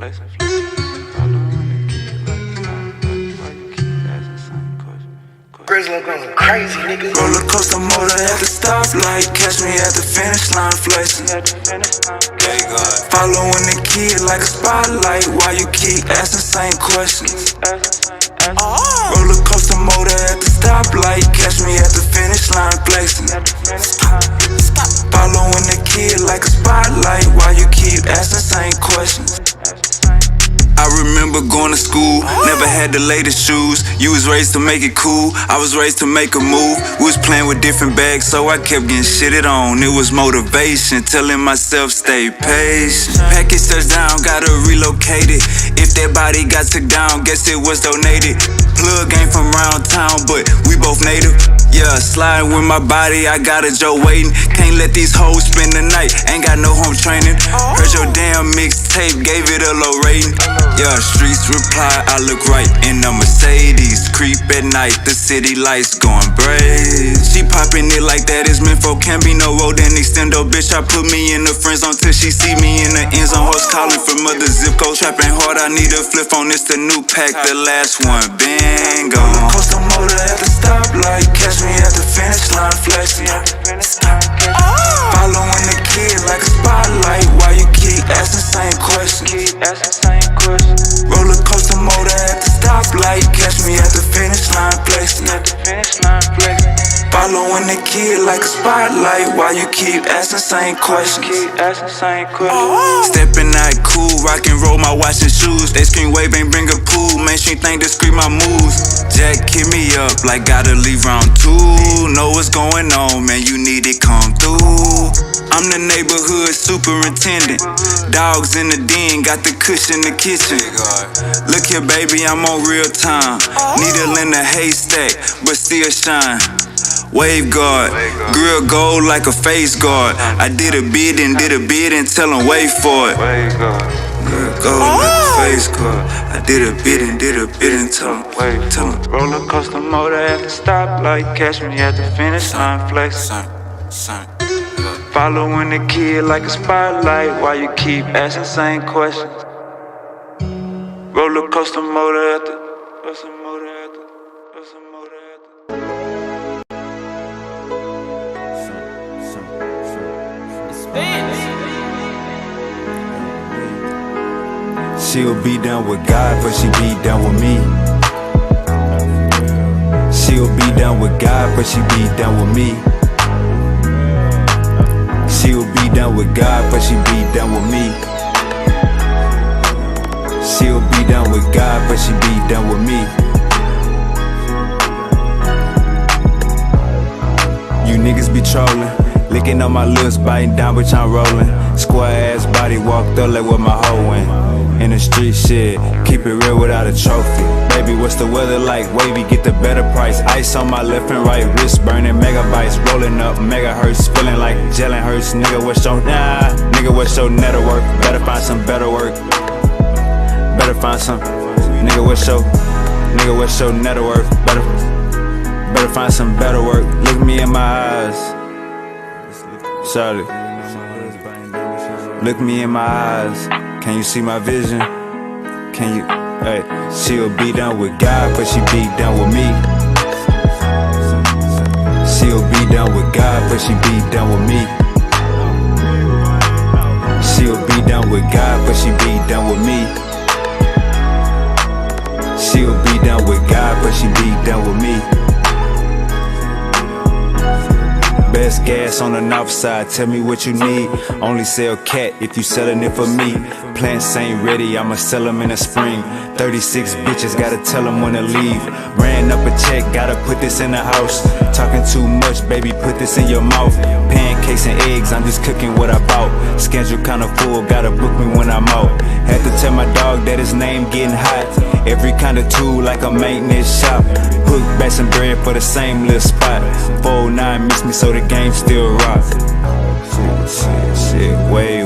flexing. Following the kid like why you keep asking same question? Grizzly going crazy, nigga. Roller coaster motor at the stoplight, catch me at the finish line flexing. Following the kid like a spotlight, why you keep asking same questions? Roller coaster motor at the stoplight, catch me at the finish line flexing. Following the kid like a spotlight, why you keep asking same questions? I remember going to school, never had the latest shoes. You was raised to make it cool, I was raised to make a move. We was playing with different bags, so I kept getting shitted on. It was motivation, telling myself stay patient. Package touchdown, gotta relocate it. If that body got took down, guess it was donated. Plug ain't from round town, but we both native. Yeah, sliding with my body, I got a Joe waiting. Can't let these hoes spend the night, ain't got no home training. Heard your damn mixtape, gave it a low rating. Yeah, streets reply, I look right in a Mercedes. Creep at night, the city lights going brave. She popping it like that is meant for, can't be no road and extendo. Bitch, I put me in the friend zone till she see me in the end zone. Hoes calling from other zip codes, trapping hard, I need a flip on this, the new pack, the last one been gone. Coaster motor at the stoplight, catch me at the finish line flexing. Following the kid like a spotlight, why you keep asking same questions? Roller coaster motor at the stoplight, catch me at the finish line flexing. Following the kid like a spotlight, why you keep asking same questions? Stepping out cool, rock and roll my watch and shoes. They scream wave ain't bring a pool, mainstream thing to scream my moves. Jack hit me up like gotta leave round 2. Know what's going on, man, you need it come through. I'm the neighborhood superintendent. Dogs in the den, got the kush in the kitchen. Look here, baby, I'm on real time. Needle in a haystack, but still shine. Wave guard, grill gold like a face guard. I did a bid and tell them wait for it. Grill gold like a face guard. I did a bid and tell them wait for it. Roller coaster motor at the stoplight, catch me at the finish line flexing. Following the kid like a spotlight, why you keep asking same questions? Roller coaster motor at the She'll be down with God, but she be down with me. She'll be down with God, but she be down with me. She'll be down with God, but she be down with me. She'll be down with God, but she be down with me. You niggas be trolling, licking on my lips, biting down, bitch, I'm rolling. Square ass body walked up like what my hoe went. In the street shit, keep it real without a trophy. Baby, what's the weather like? Wavy, get the better price. Ice on my left and right wrist, burning megabytes. Rolling up megahertz, feeling like gelling hurts. Nigga, what's your nigga, what's your network? Better find some better work. Better find some. Nigga, what's your network? Better find some better work. Look me in my eyes, Charlie. Look me in my eyes. Can you see my vision? Can you? Hey, she'll be down with God, but she be down with me. She'll be down with God, but she be down with me. She'll be down with God, but she be down with me. She'll be down with God, but she be down with me. Best gas on the north side, tell me what you need. Only sell cat if you sellin' it for me. Plants ain't ready, I'ma sell them in the spring. 36 bitches, gotta tell them when to leave. Ran up a check, gotta put this in the house. Talking too much, baby, put this in your mouth. Pancakes and eggs, I'm just cooking what I bought. Schedule kinda full, gotta book me when I'm out. Had to tell my dog that his name getting hot. Every kind of tool like a maintenance shop. Hook back some bread for the same little spot. 409 miss me so the game still rock. Shit, wait.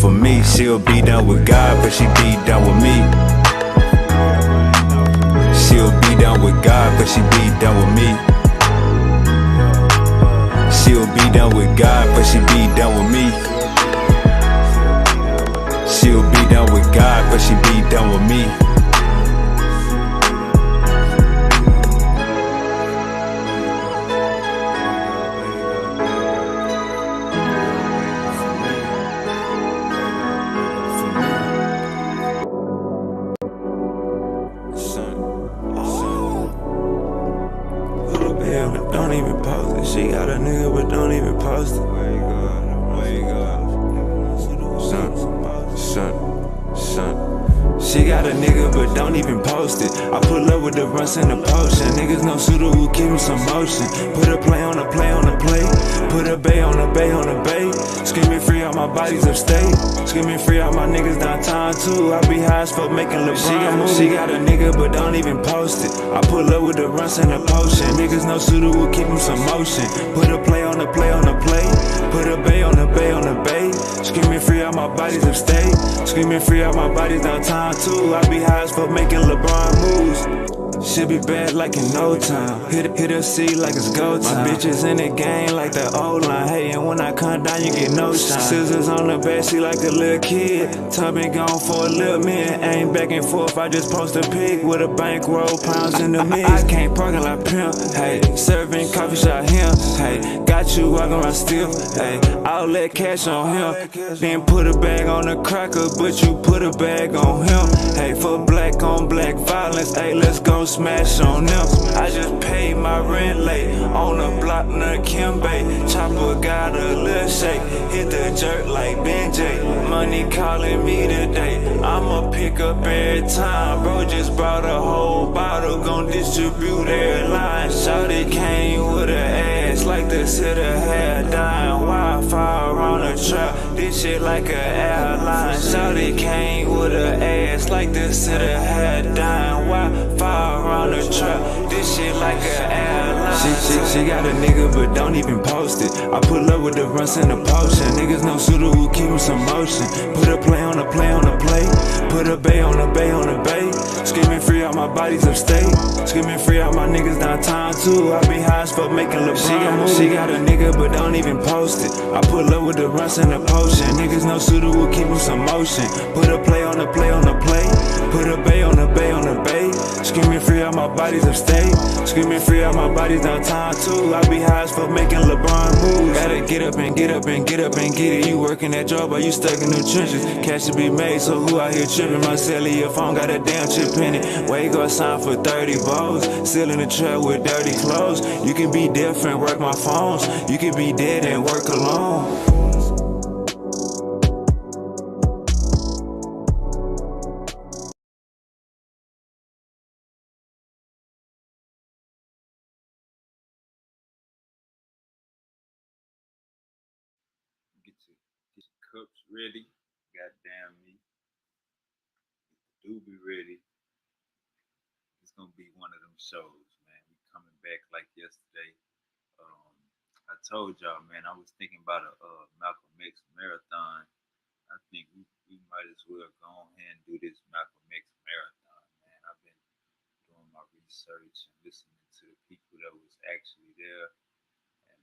For me, she'll be down with God, but she be down with me. She'll be down with God, but she be down with me. She'll be down with God, but she be down with me. She'll be down with God, but she be down with me. Yeah, but don't even post it. She got a nigga, but don't even post it. Where you go? Son. She got a nigga, but don't even post it. I pull up with the runs and the potion. Niggas no suitor who keep me some motion. Put a play on a play on a play. Put a bay on a bay on a bay. Screaming free out my bodies upstate. Screaming free out my niggas downtown too. I be high as fuck making LeBron. She got a nigga, but don't even post it. I pull up with the runs and the potion. Niggas no suitor who keep me some motion. Put a play on a play on a play. Put a bay on a bay on a bay. Screaming free out my bodies upstate. Screaming free out my bodies downtown too. I be high as fuck making LeBron moves. Should be bad like in no time. Hit a C like it's go time. My bitches in the game like the old line. Hey, and when I come down, you get no shine. Scissors on the backseat like a little kid. Tub been gone for a little minute. Ain't back and forth. I just post a pic with a bankroll, pounds in the mix. I can't parking like pimp. Hey, serving coffee shop him. Hey, got you walking around stiff. Hey, all that cash on him. Then put a bag on the cracker, but you put a bag on him. Hey, for black on black violence. Hey, let's go smash on them. I just paid my rent late on the block near Kimbe. Chopper got a little shake, hit the jerk like Ben J. Money calling me today, I'ma pick up every time. Bro just brought a whole bottle, gon' distribute airline. Shawty came with her ass like the city had dying. Wi-Fi around the trap, this shit like a airline. Shawty came with her ass like the city had dying. Wi-Fi around the trap, this shit like an airline. She got a nigga, but don't even post it. I pull up with the runs and the potion. Niggas no suitor who keep me some motion. Put a play on a play on a play. Put a bay on a bay on a bay. Screaming free out my bodies upstate. Screaming free out my niggas downtown too. I be high as fuck making LeBron. She got a nigga, but don't even post it. I pull up with the runs and the potion. Niggas no suitor who keep me some motion. Put a play on a play on a play. Put a bay on a bay on a bay. Screaming free out my bodies upstate. Screaming free out my bodies downtown too. I be high as fuck making LeBron moves. Gotta get up and get up and get up and get it. You working that job or you stuck in the trenches. Cash to be made, so who out here tripping? My cellular phone got a damn chip in it. Wake up sign for 30 balls. Still in the trap with dirty clothes. You can be different, work my phones. You can be dead and work alone. Get your cups ready. Goddamn me. Do be ready. It's gonna be one of them shows, man. We coming back like yesterday. Um, I told y'all, man, I was thinking about a Malcolm X marathon. I think we might as well go ahead and do this Malcolm X marathon, man. I've been doing my research and listening to the people that was actually there, and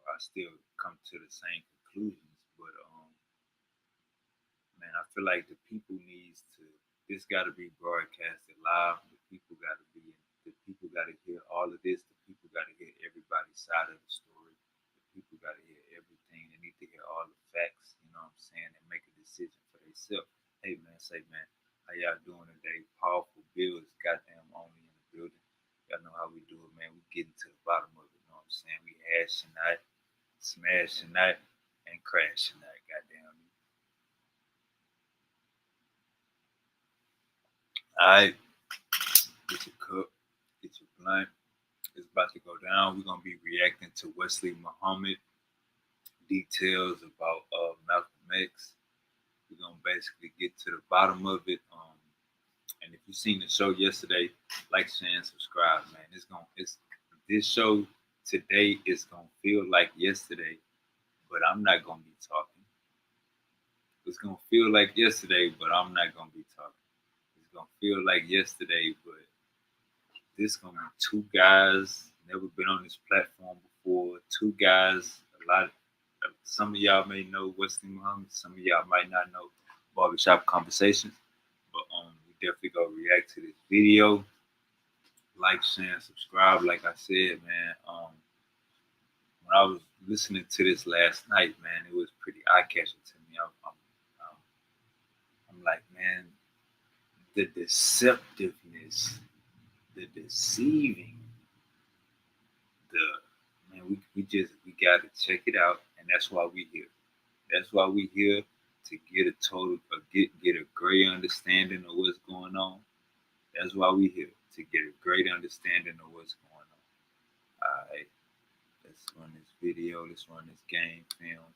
I still come to the same conclusions. But man, I feel like the people needs to. This got to be broadcasted live. The people got to hear all of this. The people got to hear everybody's side of the story. The people got to hear everything. They need to hear all the facts. You know what I'm saying? And make a decision for themselves. Hey man, how y'all doing today? Powerful Bill is goddamn only in the building. Y'all know how we do it, man. We getting to the bottom of it. You know what I'm saying? We hashing out, smashing out, and crashing out. Goddamn. Alright, get your cup, get your blunt. It's about to go down. We're gonna be reacting to Wesley Muhammad, details about Malcolm X. We're gonna basically get to the bottom of it. And if you seen the show yesterday, like, share, and subscribe, man. This show today is gonna feel like yesterday, but I'm not gonna be talking. It's gonna feel like yesterday, but I'm not gonna be talking. It's gonna feel like yesterday, but this gonna be two guys never been on this platform for two guys. Some of y'all may know Wesley Muhammad. Some of y'all might not know Barbershop Conversations. But we definitely go react to this video. Like, share, and subscribe. Like I said, man. When I was listening to this last night, man, it was pretty eye-catching to me. I'm like, man, the deceptiveness, the deceiving, man, we gotta check it out, and that's why we here. That's why we here, to get get a great understanding of what's going on. That's why we here, to get a great understanding of what's going on. All right, let's run this video. Let's run this game film.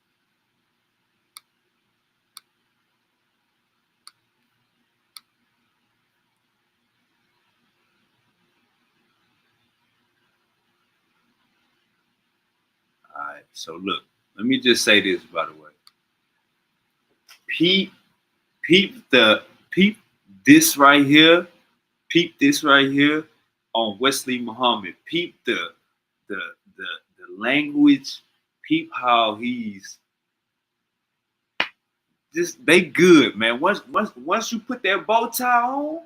All right, so look, let me just say this, by the way. Peep this right here. Peep this right here on Wesley Muhammad. Peep the language. Peep how he's just, they good, man. Once you put that bow tie on,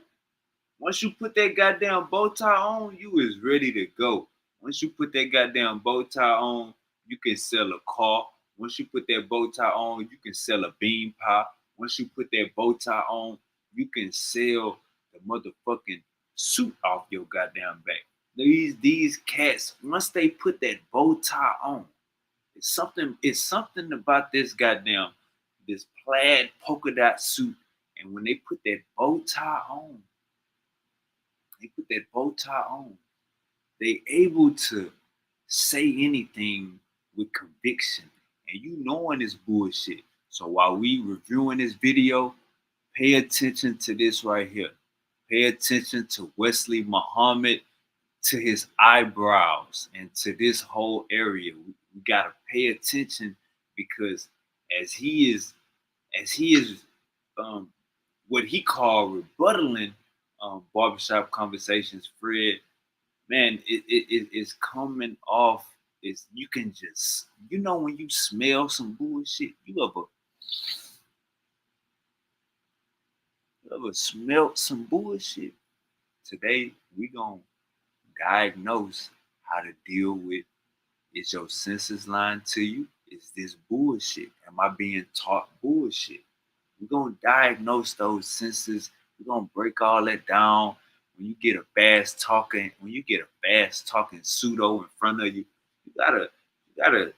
once you put that goddamn bow tie on, you is ready to go. Once you put that goddamn bow tie on, you can sell a car. Once you put that bow tie on, you can sell a bean pie. Once you put that bow tie on, you can sell the motherfucking suit off your goddamn back. These cats, once they put that bow tie on, it's something about this plaid polka dot suit. And when they put that bow tie on, they able to say anything with conviction. And you knowing this bullshit. So while we reviewing this video, pay attention to this right here. Pay attention to Wesley Muhammad, to his eyebrows, and to this whole area. We gotta pay attention, because as he is what he called rebuttaling Barbershop Conversations, Fred, man, it is coming off. You can just, when you smell some bullshit, you ever smelt some bullshit? Today we gonna diagnose how to deal with, is your senses lying to you? Is this bullshit? Am I being taught bullshit? We're gonna diagnose those senses. We're gonna break all that down. When you get a fast talking pseudo in front of you, you gotta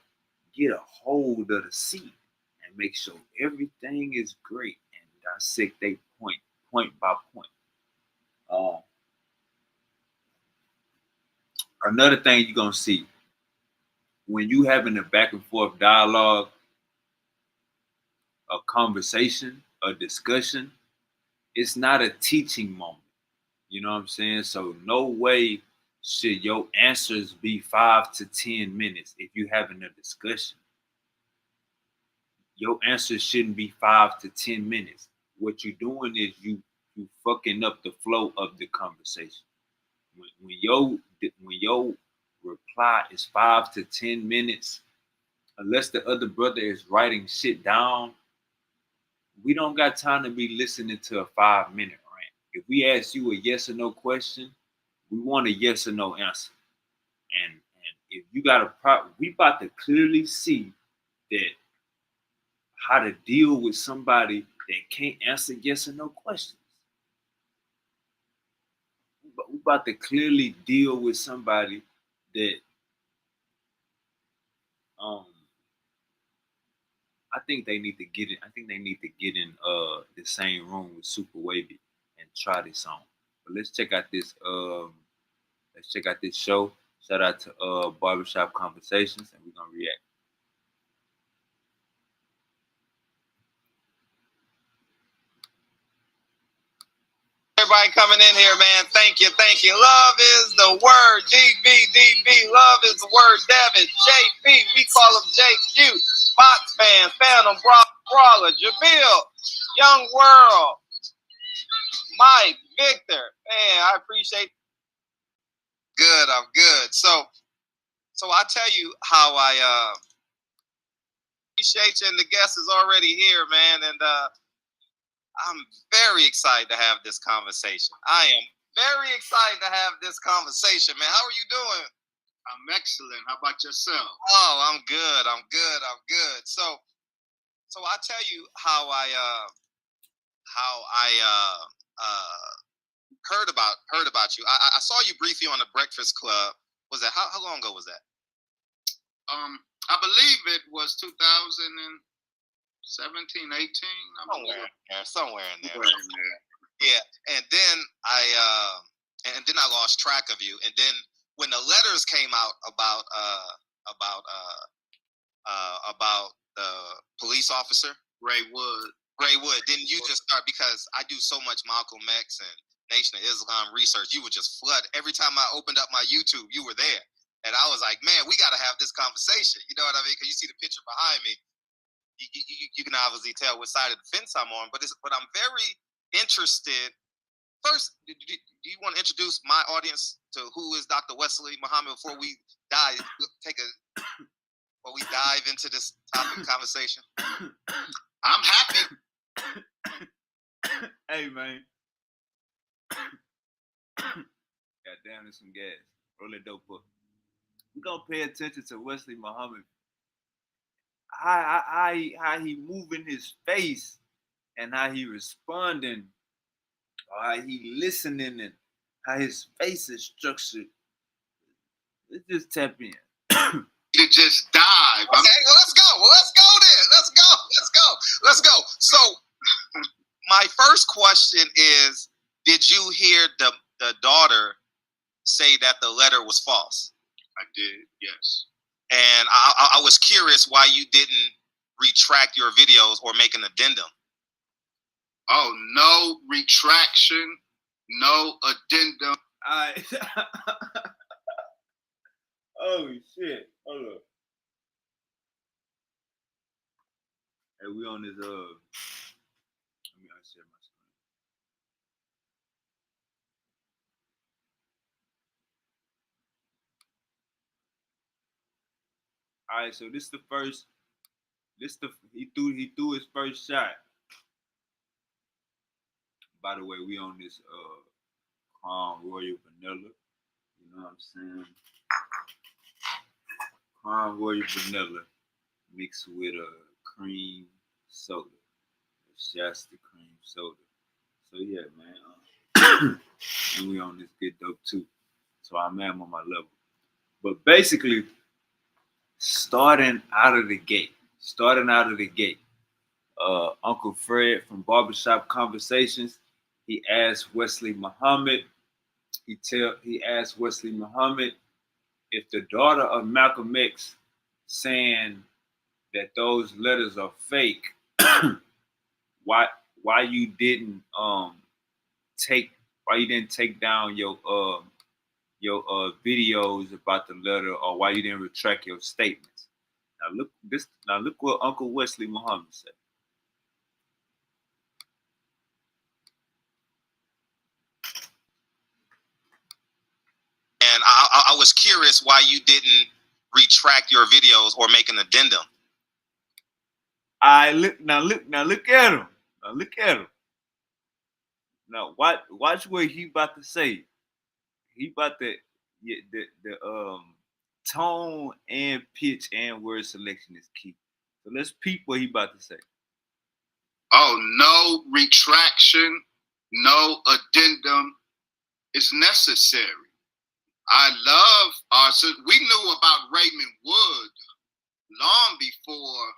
get a hold of the seat and make sure everything is great and dissect they point by point. Another thing you're gonna see when you having a back and forth dialogue, a conversation, a discussion, it's not a teaching moment. You know what I'm saying? So no way should your answers be 5 to 10 minutes if you're having a discussion. Your answers shouldn't be 5 to 10 minutes. What you're doing is you fucking up the flow of the conversation. When your reply is 5 to 10 minutes, unless the other brother is writing shit down, we don't got time to be listening to a 5-minute rant. If we ask you a yes or no question, we want a yes or no answer. And if you got a problem, we about to clearly see that how to deal with somebody that can't answer yes or no questions. But we about to clearly deal with somebody that I think they need to get in. I think they need to get in the same room with Super Wavy and try this on. But let's check out this show. Shout out to Barbershop Conversations, and we're gonna react. Everybody coming in here, man. Thank you. Love is the word. GBDB. Love is the word. Devin, JP. We call him JQ. Fox fans, Phantom Brawler, Jamil, Young World, Mike, Victor. Man, I appreciate. Good. I'm good. So So I tell you how I appreciate you, and the guest is already here, man, and I'm very excited to have this conversation. I am very excited to have this conversation, man. How are you doing? I'm excellent. How about yourself? Oh, I'm good. I'm good. So I tell you how I heard about you. I saw you briefly on the Breakfast Club. Was that how long ago was that? I believe it was 2017, 18. Somewhere in there. Yeah, and then I lost track of you. And then when the letters came out about the police officer Ray Wood, didn't you just start, because I do so much Malcolm X and Nation of Islam research, you would just flood every time I opened up my YouTube, you were there. And I was like, man, we got to have this conversation. You know what I mean? Because you see the picture behind me. You can obviously tell what side of the fence I'm on. But I'm very interested. First, do you want to introduce my audience to who is Dr. Wesley Muhammad before we dive into this topic conversation? I'm happy. Hey, man. Goddamn, there's some gas. Roll that dope up. We're going to pay attention to Wesley Muhammad. How he moving his face and how he responding, or how he listening, and how his face is structured. Let's just tap in. To just dive. Okay, well, let's go then. Let's go. So, my first question is, did you hear the daughter say that the letter was false? I did, yes. And I was curious why you didn't retract your videos or make an addendum. Oh, no retraction, no addendum. All right. Oh, shit. Hold up. Hey, we on this, let me unshare my screen. All right, so he threw his first shot. By the way, we on this Crown Royal Vanilla. You know what I'm saying? Crown Royal Vanilla mixed with a cream soda, a Shasta cream soda. So yeah, man. And we on this good dope too. So I'm on my level. But basically, starting out of the gate, Uncle Fred from Barbershop Conversations, he asked Wesley Muhammad, he asked Wesley Muhammad if the daughter of Malcolm X saying that those letters are fake, why you didn't take down your videos about the letter, or why you didn't retract your statements. Now look what Uncle Wesley Muhammad said. And I was curious why you didn't retract your videos or make an addendum. Look at him. Now watch what he about to say. He about to the tone and pitch and word selection is key. So let's peep what he about to say. Oh, no retraction, no addendum is necessary. I love we knew about Raymond Wood long before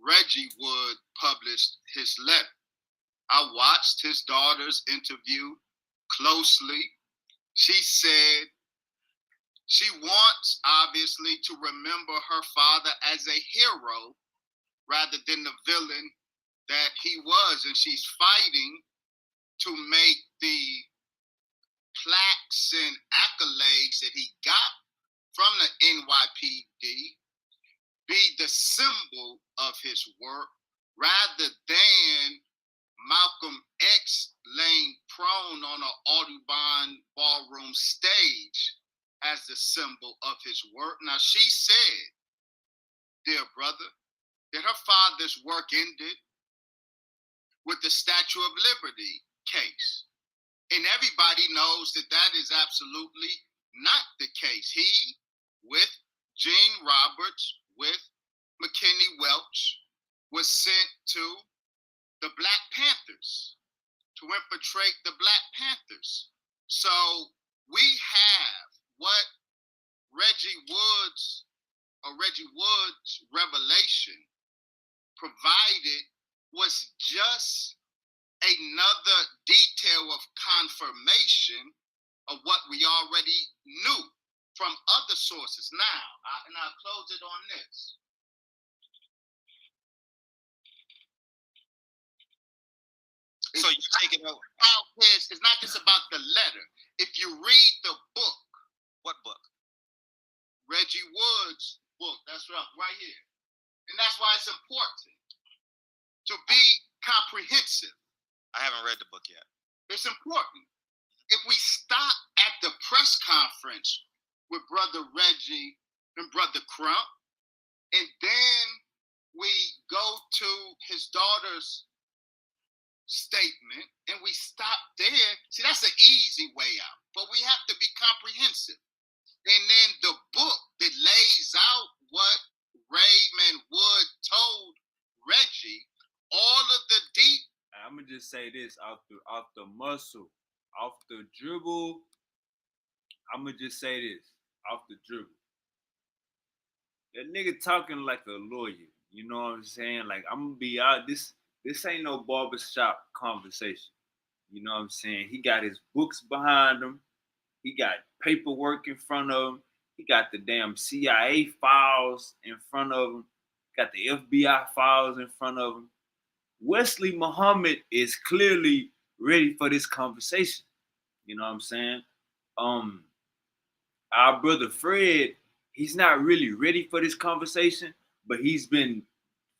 Reggie Wood published his letter. I watched his daughter's interview closely. She said she wants, obviously, to remember her father as a hero rather than the villain that he was. And she's fighting to make the plaques and accolades that he got from the NYPD be the symbol of his work rather than Malcolm X laying prone on an Audubon ballroom stage as the symbol of his work. Now, she said, dear brother, that her father's work ended with the Statue of Liberty case. And everybody knows that that is absolutely not the case. He, with Gene Roberts, with McKinney Welch, was sent to the Black Panthers to infiltrate the Black Panthers. So we have what Reggie Woods revelation provided was just another detail of confirmation of what we already knew from other sources. Now, I'll close it on this. So you're taking over. It's not just about the letter. If you read the book. What book? Reggie Woods' book. That's right here. And that's why it's important to be comprehensive. I haven't read the book yet. It's important. If we stop at the press conference with Brother Reggie and Brother Crump, and then we go to his daughter's statement and we stop there, see, that's an easy way out. But we have to be comprehensive. And then the book that lays out what Raymond Wood told Reggie, all of the deep. I'm gonna just say this off the muscle, off the dribble. I'm gonna just say this off the dribble. That nigga talking like a lawyer. You know what I'm saying? Like, I'm gonna be out. This ain't no barbershop conversation. You know what I'm saying? He got his books behind him. He got paperwork in front of him. He got the damn CIA files in front of him. Got the FBI files in front of him. Wesley Muhammad is clearly ready for this conversation. You know what I'm saying? Our brother Fred, he's not really ready for this conversation, but he's been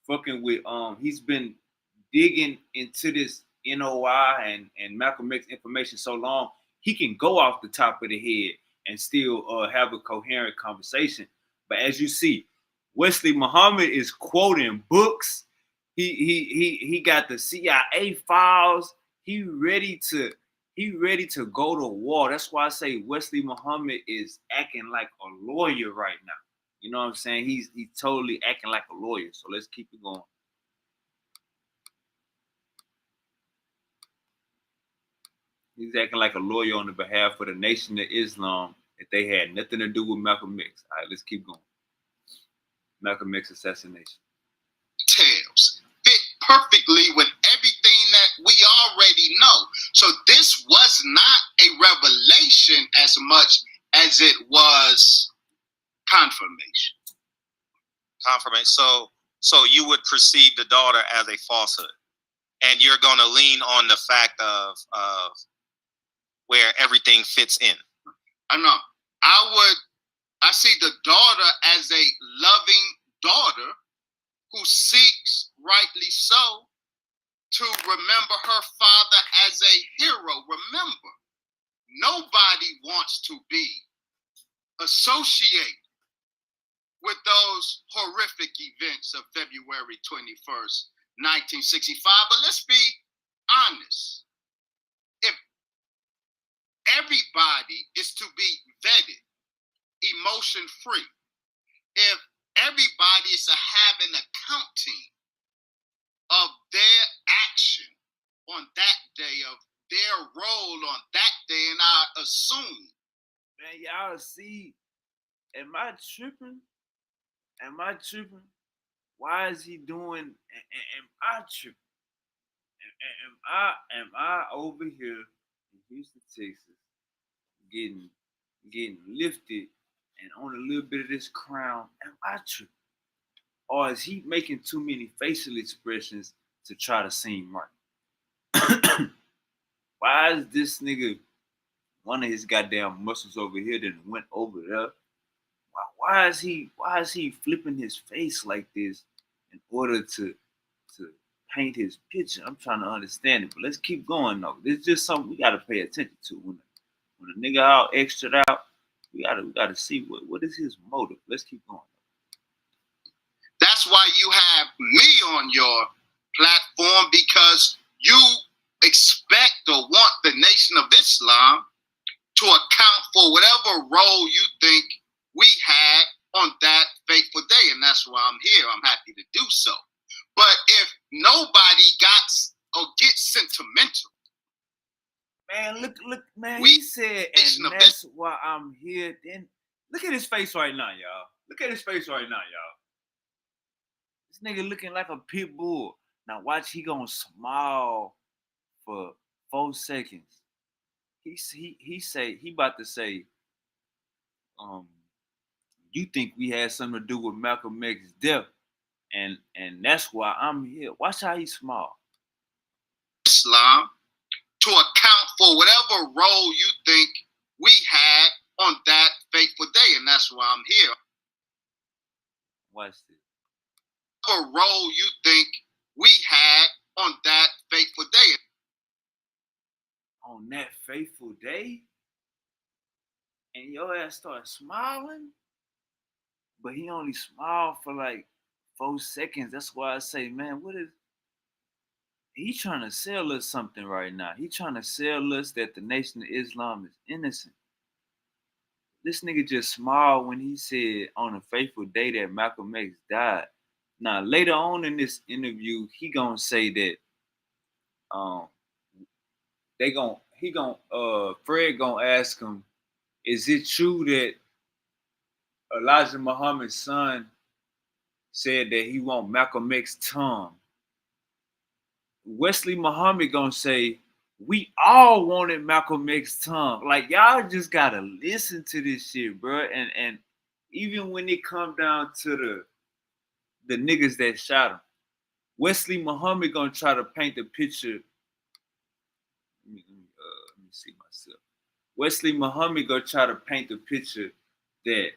fucking with, he's been digging into this NOI and Malcolm X information so long, he can go off the top of the head and still have a coherent conversation. But as you see, Wesley Muhammad is quoting books. He got the CIA files. He ready to go to war. That's why I say Wesley Muhammad is acting like a lawyer right now. You know what I'm saying? He's totally acting like a lawyer. So let's keep it going. He's acting like a lawyer on the behalf of the Nation of Islam that they had nothing to do with Malcolm X. All right, let's keep going. Malcolm X assassination. Tales fit perfectly with everything that we already know. So this was not a revelation as much as it was confirmation. Confirmation. So you would perceive the daughter as a falsehood, and you're going to lean on the fact of where everything fits in. I know. I see the daughter as a loving daughter who seeks, rightly so, to remember her father as a hero. Remember, nobody wants to be associated with those horrific events of February 21st, 1965. But let's be honest. If everybody is to be vetted, emotion-free, if everybody is to have an accounting of their action on that day, of their role on that day, and I assume. Man, y'all see, am I tripping? Why is he doing, am I tripping? Am I over here in Houston, Texas, getting lifted and on a little bit of this crown? Am I tripping? Or is he making too many facial expressions to try to seem right? Why is this nigga, one of his goddamn muscles over here that went over there? Why is he flipping his face like this in order to paint his picture? I'm trying to understand it, but let's keep going though. This is just something we gotta pay attention to. When a nigga all extra out, we gotta see what is his motive. Let's keep going. That's why you have me on your platform, because you expect or want the Nation of Islam to account for whatever role you think we had on that fateful day. And that's why I'm here. I'm happy to do so. But if nobody gets sentimental, Man, look, man. He said, and that's why I'm here. Then look at his face right now, y'all. Look at his face right now, y'all. This nigga looking like a pit bull. Now watch, he gonna smile for 4 seconds. He about to say, you think we had something to do with Malcolm X's death, and that's why I'm here. Watch how he smile. Islam to account for whatever role you think we had on that fateful day, and that's why I'm here. Watch this. Whatever role you think we had on that fateful day. On that fateful day? And your ass started smiling? But he only smiled for like 4 seconds. That's why I say, man, what is... He trying to sell us something right now. He trying to sell us that the Nation of Islam is innocent. This nigga just smiled when he said on a fateful day that Malcolm X died. Now, later on in this interview, he gonna say that Fred gonna ask him, is it true that Elijah Muhammad's son said that he want Malcolm X's tongue? Wesley Muhammad gonna say, we all wanted Malcolm X's tongue. Like, y'all just gotta listen to this shit, bro. And even when it come down to the niggas that shot him, Wesley Muhammad gonna try to paint the picture. Let me see myself. Wesley Muhammad gonna try to paint the picture that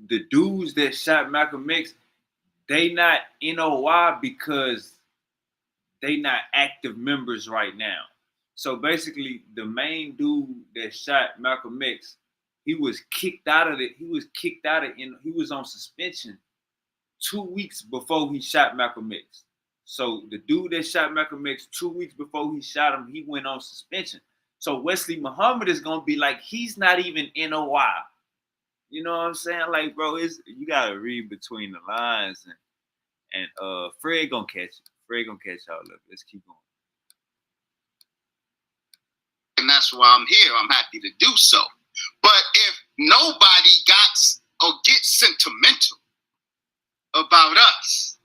the dudes that shot Malcolm X, they not NOI because they not active members right now. So basically, the main dude that shot Malcolm X, he was kicked out of it. He was on suspension 2 weeks before he shot Malcolm X. So the dude that shot Malcolm X 2 weeks before he shot him, he went on suspension. So Wesley Muhammad is gonna be like, he's not even NOI. You know what I'm saying? Like, bro, you gotta read between the lines, and Fred gonna catch it. Fred gonna catch all of it. Let's keep going. And that's why I'm here. I'm happy to do so. But if nobody gets sentimental about us,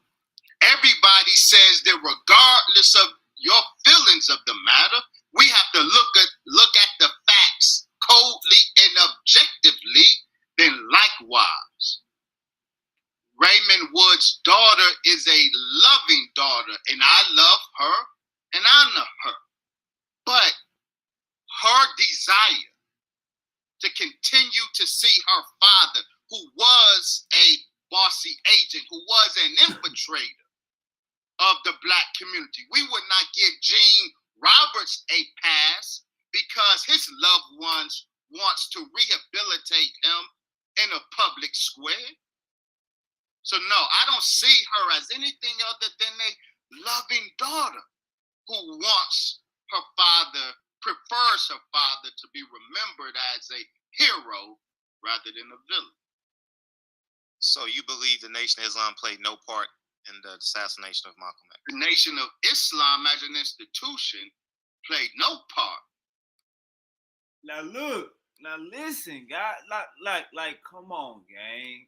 everybody says that regardless of your feelings of the matter, we have to look at the facts coldly and objectively. Then likewise, Raymond Wood's daughter is a loving daughter, and I love her and honor her. But her desire to continue to see her father, who was a bossy agent, who was an infiltrator of the black community, we would not give Gene Roberts a pass because his loved ones wants to rehabilitate him in a public square. So no, I don't see her as anything other than a loving daughter who prefers her father to be remembered as a hero rather than a villain. So you believe the Nation of Islam played no part in the assassination of Malcolm X? The Nation of Islam as an institution played no part. Now look, now listen, guys. Like, come on, gang.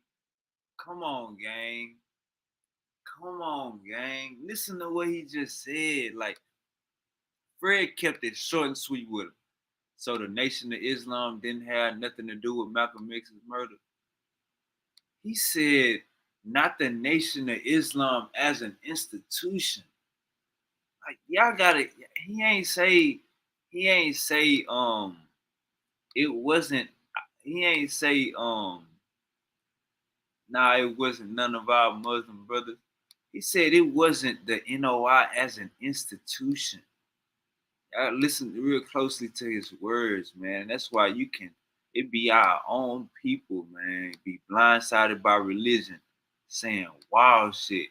Come on, gang. Come on, gang. Listen to what he just said. Like, Fred kept it short and sweet with him. So the Nation of Islam didn't have nothing to do with Malcolm X's murder. He said, not the Nation of Islam as an institution. Like, y'all gotta, he ain't say, it wasn't, he ain't say, nah, it wasn't none of our Muslim brothers. He said it wasn't the NOI as an institution. I listen real closely to his words, man. That's why you can It be our own people, man, be blindsided by religion, saying wild shit.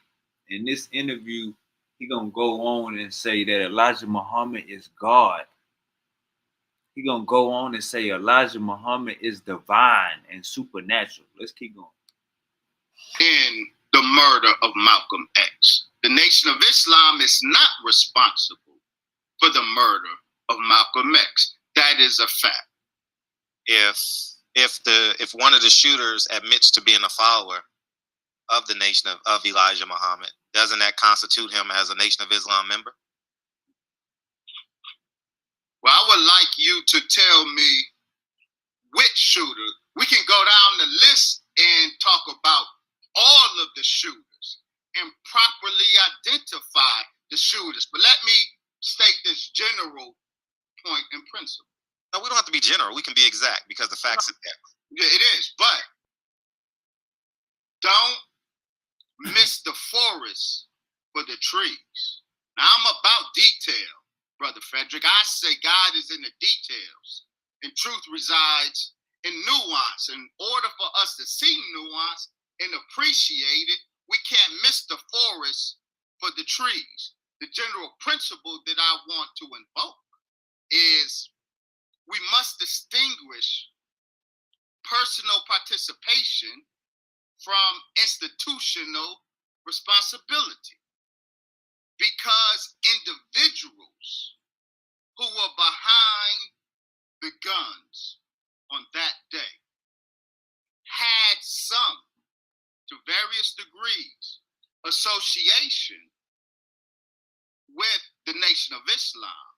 In this interview, he gonna go on and say that Elijah Muhammad is God. He gonna go on and say Elijah Muhammad is divine and supernatural. Let's keep going. In the murder of Malcolm X, the Nation of Islam is not responsible for the murder of Malcolm X. That is a fact. If one of the shooters admits to being a follower of the Nation of Elijah Muhammad, doesn't that constitute him as a Nation of Islam member? Well, I would like you to tell me which shooter. We can go down the list and talk about all of the shooters and properly identify the shooters. But let me state this general point and principle. No, we don't have to be general. We can be exact because the facts are there. Yeah, it is. But don't miss the forest for the trees. Now, I'm about detail, Brother Frederick. I say God is in the details, and truth resides in nuance. In order for us to see nuance and appreciate it, we can't miss the forest for the trees. The general principle that I want to invoke is we must distinguish personal participation from institutional responsibility, because individuals who were behind the guns on that day had some, to various degrees, association with the Nation of Islam.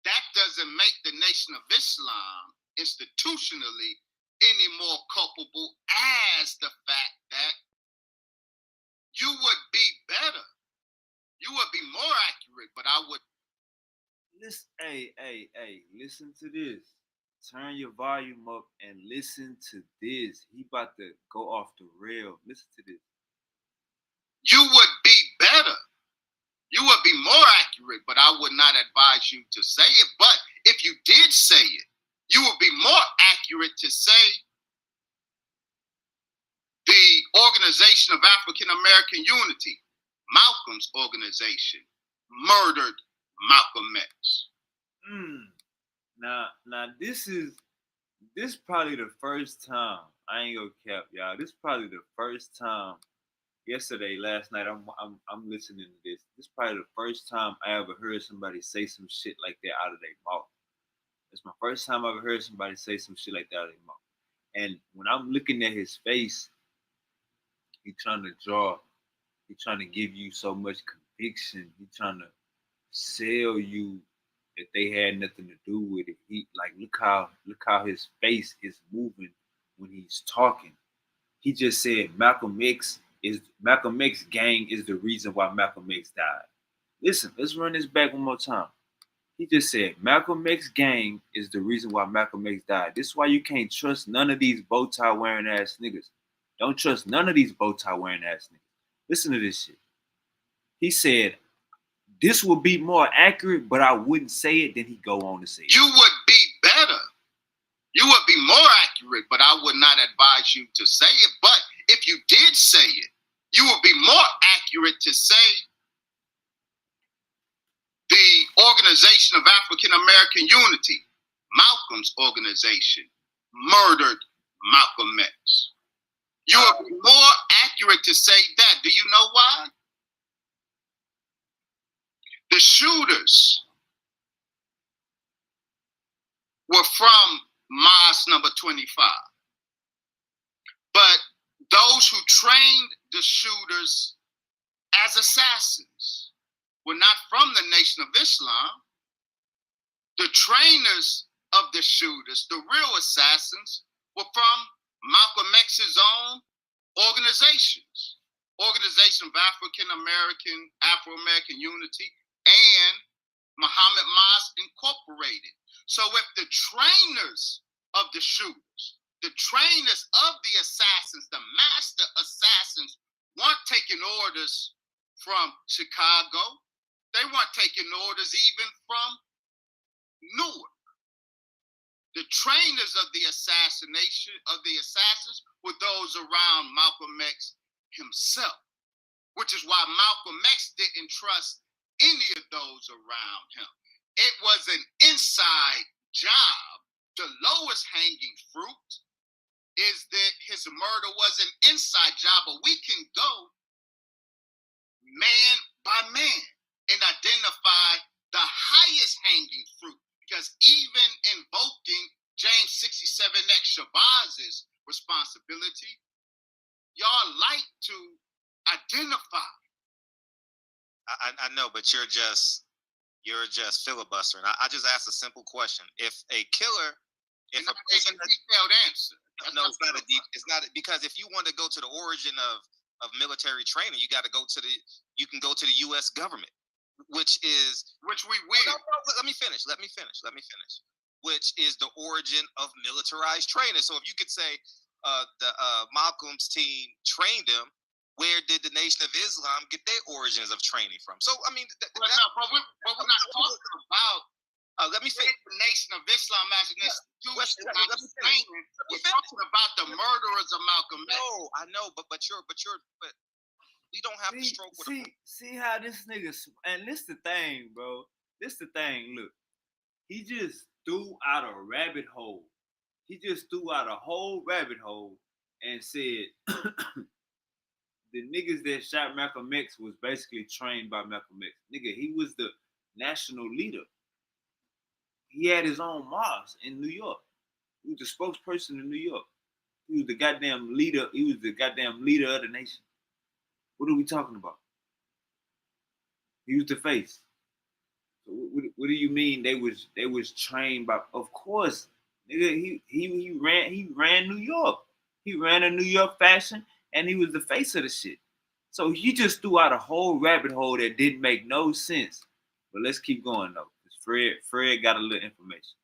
That doesn't make the Nation of Islam institutionally any more culpable as the fact that you would be better. You would be more accurate, but I would. Listen, hey, listen to this. Turn your volume up and listen to this. He about to go off the rail. Listen to this. You would be better. You would be more accurate, but I would not advise you to say it. But if you did say it, you would be more accurate to say the Organization of African American Unity, Malcolm's organization, murdered Malcolm X. Now this probably the first time. I ain't gonna cap, y'all. This probably the first time. Last night, I'm listening to this. This is probably the first time I ever heard somebody say some shit like that out of their mouth. It's my first time I ever heard somebody say some shit like that out of their mouth. And when I'm looking at his face, he's trying to give you so much conviction. He's trying to sell you that they had nothing to do with it. Look how his face is moving when he's talking. He just said Malcolm X gang is the reason why Malcolm X died. Listen, let's run this back one more time. He just said Malcolm X gang is the reason why Malcolm X died. This is why you can't trust none of these bow tie wearing ass niggas. Don't trust none of these bow tie wearing ass niggas. Listen to this shit. He said, this would be more accurate, but I wouldn't say it. Then he go on to say it. You would be better. You would be more accurate, but I would not advise you to say it. But if you did say it, you would be more accurate to say the Organization of African American Unity, Malcolm's organization, murdered Malcolm X. You would be more accurate to say that. Do you know why? The shooters were from Mosque number 25. But those who trained the shooters as assassins were not from the Nation of Islam. The trainers of the shooters, the real assassins, were from Malcolm X's own organizations. Organization of Afro-American Unity and Muhammad Mosque Incorporated. So if the trainers of the shooters, the trainers of the assassins, the master assassins, weren't taking orders from Chicago, they weren't taking orders even from Newark. The trainers of the assassins were those around Malcolm X himself, which is why Malcolm X didn't trust any of those around him. It was an inside job. The lowest hanging fruit is that his murder was an inside job, but we can go man by man and identify the highest hanging fruit, because even invoking James 67X Shabazz's responsibility, y'all like to identify. I know, but you're just filibustering. I just asked a simple question. If a killer, if a person, a detailed answer. No, it's not a deep. It's not, because if you want to go to the origin of military training, you got to go to you can go to the U.S. government, which we will. No, let me finish. Which is the origin of militarized training. So if you could say the Malcolm's team trained them, where did the Nation of Islam get their origins of training from? So I mean, but we're not talking about. Let me finish. The Nation of Islam as an institution. We're talking about the murderers of Malcolm X. No, I know, but we don't have to stroke with see how this nigga, and this the thing, bro. This the thing. Look, he just threw out a rabbit hole. He just threw out a whole rabbit hole and said the niggas that shot Malcolm X was basically trained by Malcolm X. Nigga, he was the national leader. He had his own mosque in New York. He was the spokesperson in New York. He was the goddamn leader. He was the goddamn leader of the nation. What are we talking about? He was the face. So what do you mean they was trained by? Of course, nigga. He ran New York. He ran a New York fashion, and he was the face of the shit. So he just threw out a whole rabbit hole that didn't make no sense. But let's keep going though. Fred got a little information.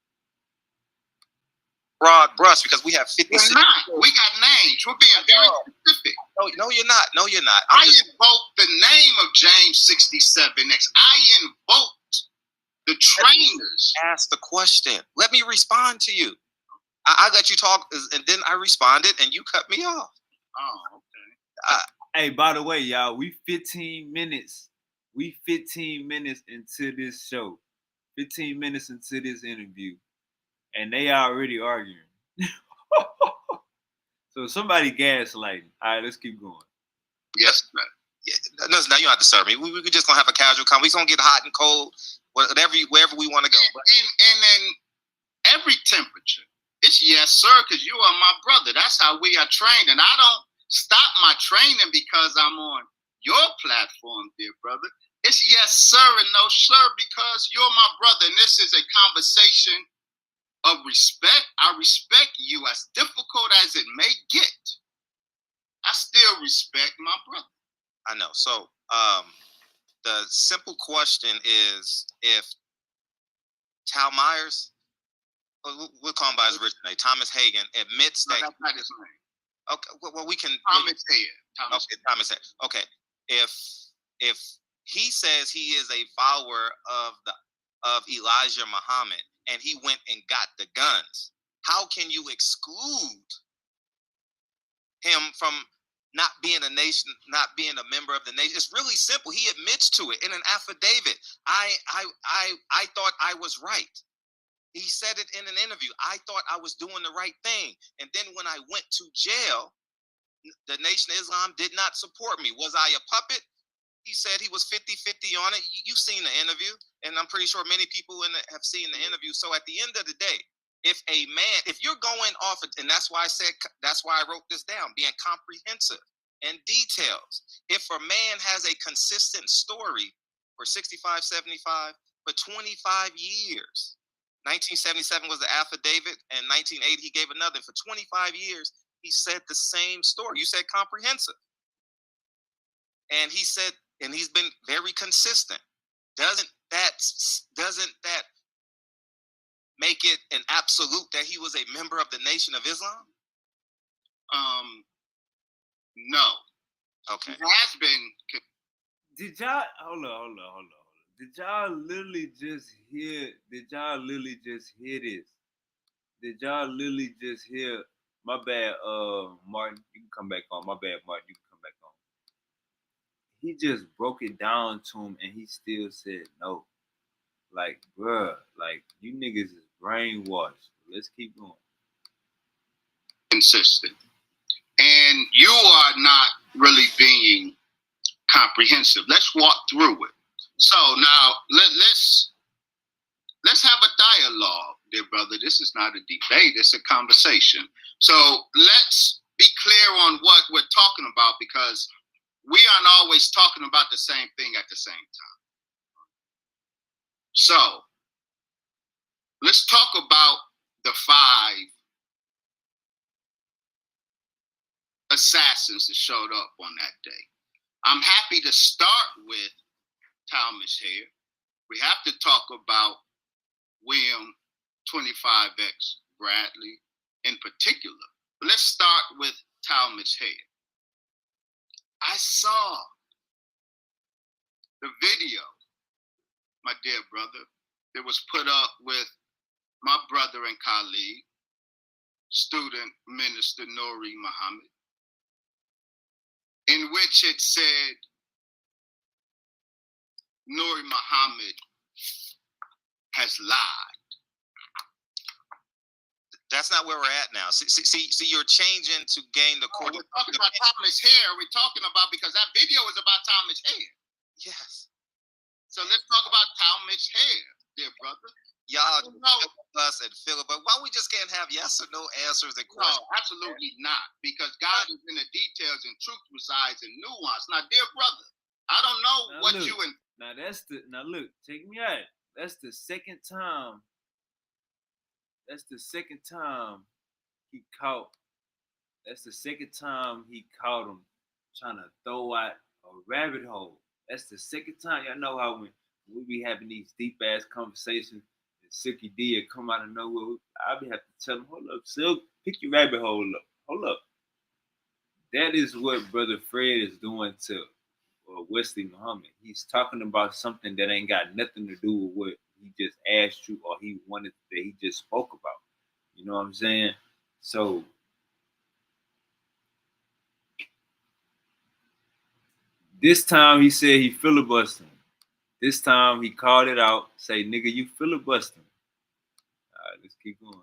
Broad brush, because we have 56. We're not. We got names. We're being very specific. No, you're not. I invoked the name of James 67X. I invoked the trainers. Ask the question. Let me respond to you. I let you talk, and then I responded, and you cut me off. Oh, okay. Hey, by the way, y'all, we 15 minutes into this show. 15 minutes into this interview, and they already arguing. So somebody gaslighting. All right, let's keep going. Yes, sir. Yeah, no, you don't have to serve me. We just gonna have a casual conversation. We're gonna get hot and cold, wherever we want to go. And in every temperature, it's yes, sir, because you are my brother. That's how we are trained, and I don't stop my training because I'm on your platform, dear brother. It's yes, sir, and no, sir, because you're my brother. And this is a conversation of respect. I respect you, as difficult as it may get. I still respect my brother. I know. So the simple question is, if Tal Myers, we'll call him by his original name, Thomas Hagen, admits that. That's not his name. Okay, well, we can. Thomas Hagen. Thomas Hagen. Okay, if he says he is a follower of Elijah Muhammad, and he went and got the guns, how can you exclude him from not being a nation, not being a member of the nation? It's really simple. He admits to it in an affidavit. I thought I was right. He said it in an interview. I thought I was doing the right thing. And then when I went to jail, the Nation of Islam did not support me. Was I a puppet? He said he was 50-50 on it. You've seen the interview, and I'm pretty sure many people have seen the interview. So at the end of the day, if you're going off, and that's why I wrote this down, being comprehensive and details. If a man has a consistent story for 65, 75, for 25 years, 1977 was the affidavit, and 1980 he gave another. For 25 years, he said the same story. You said comprehensive. And he said, and he's been very consistent. Doesn't that make it an absolute that he was a member of the Nation of Islam? No. Okay. It has been. Did y'all hold on. Did y'all literally just hear this? Did y'all literally just hear? My bad, Martin. You can come back on. My bad, Martin. You can come back on. He just broke it down to him, and he still said no. Like, bruh, like you niggas is brainwashed. Let's keep going. Consistent. And you are not really being comprehensive. Let's walk through it. So now let's have a dialogue, dear brother. This is not a debate, it's a conversation. So let's be clear on what we're talking about, because we aren't always talking about the same thing at the same time. So let's talk about the 5 assassins that showed up on that day. I'm happy to start with Talmadge Hayer. We have to talk about William 25X Bradley in particular. But let's start with Talmadge Hayer. I saw the video, my dear brother, that was put up with my brother and colleague, student minister Nuri Muhammad, in which it said Nuri Muhammad has lied. That's not where we're at now. See, you're changing to gain the court. We're talking about Talmadge Hayer. We're talking about, because that video is about Talmadge Hayer. Yes. So let's talk about Talmadge Hayer, dear brother. Y'all us and Philip, but why we just can't have yes or no answers and questions? No, absolutely not. Because God is in the details and truth resides in nuance. Now, dear brother, I don't know Now what look, you and Now look, check me out. That's the second time. That's the second time he caught. That's the second time he caught him trying to throw out a rabbit hole. That's the second time. Y'all know how when we be having these deep ass conversations, and Silky D will come out of nowhere. I'll be have to tell him, hold up, Silk, pick your rabbit hole up. Hold up. That is what Brother Fred is doing to Wesley Muhammad. He's talking about something that ain't got nothing to do with what he just asked you or he wanted that he just spoke about. You know what I'm saying? So this time he said he filibustering. This time he called it out. Say, nigga, you filibustering. All right, let's keep going.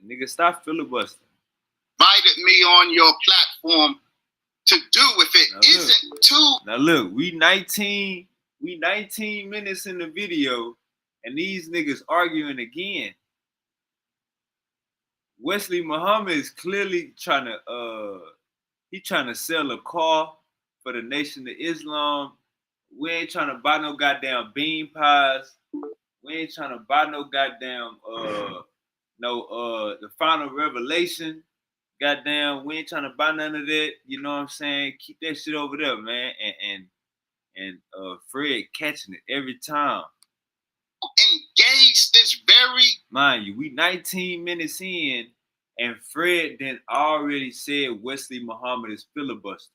Nigga, stop filibustering. invited me on your platform to do if it isn't too. Now look, we 19 minutes in the video, and these niggas arguing again. Wesley Muhammad is clearly trying to sell a car for the Nation of Islam. We ain't trying to buy no goddamn bean pies. We ain't trying to buy no goddamn the final revelation. Goddamn, we ain't trying to buy none of that. You know what I'm saying? Keep that shit over there, man. And Fred catching it every time. Engage this very. Mind you, we 19 minutes in, and Fred then already said Wesley Muhammad is filibustering.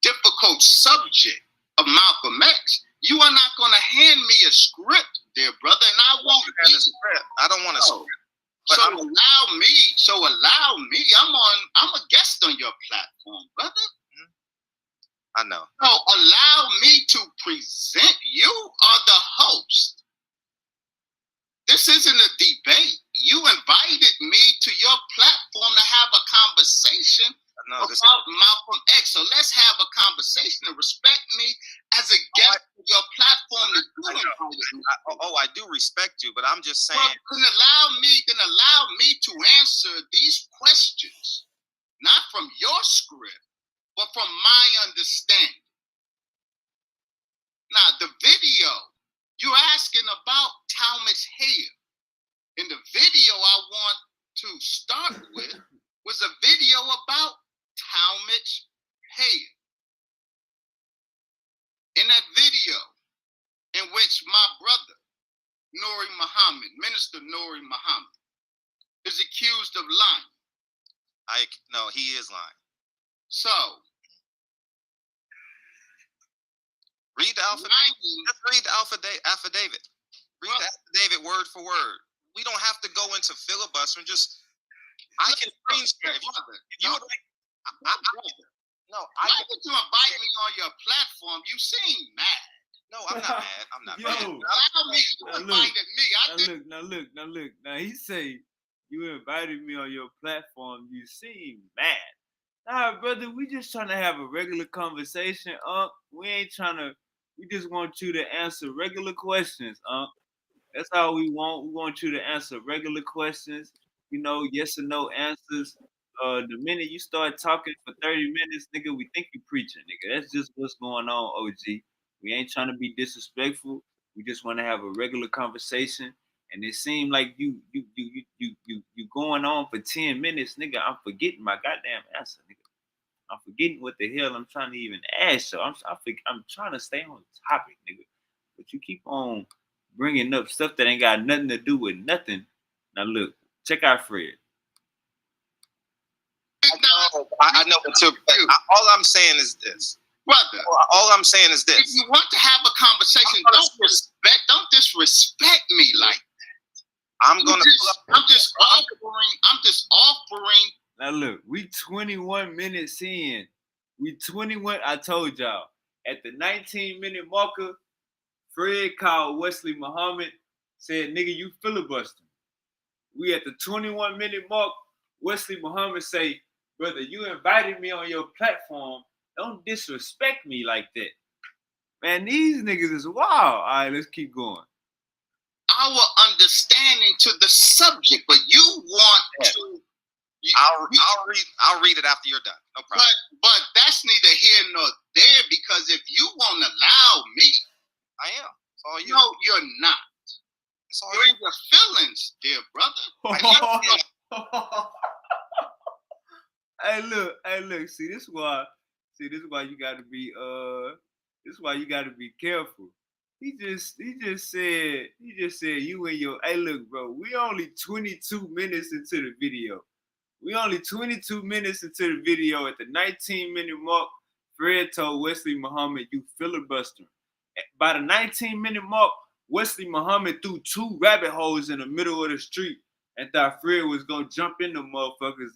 Difficult subject of Malcolm X. You are not going to hand me a script, dear brother, and I won't read a script. I don't want a script. So allow me. I'm a guest on your platform, brother. I know. So allow me to present. You are the host. This isn't a debate. You invited me to your platform to have a conversation about Malcolm X. So let's have a conversation and respect me as a guest on your platform. I do respect you, but I'm just saying. Well, then allow me to answer these questions, not from your script, but from my understanding. Now, the video you're asking about Talmadge Hayer. In the video I want to start with was a video about Talmadge Hayer. In that video, in which my brother, Nuri Muhammad, Minister Nuri Muhammad, is accused of lying. No, he is lying. So, read the affidavit. Let's read the affidavit. Read the affidavit word for word. We don't have to go into filibustering. I can screen share. If you would like, no, Why did you invite me on your platform? You seem mad. No, I'm not mad. I'm not Yo. mad. Allow me. You invited me. Now he say you invited me on your platform. You seem mad. Nah, brother, we just trying to have a regular conversation, We ain't trying to. We just want you to answer regular questions, That's all we want. We want you to answer regular questions. Yes or no answers. The minute you start talking for 30 minutes, nigga, we think you preaching, nigga. That's just what's going on, OG. We ain't trying to be disrespectful. We just want to have a regular conversation. And it seemed like you going on for 10 minutes, nigga. I'm forgetting my goddamn answer, nigga. I'm forgetting what the hell I'm trying to even ask you. I'm trying to stay on topic, nigga. But you keep on bringing up stuff that ain't got nothing to do with nothing. Now look, check out Fred. I know. All I'm saying is this, brother. All I'm saying is this. If you want to have a conversation, don't disrespect me like that. I'm just offering. Now look, we 21 minutes in. I told y'all at the 19-minute marker, Fred called Wesley Muhammad, said, "Nigga, you filibustering." We at the 21-minute mark. Wesley Muhammad say, "Brother, you invited me on your platform. Don't disrespect me like that." Man, these niggas is wild. All right, let's keep going. Our understanding to the subject, but you want to. I'll read it after you're done. No problem. But that's neither here nor there, because if you won't allow me, I am. It's all you. No, you're not. It's all you're in your feelings, dear brother. Hey, look. See, this is why you gotta be this is why you gotta be careful. He just said you and your hey look, bro, we only 22 minutes into the video. At the 19-minute mark, Fred told Wesley Muhammad, "You filibustering." By the 19-minute mark, Wesley Muhammad threw 2 rabbit holes in the middle of the street and thought Fred was gonna jump in the motherfuckers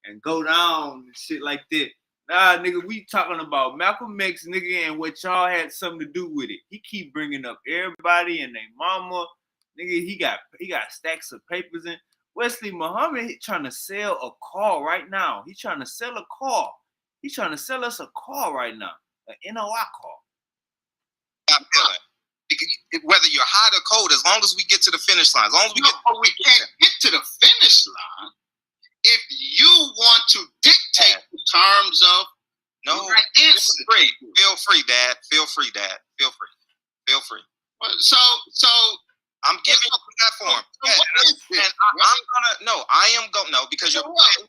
and go down and shit like that. Nah, nigga, we talking about Malcolm X, nigga, and what y'all had something to do with it. He keep bringing up everybody and their mama. Nigga, he got stacks of papers in. Wesley Muhammad, he trying to sell a car right now. He trying to sell a car. He's trying to sell us a car right now, an NOI car. Whether you're hot or cold, as long as we get to the finish line, we can't get to the finish line if you want to dictate the terms of free. Feel free, Dad. Feel free. So I'm giving you the platform. I am going no because you're. So what? You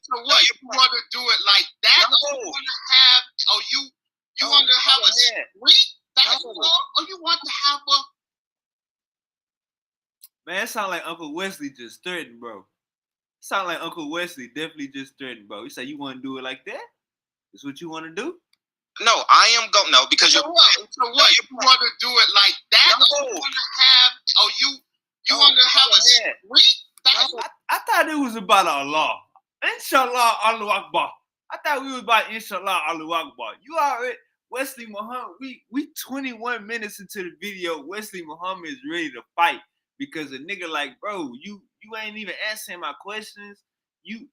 want to do it like that? No. Or you want to have? Or you want to have a street? That's all? Or you want to have a? Man, it sound like Uncle Wesley just threatened, bro. Sound like Uncle Wesley definitely just threatened, bro. You say you want to do it like that? That's what you want to do? No, I am going no because you're. So what? You want to do it like that? No. Or you want to have? Or you want to have a street? I thought it was about Allah. Inshallah, Allahu Akbar. I thought we was about Inshallah, Allahu Akbar. You already, Wesley Muhammad, we 21 minutes into the video. Wesley Muhammad is ready to fight because a nigga like, bro, you ain't even answering my questions. You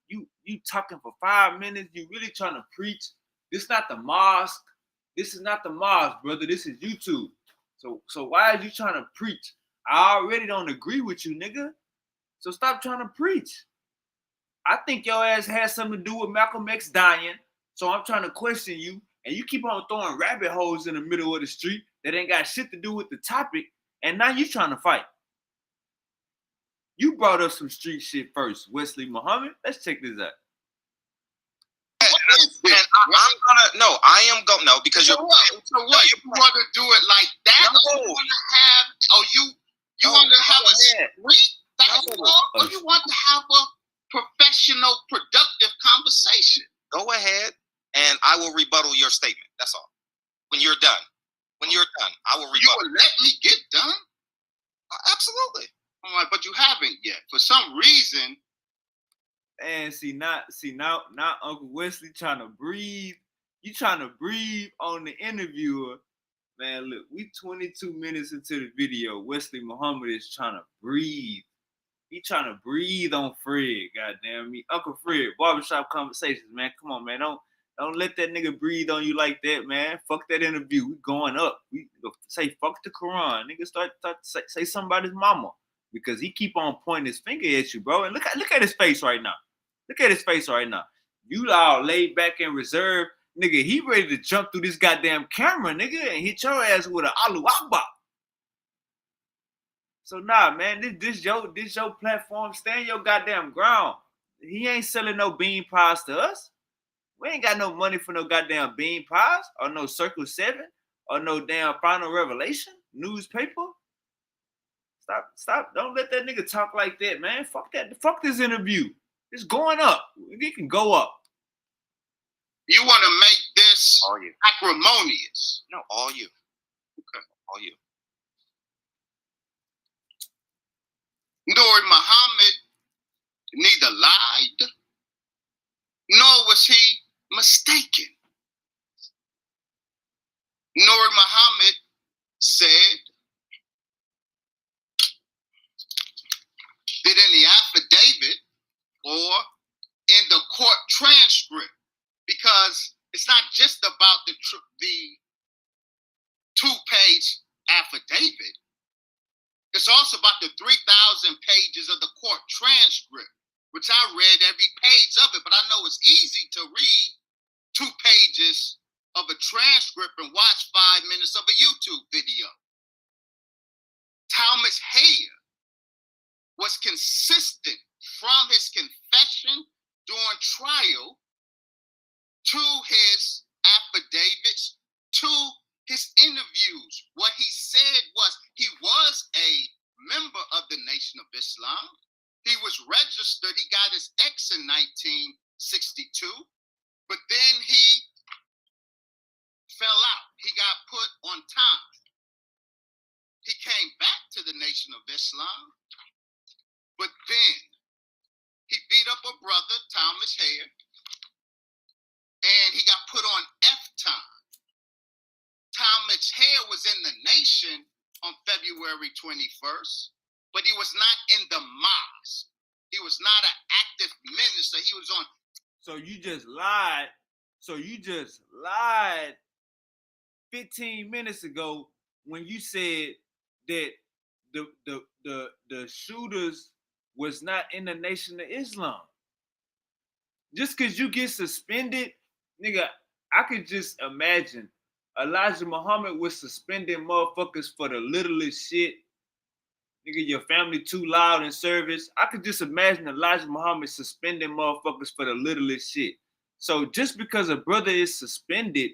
talking for 5 minutes. You really trying to preach. This not the mosque. This is not the mosque, brother. This is YouTube. So why are you trying to preach? I already don't agree with you, nigga. So stop trying to preach. I think your ass has something to do with Malcolm X dying. So I'm trying to question you. And you keep on throwing rabbit holes in the middle of the street that ain't got shit to do with the topic. And now you trying to fight. You brought up some street shit first, Wesley Muhammad. Let's check this out. I am going no because you're. So what? You want to do it like that? No. Or you want to have? Or you want to have a street? That's all? Or you want to have a professional, productive conversation? Go ahead, and I will rebuttal your statement. That's all. When you're done, I will rebuttal. You will let me get done? Absolutely. I'm like, but you haven't yet. For some reason. And now Uncle Wesley trying to breathe. You trying to breathe on the interviewer. Man, look, we 22 minutes into the video. Wesley Muhammad is trying to breathe. He trying to breathe on Fred. Goddamn me, Uncle Fred. Barbershop conversations, man. Come on, man. Don't let that nigga breathe on you like that, man. Fuck that interview. We going up. We say fuck the Quran. Nigga start say somebody's mama because he keep on pointing his finger at you, bro. And look at his face right now. Look at his face right now. You all laid back and reserved. Nigga, he ready to jump through this goddamn camera, nigga, and hit your ass with an Allahu Akbar. So nah, man, this your platform. Stand your goddamn ground. He ain't selling no bean pies to us. We ain't got no money for no goddamn bean pies or no Circle 7 or no damn Final Revelation newspaper. Stop. Don't let that nigga talk like that, man. Fuck that. Fuck this interview. It's going up. It can go up. You want to make this All you. acrimonious. No, all you. Okay. All you. Nor Muhammad neither lied, nor was he mistaken. Nor Muhammad said that in the affidavit or in the court transcript, because it's not just about the 2-page affidavit. It's also about the 3,000 pages of the court transcript, which I read every page of it, but I know it's easy to read 2 pages of a transcript and watch 5 minutes of a YouTube video. Thomas Hare was consistent from his confession during trial to his affidavits, to his interviews. What he said was he was a member of the Nation of Islam. He was registered. He got his X in 1962, but then he fell out. He got put on time. He came back to the Nation of Islam, but then he beat up a brother, Thomas Hare, and he got put on F time. Thomas Hare was in the Nation on February 21st, but he was not in the mosque. He was not an active minister. He was on. So you just lied. 15 minutes ago when you said that the shooters was not in the Nation of Islam. Just because you get suspended, nigga, I could just imagine Elijah Muhammad was suspending motherfuckers for the littlest shit. Nigga, your family too loud in service. I could just imagine Elijah Muhammad suspending motherfuckers for the littlest shit. So just because a brother is suspended,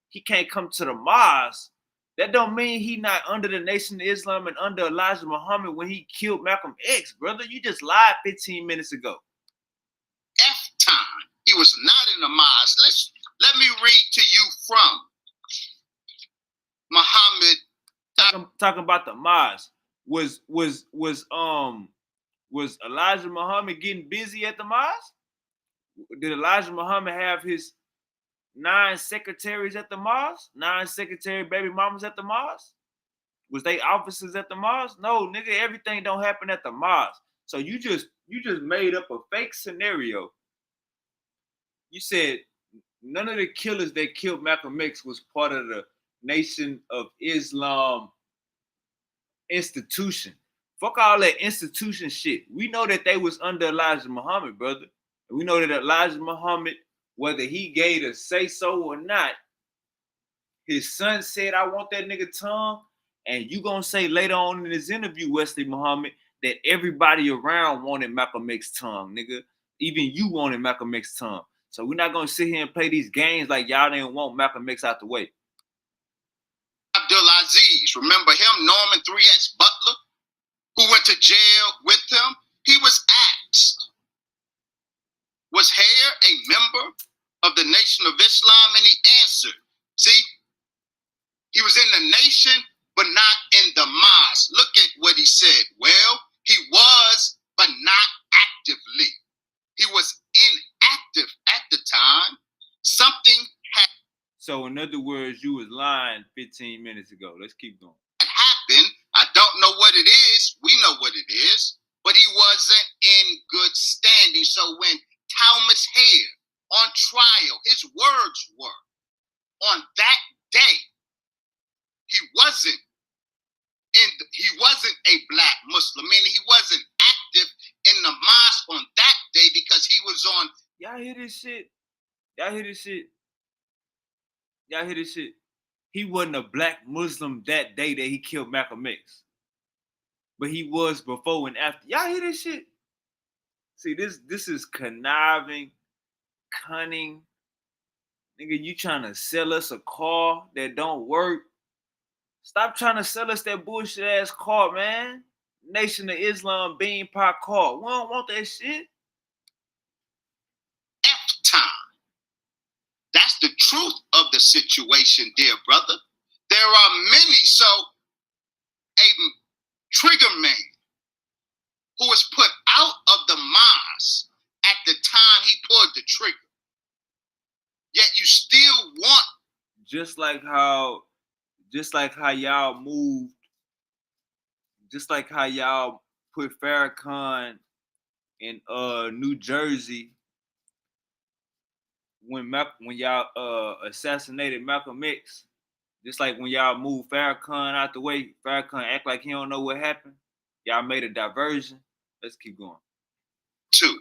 he can't come to the mosque. That don't mean he not under the Nation of Islam and under Elijah Muhammad when he killed Malcolm X, brother. You just lied 15 minutes ago. F time. He was not in the mosque. Let me read to you from Muhammad. Talking about the mosque. Was Elijah Muhammad getting busy at the mosque? Did Elijah Muhammad have his 9 secretaries at the mosque? 9 secretary baby mamas at the mosque? Was they officers at the mosque? No, nigga, everything don't happen at the mosque. So you just made up a fake scenario. You said none of the killers that killed Malcolm X was part of the Nation of Islam institution. Fuck all that institution shit. We know that they was under Elijah Muhammad, brother. And we know that Elijah Muhammad, whether he gave a say so or not, his son said, I want that nigga tongue. And you gonna say later on in this interview, Wesley Muhammad, that everybody around wanted Malcolm X tongue, nigga. Even you wanted Malcolm X tongue. So we're not gonna sit here and play these games like y'all didn't want Malcolm X out the way. Abdulaziz, remember him, Norman 3X Butler, who went to jail with him? He was asked, was Hare a member of the Nation of Islam? And he answered, see, he was in the nation, but but not in the mosque. Look at what he said. Well, he was, but not actively. He was inactive at the time. Something had So in other words, you was lying 15 minutes ago. Let's keep going. happened. I don't know what it is. We know what it is. But he wasn't in good standing. So when Thomas Hare on trial, his words were, on that day, he wasn't a black Muslim, meaning he wasn't active in the mosque on that day because he was on. Y'all hear this shit? Y'all hear this shit? Y'all hear this shit? He wasn't a black Muslim that day that he killed Malcolm X. But he was before and after. Y'all hear this shit? See, this is conniving, cunning. Nigga, you trying to sell us a car that don't work? Stop trying to sell us that bullshit ass car, man. Nation of Islam bean pot car. We don't want that shit. F time. That's the truth of the situation, dear brother. There are many. So a trigger man who was put out of the mosque at the time he pulled the trigger. Yet you still want. Just like how y'all moved, just like how y'all put Farrakhan in New Jersey when y'all assassinated Malcolm X. Just like when y'all moved Farrakhan out the way, Farrakhan act like he don't know what happened. Y'all made a diversion. Let's keep going. To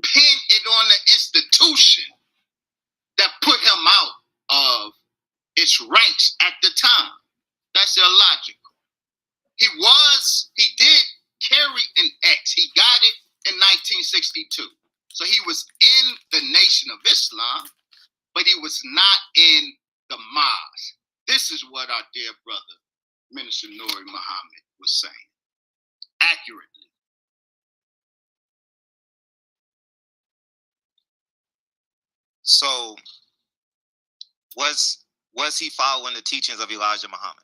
pin it on the institution that put him out of its ranks at the time. That's illogical. He did carry an X. He got it in 1962. So he was in the Nation of Islam, but he was not in the mosque. This is what our dear brother, Minister Nuri Muhammad, was saying accurately. So was he following the teachings of Elijah Muhammad?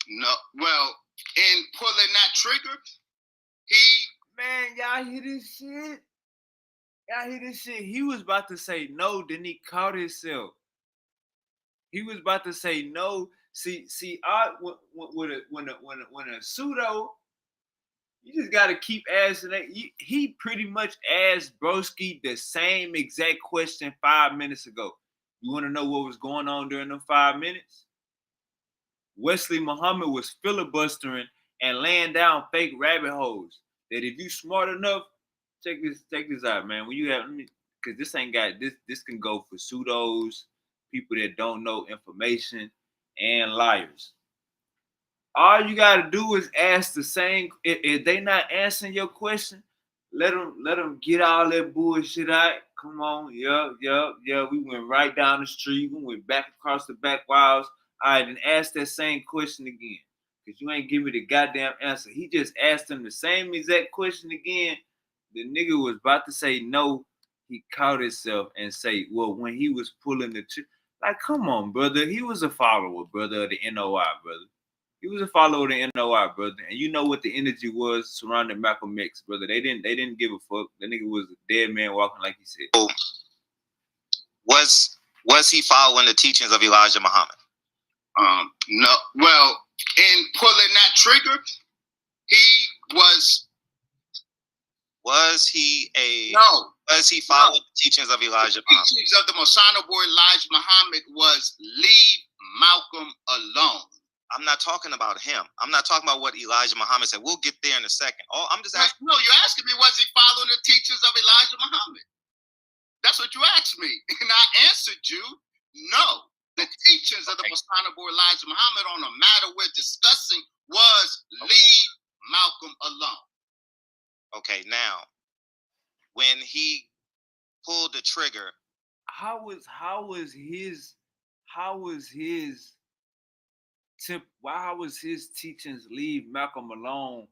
No. Well, in pulling that trigger, Man, y'all hear this shit? Y'all hear this shit? He was about to say no, then he caught himself. He was about to say no. See, when a pseudo, you just gotta keep asking that. He pretty much asked Broski the same exact question 5 minutes ago. You want to know what was going on during them 5 minutes? Wesley Muhammad was filibustering and laying down fake rabbit holes. That if you smart enough, check this out, man. When you have, because this ain't got this can go for pseudos, people that don't know information, and liars. All you gotta do is ask the same. If they not answering your question, let them get all that bullshit out. Come on, yeah. We went right down the street. We went back across the back walls. All right, then ask that same question again. Because you ain't give me the goddamn answer. He just asked him the same exact question again. The nigga was about to say no. He caught himself and say, well, when he was pulling the like, come on, brother. He was a follower, brother, of the NOI, brother. He was a follower of the NOI, brother. And you know what the energy was surrounding Malcolm X, brother. They didn't give a fuck. The nigga was a dead man walking, like he said. So was he following the teachings of Elijah Muhammad? No. Well, in pulling that trigger, he was. Was he No. Was he following the teachings of Elijah Muhammad? The teachings of the Mosana boy Elijah Muhammad was leave Malcolm alone. I'm not talking about him. I'm not talking about what Elijah Muhammad said. We'll get there in a second. Oh, I'm just asking. No, you're asking me, was he following the teachings of Elijah Muhammad? That's what you asked me. And I answered you, no. The teachings of the Mosana boy Elijah Muhammad on the matter we're discussing was leave Malcolm alone. Okay, now, when he pulled the trigger, how was his teachings leave Malcolm alone,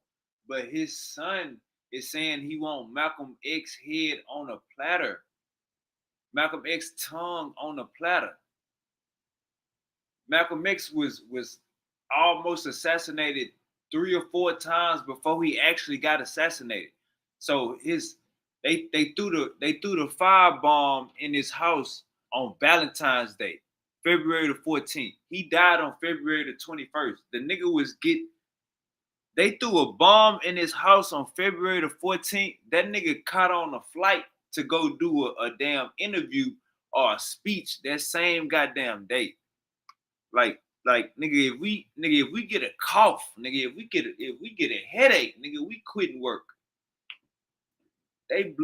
but his son is saying he want Malcolm X head on a platter, Malcolm X tongue on a platter? Malcolm X was almost assassinated 3 or 4 times before he actually got assassinated. So they threw the firebomb in his house on Valentine's Day, February the 14th. He died on February the 21st. The nigga they threw a bomb in his house on February the 14th. That nigga caught on a flight to go do a damn interview or a speech that same goddamn day. Like nigga, if we get a cough, nigga, if we get a headache, nigga, we quitting work. They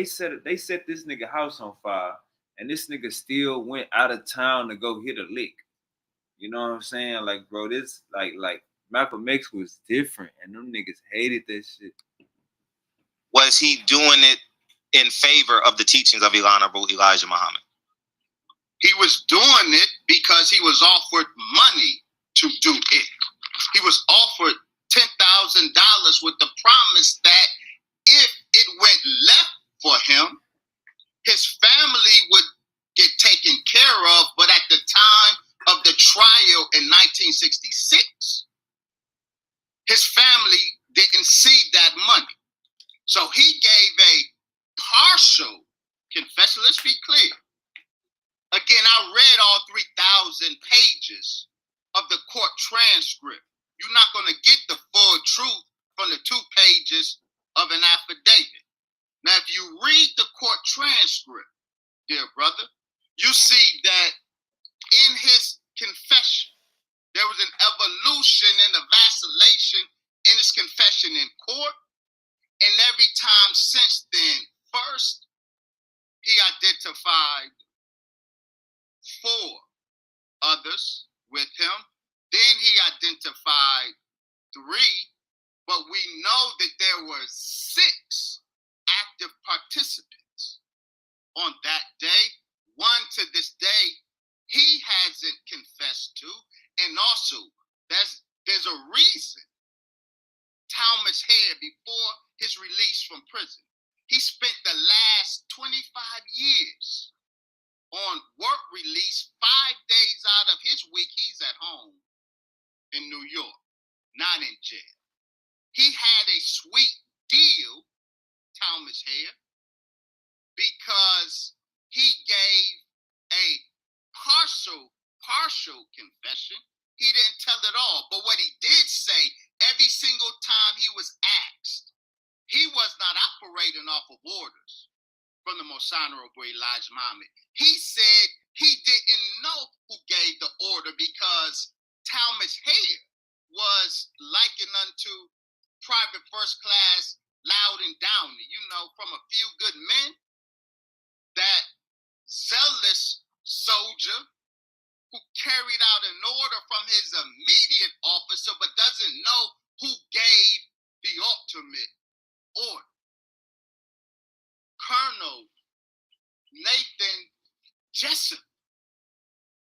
set this nigga house on fire, and this nigga still went out of town to go hit a lick. You know what I'm saying? Like, bro, this like Malcolm X was different, and them niggas hated that shit. Was he doing it in favor of the teachings of Honorable Elijah Muhammad? He was doing it because he was offered money to do it. He was offered $10,000 with the promise that if it went left for him, his family would get taken care of. But at the time of the trial in 1966, his family didn't see that money. So he gave a partial confession. Let's be clear. Again, I read all 3,000 pages of the court transcript. You're not going to get the full truth from the 2 pages of an affidavit. Now, if you read the court transcript, dear brother, you see that in his confession, there was an evolution and a vacillation in his confession in court. And every time since then, first, he identified 4 others with him. Then he identified 3, but we know that there were 6 active participants on that day. 1 to this day he hasn't confessed to, and also there's a reason Thomas Hare, before his release from prison, he spent the last 25 years on work release. 5 days out of his week, he's at home in New York, not in jail. He had a sweet deal, Thomas Hare, because he gave a partial confession. He didn't tell it all, but what he did say, every single time he was asked, he was not operating off of orders from the Most Honorable Elijah Muhammad. He said he didn't know who gave the order because Thomas Hare was likened unto Private First Class Loudon Downey, from A Few Good Men, that zealous soldier who carried out an order from his immediate officer but doesn't know who gave the ultimate order. Colonel Nathan Jessup,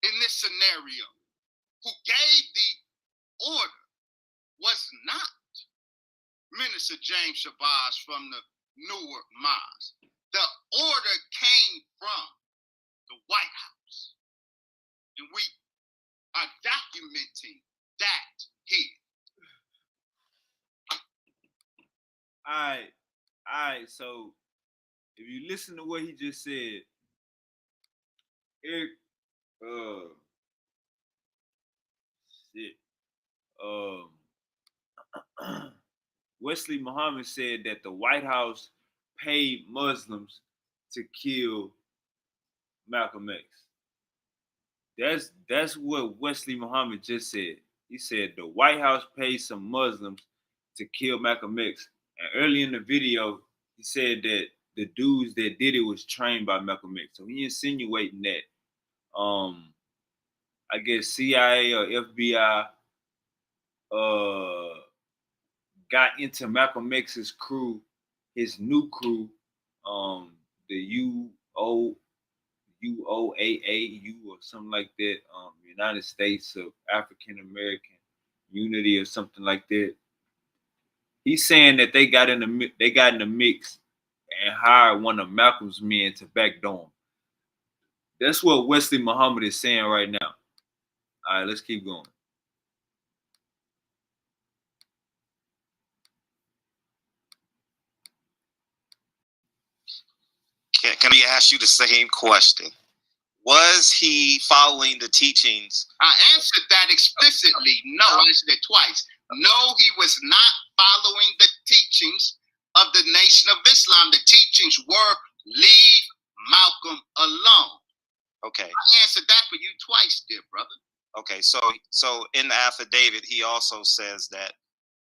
in this scenario, who gave the order, was not Minister James Shabazz from the Newark Mosque. The order came from the White House. And we are documenting that here. All right. So if you listen to what he just said, Eric, Wesley Muhammad said that the White House paid Muslims to kill Malcolm X. That's what Wesley Muhammad just said. He said the White House paid some Muslims to kill Malcolm X. And early in the video, he said that the dudes that did it was trained by Malcolm X. So he insinuating that I guess CIA or FBI got into Malcolm X's crew, his new crew, the UOAA or something like that, United States of African American Unity or something like that. He's saying that they got in the mix and hired one of Malcolm's men to backdoor him. That's what Wesley Muhammad is saying right now. All right, let's keep going. Can we ask you the same question? Was he following the teachings? I answered that explicitly. No, I answered it twice. No, he was not following the teachings of the Nation of Islam. The teachings were leave Malcolm alone. Okay. I answered that for you twice, dear brother. Okay, so in the affidavit, he also says that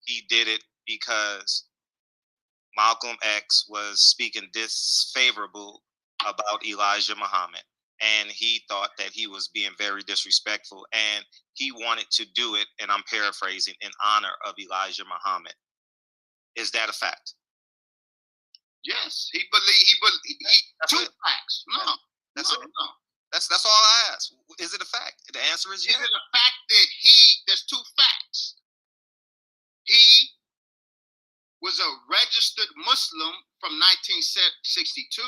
he did it because Malcolm X was speaking disfavorable about Elijah Muhammad, and he thought that he was being very disrespectful, and he wanted to do it, and I'm paraphrasing, in honor of Elijah Muhammad. Is that a fact? Yes, he two facts. No, that's no, it. no. That's all I asked. Is it a fact? The answer is yes. Is it a fact that there's two facts? He was a registered Muslim from 1962.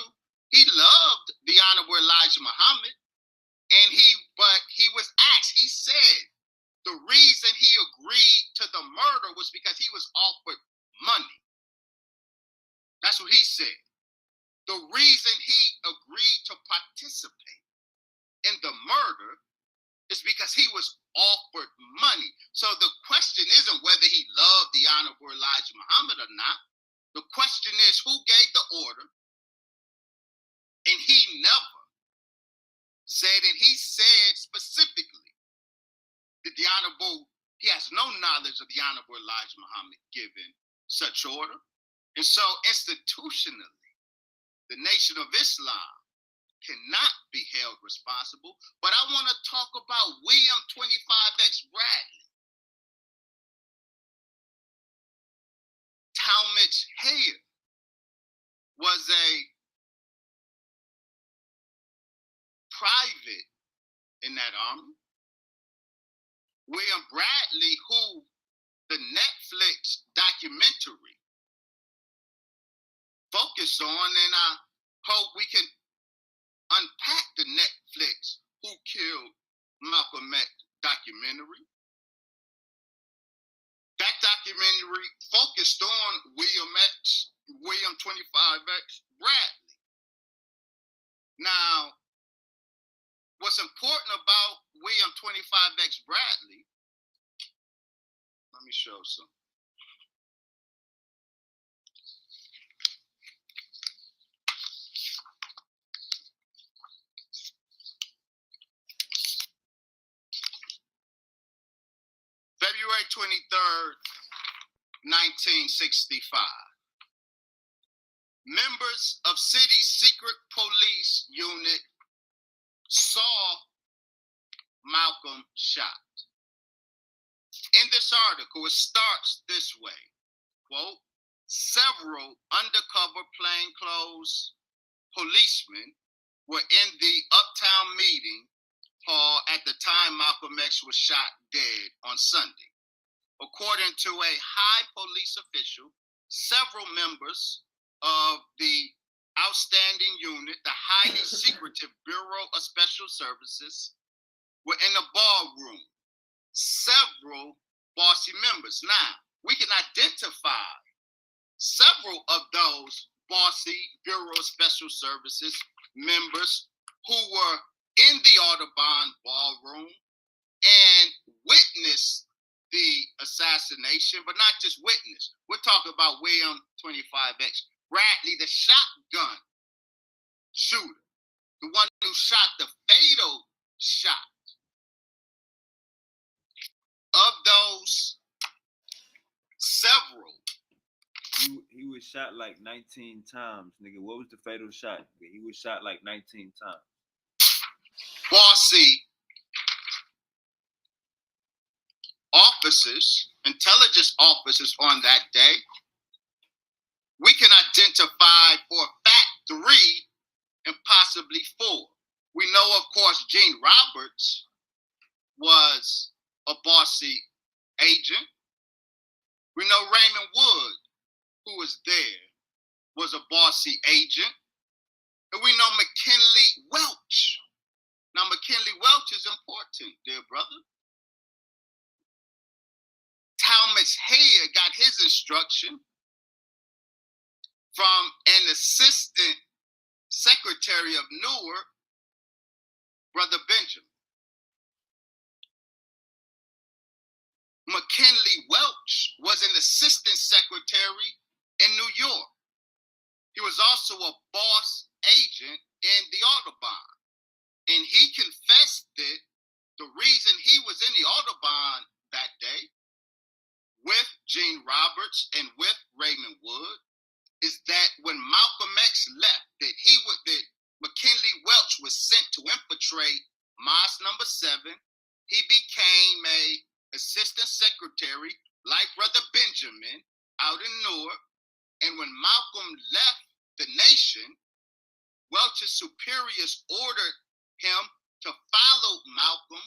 He loved the Honorable Elijah Muhammad, but he was asked, he said the reason he agreed to the murder was because he was offered money. That's what he said. The reason he agreed to participate in the murder is because he was offered money. So the question isn't whether he loved the Honorable Elijah Muhammad or not. The question is who gave the order, and he never said, and he said specifically that he has no knowledge of the Honorable Elijah Muhammad giving such order. And so institutionally, the Nation of Islam cannot be held responsible. But I want to talk about William 25X Bradley. Talmadge Hayer was a private in that army. William Bradley, who the Netflix documentary focused on, and I hope we can unpack the Netflix Who Killed Malcolm X documentary. That documentary focused on William 25X Bradley. Now, what's important about William 25X Bradley, let me show some. February 23rd, 1965. Members of City's secret police unit saw Malcolm shot. In this article, it starts this way, quote, several undercover plainclothes policemen were in the Uptown meeting hall at the time Malcolm X was shot dead on Sunday. According to a high police official, several members of the outstanding unit, the highly secretive Bureau of Special Services, were in the ballroom. Several bossy members. Now, we can identify several of those bossy Bureau of Special Services members who were in the Audubon ballroom and witnessed the assassination, but not just witnessed. We're talking about William 25X Bradley, the shotgun shooter, the one who shot the fatal shot. Of those, several. He was shot like 19 times, nigga. What was the fatal shot? Nigga? He was shot like 19 times. Bossy officers, intelligence officers on that day, we can identify for a fact 3 and possibly 4. We know, of course, Gene Roberts was a bossy agent. We know Raymond Wood, who was there, was a bossy agent. And we know McKinley Welch. Now, McKinley Welch is important, dear brother. Talmadge Hayer got his instruction from an assistant secretary of Newark, Brother Benjamin. McKinley Welch was an assistant secretary in New York. He was also a boss agent in the Audubon. And he confessed that the reason he was in the Audubon that day with Gene Roberts and with Raymond Wood is that when Malcolm X left, that McKinley Welch was sent to infiltrate Mosque Number 7. He became a assistant secretary like Brother Benjamin out in Newark. And when Malcolm left the nation, Welch's superiors ordered him to follow Malcolm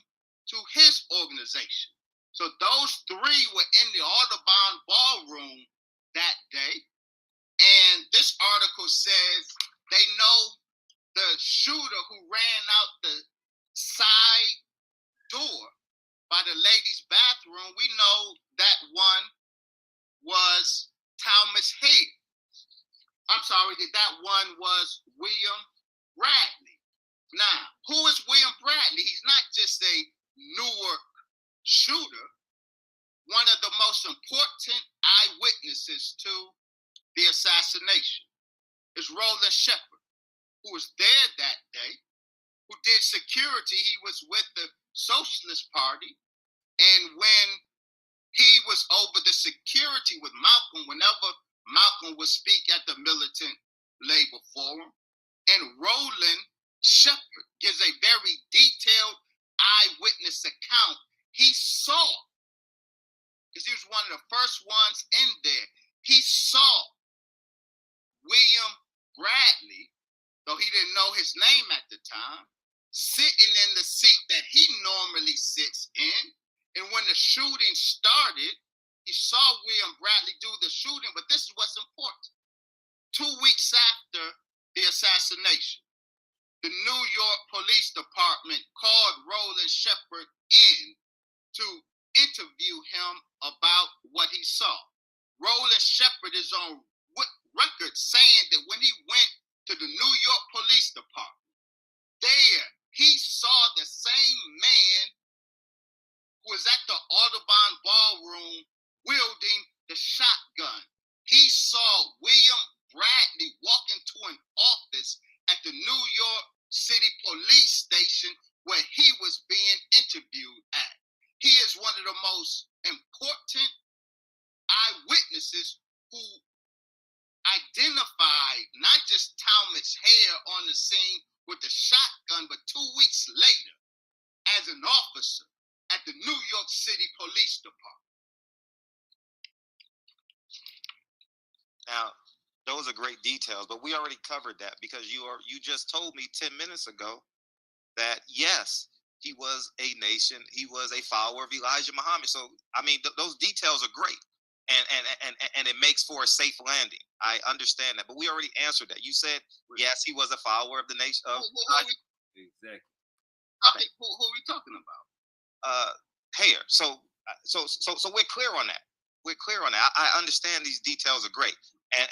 to his organization. So those three were in the Audubon ballroom that day. And this article says they know the shooter who ran out the side door by the ladies' bathroom. We know that one was Talmadge Hayer. I'm sorry, that one was William Bradley. Now, who is William Bradley? He's not just a Newark shooter. One of the most important eyewitnesses to the assassination is Roland Shepard, who was there that day, who did security. He was with the Socialist Party. And when he was over the security with Malcolm, whenever Malcolm would speak at the Militant Labor Forum, and Roland Shepard gives a very detailed eyewitness account. He saw, because he was one of the first ones in there, he saw William Bradley, though he didn't know his name at the time, sitting in the seat that he normally sits in. And when the shooting started, he saw William Bradley do the shooting, but this is what's important. 2 weeks after the assassination, the New York Police Department called Roland Shepard in to interview him about what he saw. Roland Shepard is on record saying that when he went to the New York Police Department, there he saw the same man who was at the Audubon ballroom wielding the shotgun. He saw William Bradley walk into an office at the New York City Police Station where he was being interviewed at. He is one of the most important eyewitnesses who identified not just Talmadge Hayer on the scene with the shotgun, but 2 weeks later as an officer at the New York City Police Department. Now, those are great details, but we already covered that because you just told me 10 minutes ago that yes, he was he was a follower of Elijah Muhammad. So I mean, those details are great, and it makes for a safe landing. I understand that, but we already answered that. You said yes, he was a follower of the nation of Exactly. Okay, who are we talking about? Hayer. So we're clear on that. We're clear on that. I understand these details are great.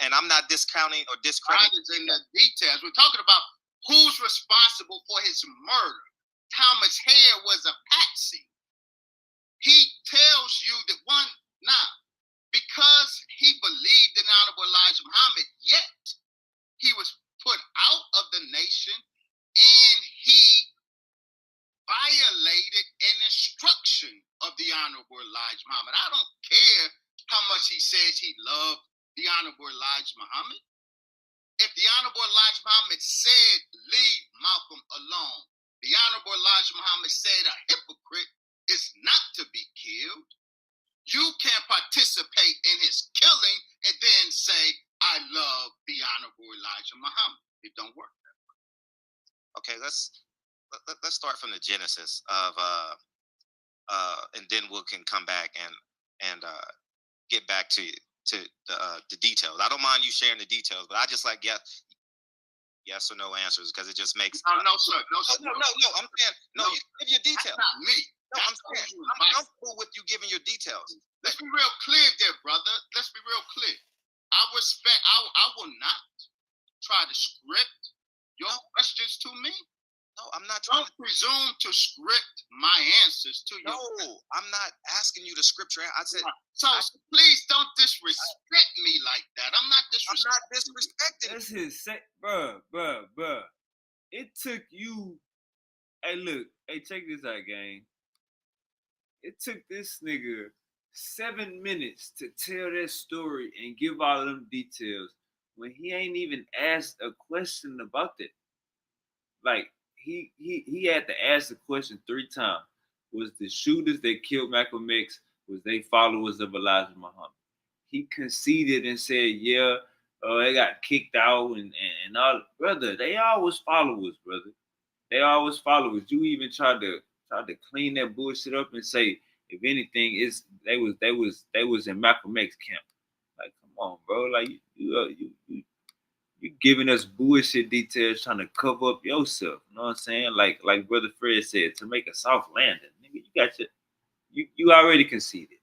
And I'm not discounting or discrediting. In the details. We're talking about who's responsible for his murder. Talmadge Hayer was a patsy. He tells you that because he believed in Honorable Elijah Muhammad, yet he was put out of the nation and he violated an instruction of the Honorable Elijah Muhammad. I don't care how much he says he loved the Honorable Elijah Muhammad. If the Honorable Elijah Muhammad said, leave Malcolm alone, the Honorable Elijah Muhammad said a hypocrite is not to be killed. You can't participate in his killing and then say, I love the Honorable Elijah Muhammad. It don't work that way. Okay, let's start from the genesis of and then we can come back and get back to the details. I don't mind you sharing the details, but I just like yes or no answers because it just makes no, sir. No. I'm saying no. You give your details. That's not me. No, I'm saying I'm comfortable with you giving your details. Let's be real clear there, brother. Let's be real clear. I will not try to script your questions to me. No, I'm not trying Don't presume to script my answers to you. No, I'm not asking you to script your. I said, So please don't disrespect me like that. I'm not disrespecting. That's his say, bruh. It took you. Hey, look. Hey, check this out, gang. It took this nigga 7 minutes to tell that story and give all them details when he ain't even asked a question about it. Like he had to ask the question 3 times. Was the shooters that killed Malcolm X, was they followers of Elijah Muhammad? He conceded and said, yeah, they got kicked out and all. Brother, they always followers, brother. They always followers. You even tried to clean that bullshit up and say, if anything, they was in Malcolm X camp. Like, come on, bro. Like you giving us bullshit details trying to cover up yourself. You know what I'm saying? Like Brother Fred said, to make a soft landing. Nigga, you got you already conceded.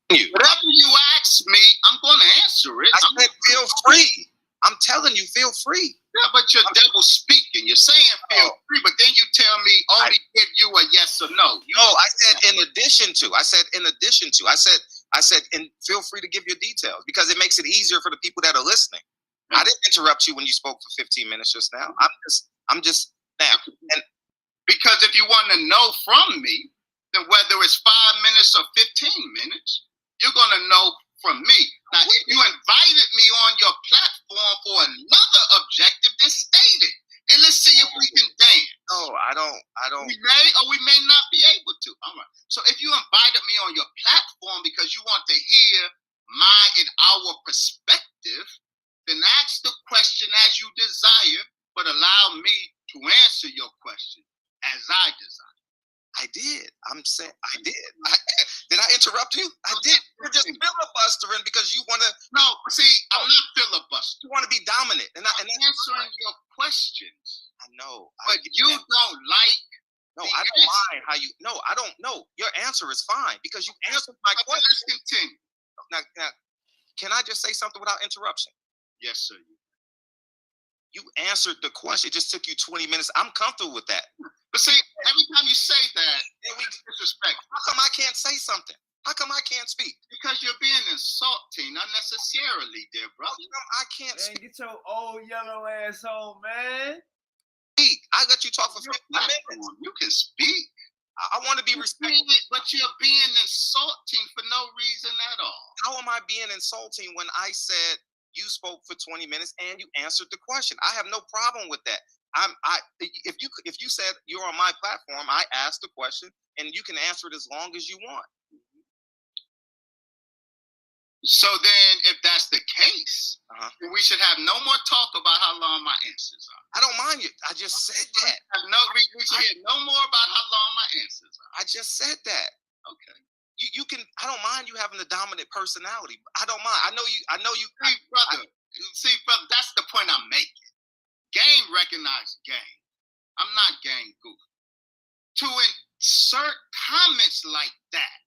Whatever you ask me, I'm going to answer it. I said, feel free. I'm telling you, feel free. Yeah, but you're double speaking. You're saying feel free, but then you tell me only give you a yes or no. I said in addition to. I said, and feel free to give your details because it makes it easier for the people that are listening. I didn't interrupt you when you spoke for 15 minutes just now. I'm just now. And because if you want to know from me, then whether it's 5 minutes or 15 minutes, you're going to know from me. Now, if you invited me on your platform for another objective, then state it. And let's see if we can dance. No, I don't. We may or we may not be able to. All right. So if you invited me on your platform because you want to hear my and our perspective, then ask the question as you desire, but allow me to answer your question as I desire. I did. I'm saying I did. Did I interrupt you? I did. You're just filibustering because you want to. No, see, I'm not filibustering. You want to be dominant, and I'm answering your questions. I know, but you don't like. No, I don't mind how you. No, I don't know. Your answer is fine because you answered my question. Let's continue. Now, can I just say something without interruption? Yes, sir. You answered the question. It just took you 20 minutes. I'm comfortable with that. But see, every time you say that, we disrespect. How come I can't say something? How come I can't speak? Because you're being insulting unnecessarily, dear brother. How come I can't speak? Get your old yellow ass on, man. Speak. I let you talk for 15 minutes. You can speak. I want to be respectful. But you're being insulting for no reason at all. How am I being insulting when I said you spoke for 20 minutes and you answered the question? I have no problem with that. If you said you're on my platform, I asked the question and you can answer it as long as you want. So then, if that's the case, then we should have no more talk about how long my answers are. I don't mind you. I just said that. We should hear no more about how long my answers are. I just said that. Okay. You can. I don't mind you having a dominant personality. I don't mind. I know you. See, brother, that's the point I'm making. Game recognized game. I'm not game goofy. To insert comments like that,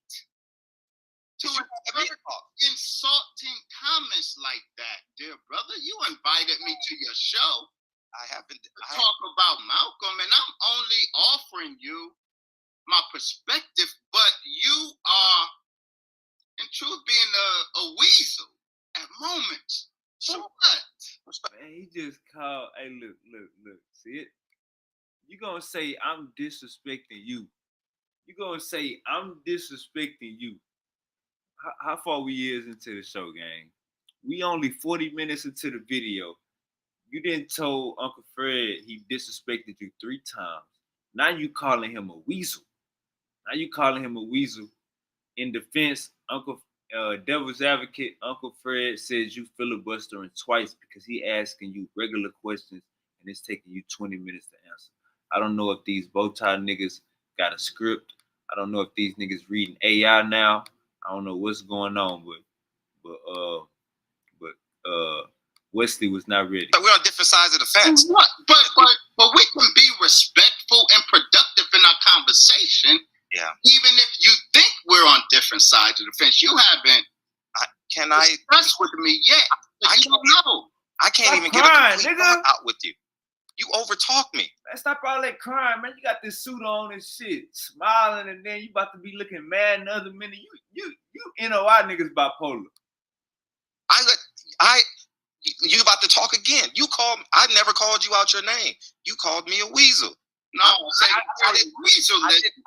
insulting comments like that, dear brother, you invited me to your show. I haven't to talk about Malcolm, and I'm only offering you my perspective, but you are, in truth, being a weasel at moments. So what? Man, he just called. Hey, look. See it? You gonna say I'm disrespecting you? You gonna say I'm disrespecting you? How far we is into the show, gang? We only 40 minutes into the video. You didn't told Uncle Fred he disrespected you 3 times. Now you calling him a weasel. In defense, Uncle Devil's Advocate, Uncle Fred says you filibustering twice because he asking you regular questions and it's taking you 20 minutes to answer. I don't know if these bow tie niggas got a script. I don't know if these niggas reading AI now. I don't know what's going on, but Wesley was not ready. We're on different sides of the fence. But we can be respectful and productive in our conversation. Yeah. Even if you think we're on different different sides of the fence. You haven't Can I? discussed with me yet. I You don't know. I can't Stop even crying, get a complete nigga. thought out with you. You overtalk me. Man, stop all that crying, man. You got this suit on and shit, smiling, and then you about to be looking mad in the other minute. You NOI niggas bipolar. You about to talk again. You called. I never called you out your name. You called me a weasel. No, I didn't.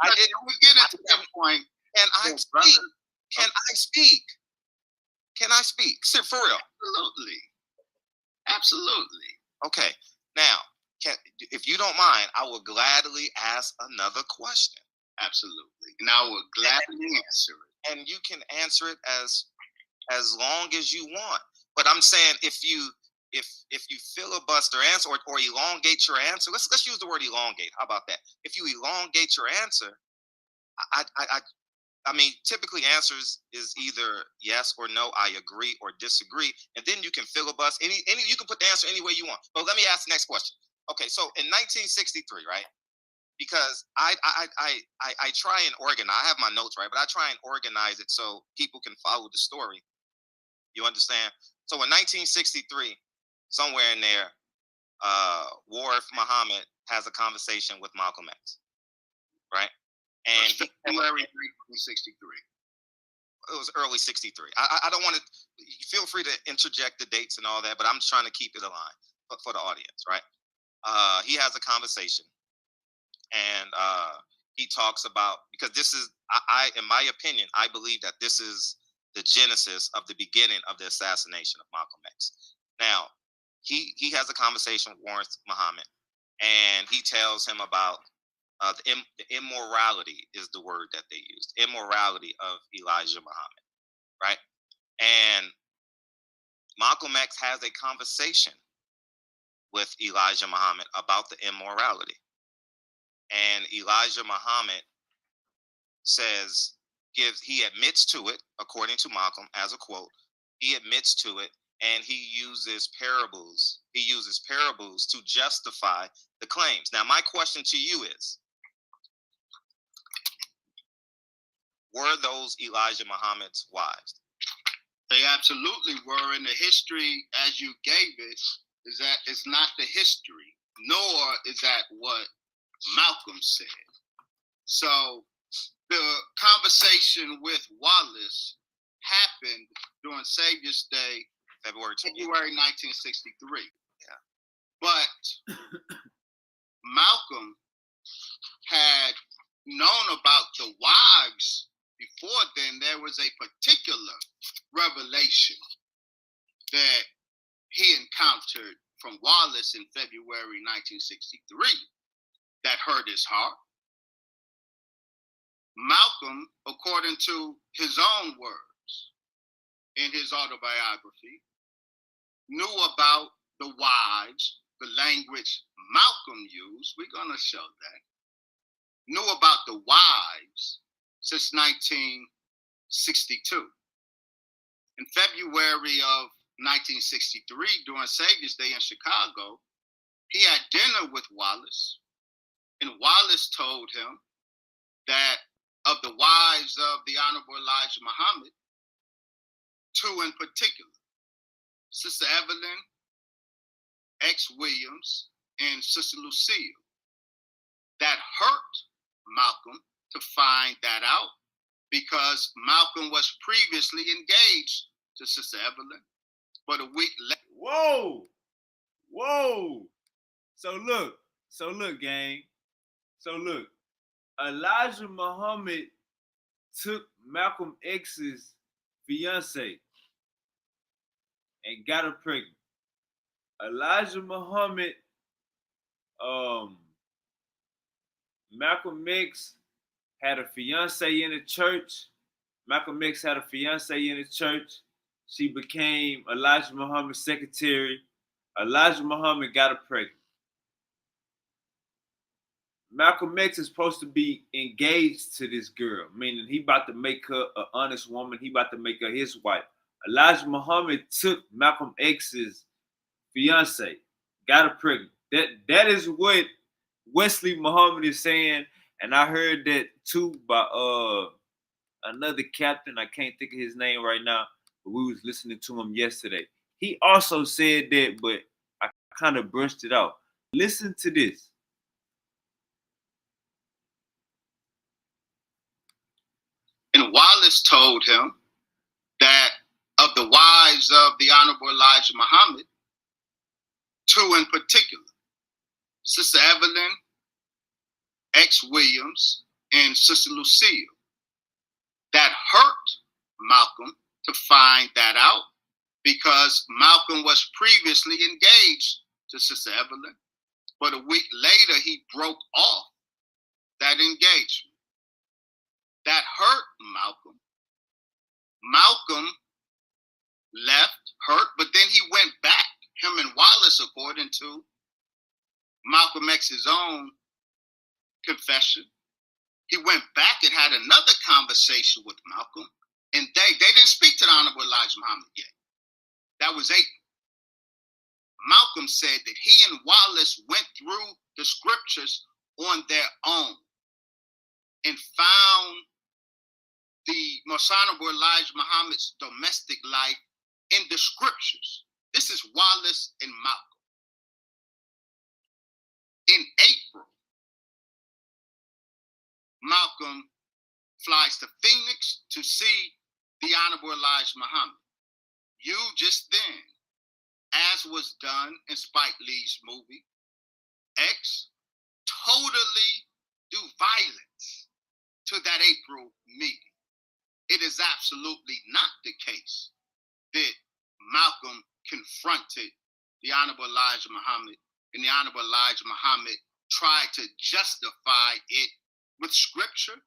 I didn't. We get into that point. Can I speak? Can I speak? Can I speak? Sit for real. Absolutely. Okay. Now, if you don't mind, I will gladly ask another question. Absolutely. And I will gladly answer it. And you can answer it as long as you want. But I'm saying if you filibuster answer or elongate your answer, let's use the word elongate. How about that? If you elongate your answer, I mean, typically answers is either yes or no, I agree or disagree, and then you can filibuster any you can put the answer any way you want. But let me ask the next question. Okay, so in 1963, right? Because I try and organize. I have my notes, right, but I try and organize it so people can follow the story. You understand? So in 1963, somewhere in there, Warif Muhammad has a conversation with Malcolm X, right? And February 1963. It was early 63. I don't want to, feel free to interject the dates and all that, but I'm just trying to keep it aligned for the audience, right? He has a conversation and he talks about, because this is, in my opinion, I believe that this is the genesis of the beginning of the assassination of Malcolm X. Now, he has a conversation with Warif Muhammad and he tells him about the immorality is the word that they used. Immorality of Elijah Muhammad, right? And Malcolm X has a conversation with Elijah Muhammad about the immorality. And Elijah Muhammad he admits to it, according to Malcolm, as a quote, he admits to it, and he uses parables. He uses parables to justify the claims. Now, my question to you is, were those Elijah Muhammad's wives? They absolutely were. And the history, as you gave it, is that it's not the history, nor is that what Malcolm said. So the conversation with Wallace happened during Savior's Day, February 1963. Yeah. But Malcolm had known about the wives before then. There was a particular revelation that he encountered from Wallace in February 1963 that hurt his heart. Malcolm, according to his own words in his autobiography, knew about the wives, the language Malcolm used. We're going to show that. Knew about the wives since 1962. In February of 1963, during Savior's Day in Chicago, he had dinner with Wallace, and Wallace told him that of the wives of the Honorable Elijah Muhammad, two in particular, Sister Evelyn X. Williams and Sister Lucille. That hurt Malcolm to find that out, because Malcolm was previously engaged to Sister Evelyn, but a week later. Whoa. So look, gang. So look, Elijah Muhammad took Malcolm X's fiance and got her pregnant. Elijah Muhammad, Malcolm X had a fiance in the church. Malcolm X had a fiance in the church. She became Elijah Muhammad's secretary. Elijah Muhammad got her pregnant. Malcolm X is supposed to be engaged to this girl, meaning he about to make her an honest woman. He about to make her his wife. Elijah Muhammad took Malcolm X's fiance, got her pregnant. That is what Wesley Muhammad is saying, and I heard that too by another captain. I can't think of his name right now, but we was listening to him yesterday. He also said that, but I kind of brushed it out. Listen to this. And Wallace told him that of the wives of the Honorable Elijah Muhammad, two in particular, Sister Evelyn X. Williams and Sister Lucille, that hurt Malcolm to find that out because Malcolm was previously engaged to Sister Evelyn, but a week later he broke off that engagement. That hurt Malcolm. Malcolm left, hurt, but then he went back, him and Wallace, according to Malcolm X's own confession. He went back and had another conversation with Malcolm, and they didn't speak to the Honorable Elijah Muhammad yet. That was April. Malcolm said that he and Wallace went through the scriptures on their own and found the Most Honorable Elijah Muhammad's domestic life in the scriptures. This is Wallace and Malcolm. In April, Malcolm flies to Phoenix to see the Honorable Elijah Muhammad. You just then, as was done in Spike Lee's movie, X, totally do violence to that April meeting. It is absolutely not the case that Malcolm confronted the Honorable Elijah Muhammad and the Honorable Elijah Muhammad tried to justify it with scripture.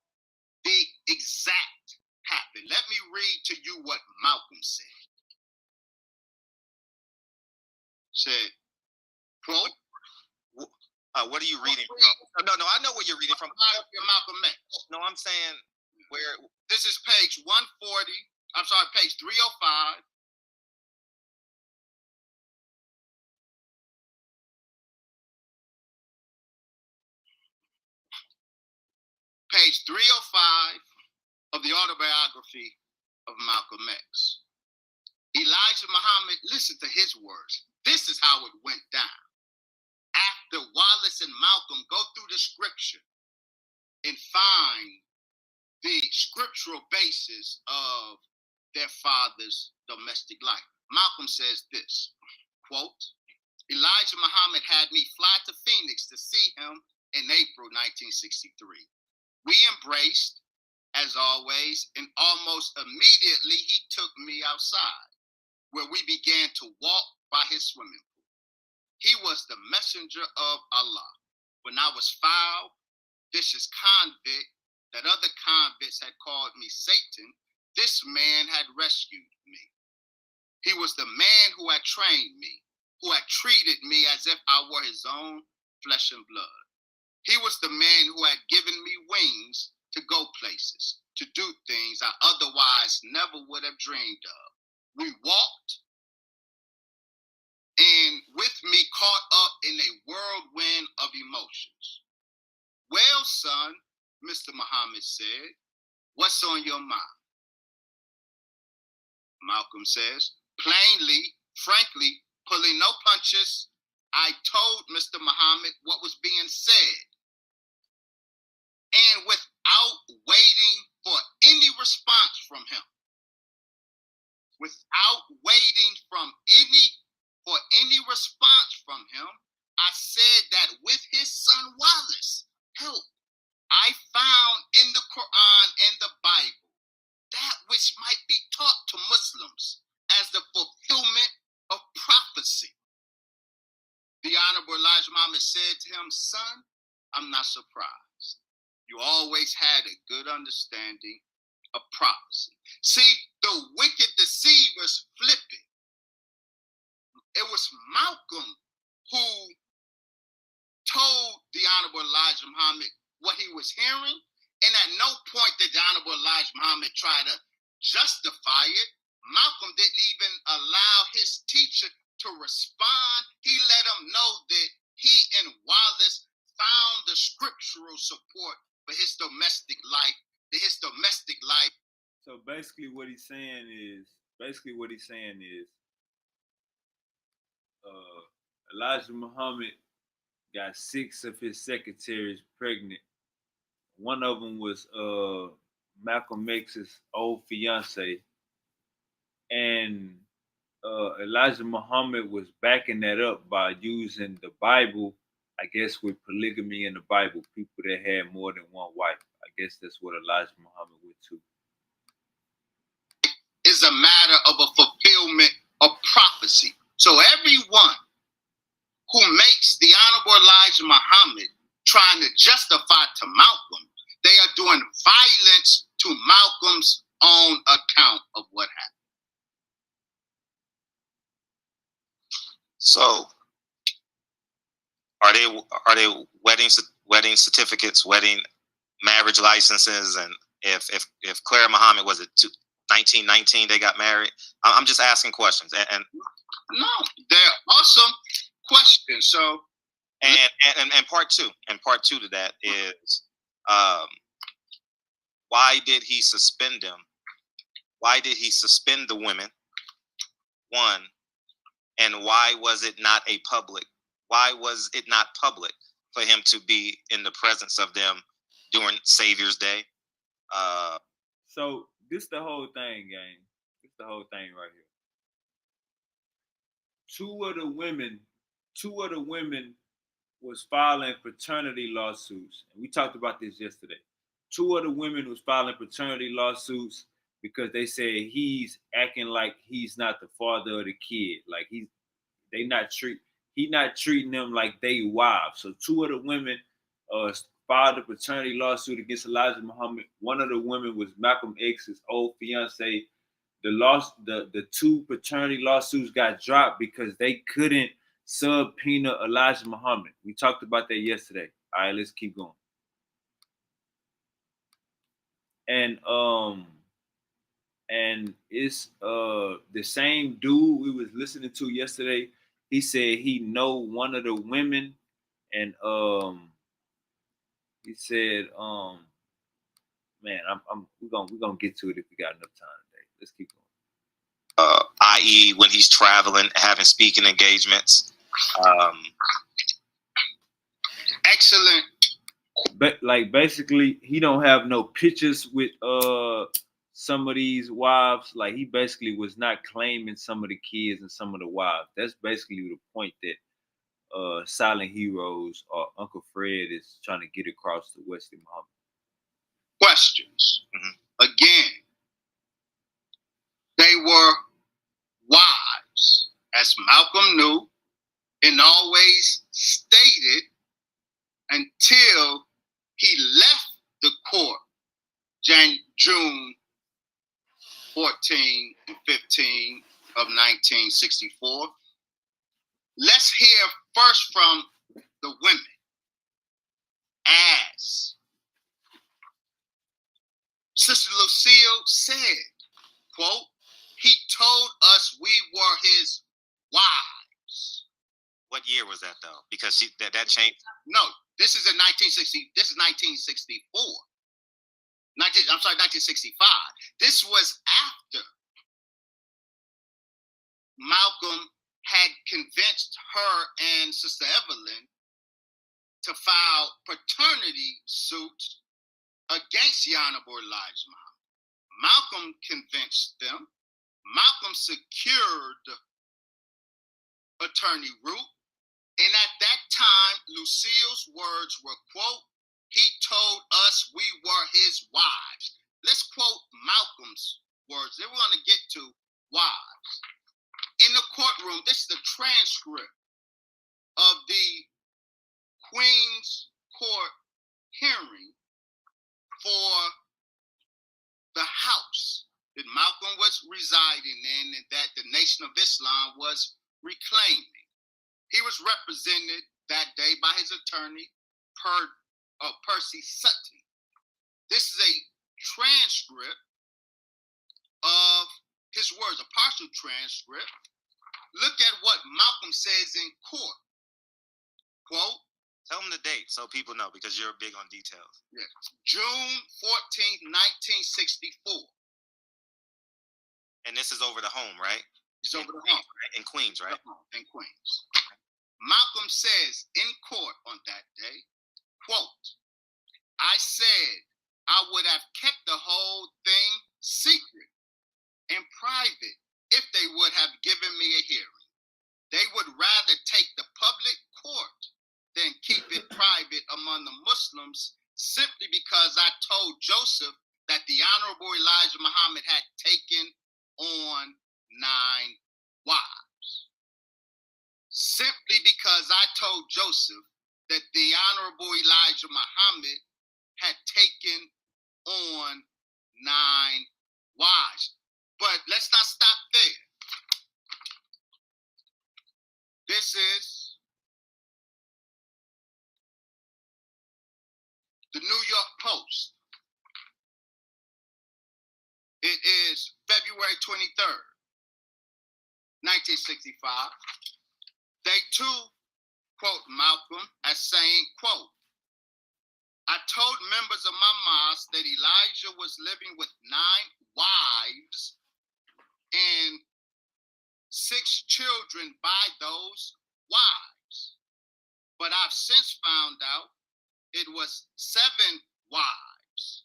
The exact happened. Let me read to you what Malcolm said. Said, quote, what are you reading from? No, I know where you're reading from. Malcolm X. No, I'm saying where. This is page 140. I'm sorry, page 305. Page 305 of the autobiography of Malcolm X. Elijah Muhammad, listen to his words. This is how it went down. After Wallace and Malcolm go through the scripture and find the scriptural basis of their father's domestic life, Malcolm says this, quote, Elijah Muhammad had me fly to Phoenix to see him in April 1963. We embraced, as always, and almost immediately he took me outside, where we began to walk by his swimming pool. He was the messenger of Allah. When I was foul, vicious convict, that other convicts had called me Satan, this man had rescued me. He was the man who had trained me, who had treated me as if I were his own flesh and blood. He was the man who had given me wings to go places, to do things I otherwise never would have dreamed of. We walked, and with me caught up in a whirlwind of emotions. Well, son, Mr. Muhammad said, what's on your mind? Malcolm says, plainly, frankly, pulling no punches, I told Mr. Muhammad what was being said. And without waiting for any response from him, I said that with his son Wallace, help, I found in the Quran and the Bible that which might be taught to Muslims as the fulfillment of prophecy. The Honorable Elijah Muhammad said to him, son, I'm not surprised. You always had a good understanding of prophecy. See, the wicked deceivers flip it. It was Malcolm who told the Honorable Elijah Muhammad what he was hearing, and at no point did the Honorable Elijah Muhammad try to justify it. Malcolm didn't even allow his teacher to respond. He let him know that he and Wallace found the scriptural support for his domestic life, that his domestic life So basically, what he's saying is, Elijah Muhammad got 6 of his secretaries pregnant. One of them was Malcolm X's old fiance, and Elijah Muhammad was backing that up by using the Bible. I guess with polygamy in the Bible, people that had more than one wife. I guess that's what Elijah Muhammad went to. Is a matter of a fulfillment of prophecy. So everyone who makes the Honorable Elijah Muhammad trying to justify to Malcolm, they are doing violence to Malcolm's own account of what happened. So, are they wedding certificates, wedding marriage licenses, and if Claire Muhammad was it 1919 they got married? I'm just asking questions, and no, there are some questions. So, and part two to that is, why did he suspend them? Why did he suspend the women? One. And why was it not public? Why was it not public for him to be in the presence of them during Savior's Day? So this the whole thing, gang. This the whole thing right here. Two of the women was filing paternity lawsuits, and we talked about this yesterday. Two of the women was filing paternity lawsuits because they said he's acting like he's not the father of the kid, like he not treating them like they wives. So two of the women filed a paternity lawsuit against Elijah Muhammad. One of the women was Malcolm X's old fiance. The two paternity lawsuits got dropped because they couldn't subpoena Elijah Muhammad. We talked about that yesterday. All right, let's keep going. And it's the same dude we was listening to yesterday. He said he know one of the women, and he said, man, we're gonna get to it if we got enough time today. Let's keep going. I.e., when he's traveling, having speaking engagements. Excellent. But like basically, he don't have no pictures with some of these wives. Like he basically was not claiming some of the kids and some of the wives. That's basically the point that Silent Heroes or Uncle Fred is trying to get across to Wesley Muhammad. Questions. Mm-hmm. Again, they were wives, as Malcolm knew and always stated until he left the court June 14 and 15 of 1964. Let's hear first from the women. As Sister Lucille said, quote, he told us we were his wives. What year was that though? Because that changed. No, this is in 1960. This is 1964. 1965. This was after Malcolm had convinced her and Sister Evelyn to file paternity suits against the Honorable Elijah Muhammad. Malcolm convinced them. Malcolm secured attorney Root. And at that time, Lucille's words were, quote, he told us we were his wives. Let's quote Malcolm's words. Then we're going to get to wives. In the courtroom, this is the transcript of the Queen's Court hearing for the house that Malcolm was residing in and that the Nation of Islam was reclaiming. He was represented that day by his attorney, Percy Sutton. This is a transcript of his words, a partial transcript. Look at what Malcolm says in court. Quote, tell them the date so people know, because you're big on details. Yeah. June 14, 1964. And this is over the home, right? It's over the home. In Queens, right? In Queens. Malcolm says in court on that day, quote, I said I would have kept the whole thing secret and private if they would have given me a hearing. They would rather take the public court than keep it private among the Muslims simply because I told Joseph that the Honorable Elijah Muhammad had taken on 9 wives. Simply because I told Joseph that the Honorable Elijah Muhammad had taken on 9 wives. But let's not stop there. This is the New York Post. It is February 23rd, 1965. They too quote Malcolm as saying, quote, I told members of my mosque that Elijah was living with 9 wives and 6 children by those wives. But I've since found out it was 7 wives.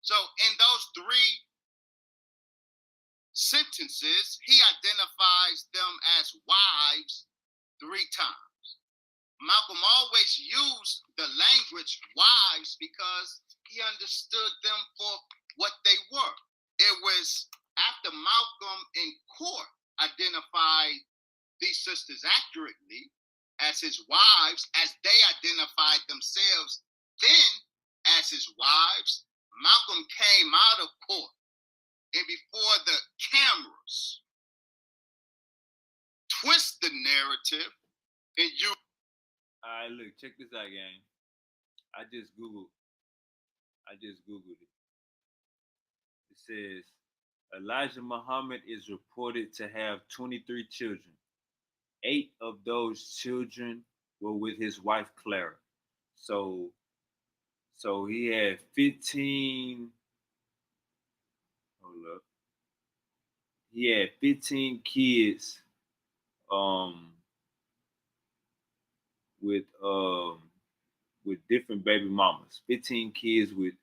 So in those 3 sentences, he identifies them as wives 3 times. Malcolm always used the language wives because he understood them for what they were. It was after Malcolm in court identified these sisters accurately as his wives, as they identified themselves then as his wives, Malcolm came out of court and before the cameras twist the narrative and you. All right, look, check this out, gang. I just Googled it. It says Elijah Muhammad is reported to have 23 children. 8 of those children were with his wife Clara. So he had 15. Hold up. He had 15 kids. With different baby mamas. 15 kids with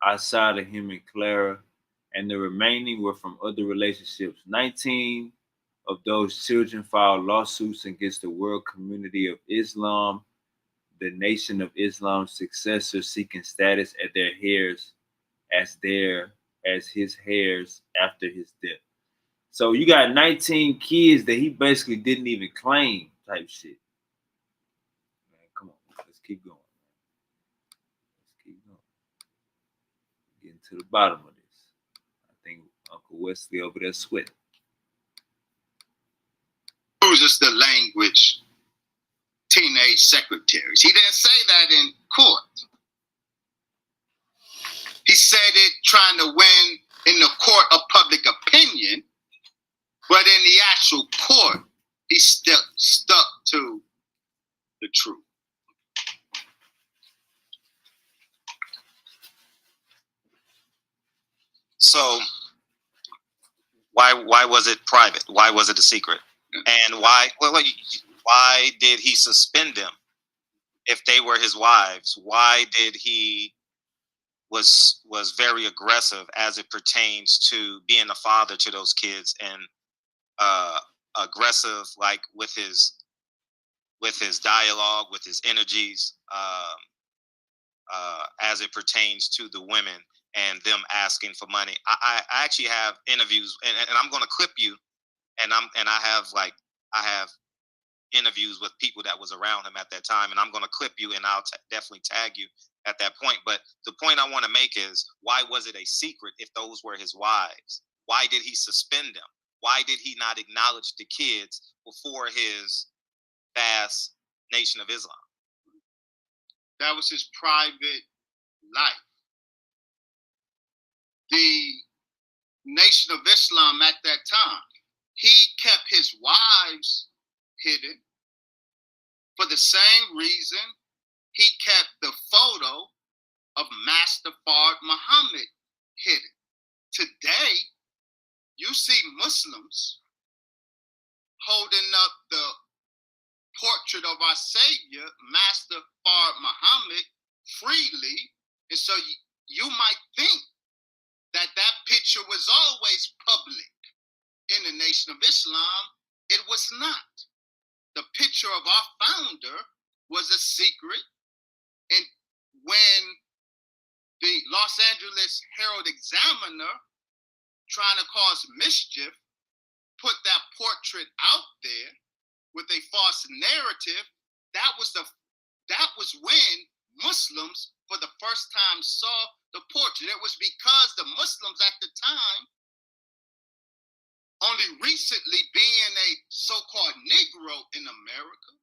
outside of him and Clara, and the remaining were from other relationships. 19 of those children filed lawsuits against the world community of Islam, the Nation of Islam's successor, seeking status at their heirs as his heirs after his death. So you got 19 kids that he basically didn't even claim, type shit. Man, come on, let's keep going. Let's keep going. Getting to the bottom of this. I think Uncle Wesley over there sweating. Uses the language teenage secretaries. He didn't say that in court. He said it trying to win in the court of public opinion, but in the actual court, he still stuck to the truth. So why was it private? Why was it a secret? And why did he suspend them if they were his wives? Why did he was very aggressive as it pertains to being a father to those kids, and aggressive like with his dialogue, with his energies, as it pertains to the women and them asking for money? I actually have interviews, and I'm going to clip you, and I have interviews with people that was around him at that time, and I'm going to clip you, and I'll definitely tag you at that point. But the point I want to make is, why was it a secret if those were his wives? Why did he suspend them? Why did he not acknowledge the kids before his vast Nation of Islam? That was his private life. The Nation of Islam at that time, he kept his wives hidden for the same reason he kept the photo of Master Fard Muhammad hidden. Today, you see Muslims holding up the portrait of our Savior, Master Fard Muhammad, freely. And so you might think that that picture was always public in the Nation of Islam. It was not. The picture of our founder was a secret. And when the Los Angeles Herald Examiner, trying to cause mischief, put that portrait out there with a false narrative, that was when Muslims for the first time saw the portrait. It was because the Muslims at the time, only recently being a so-called Negro in America,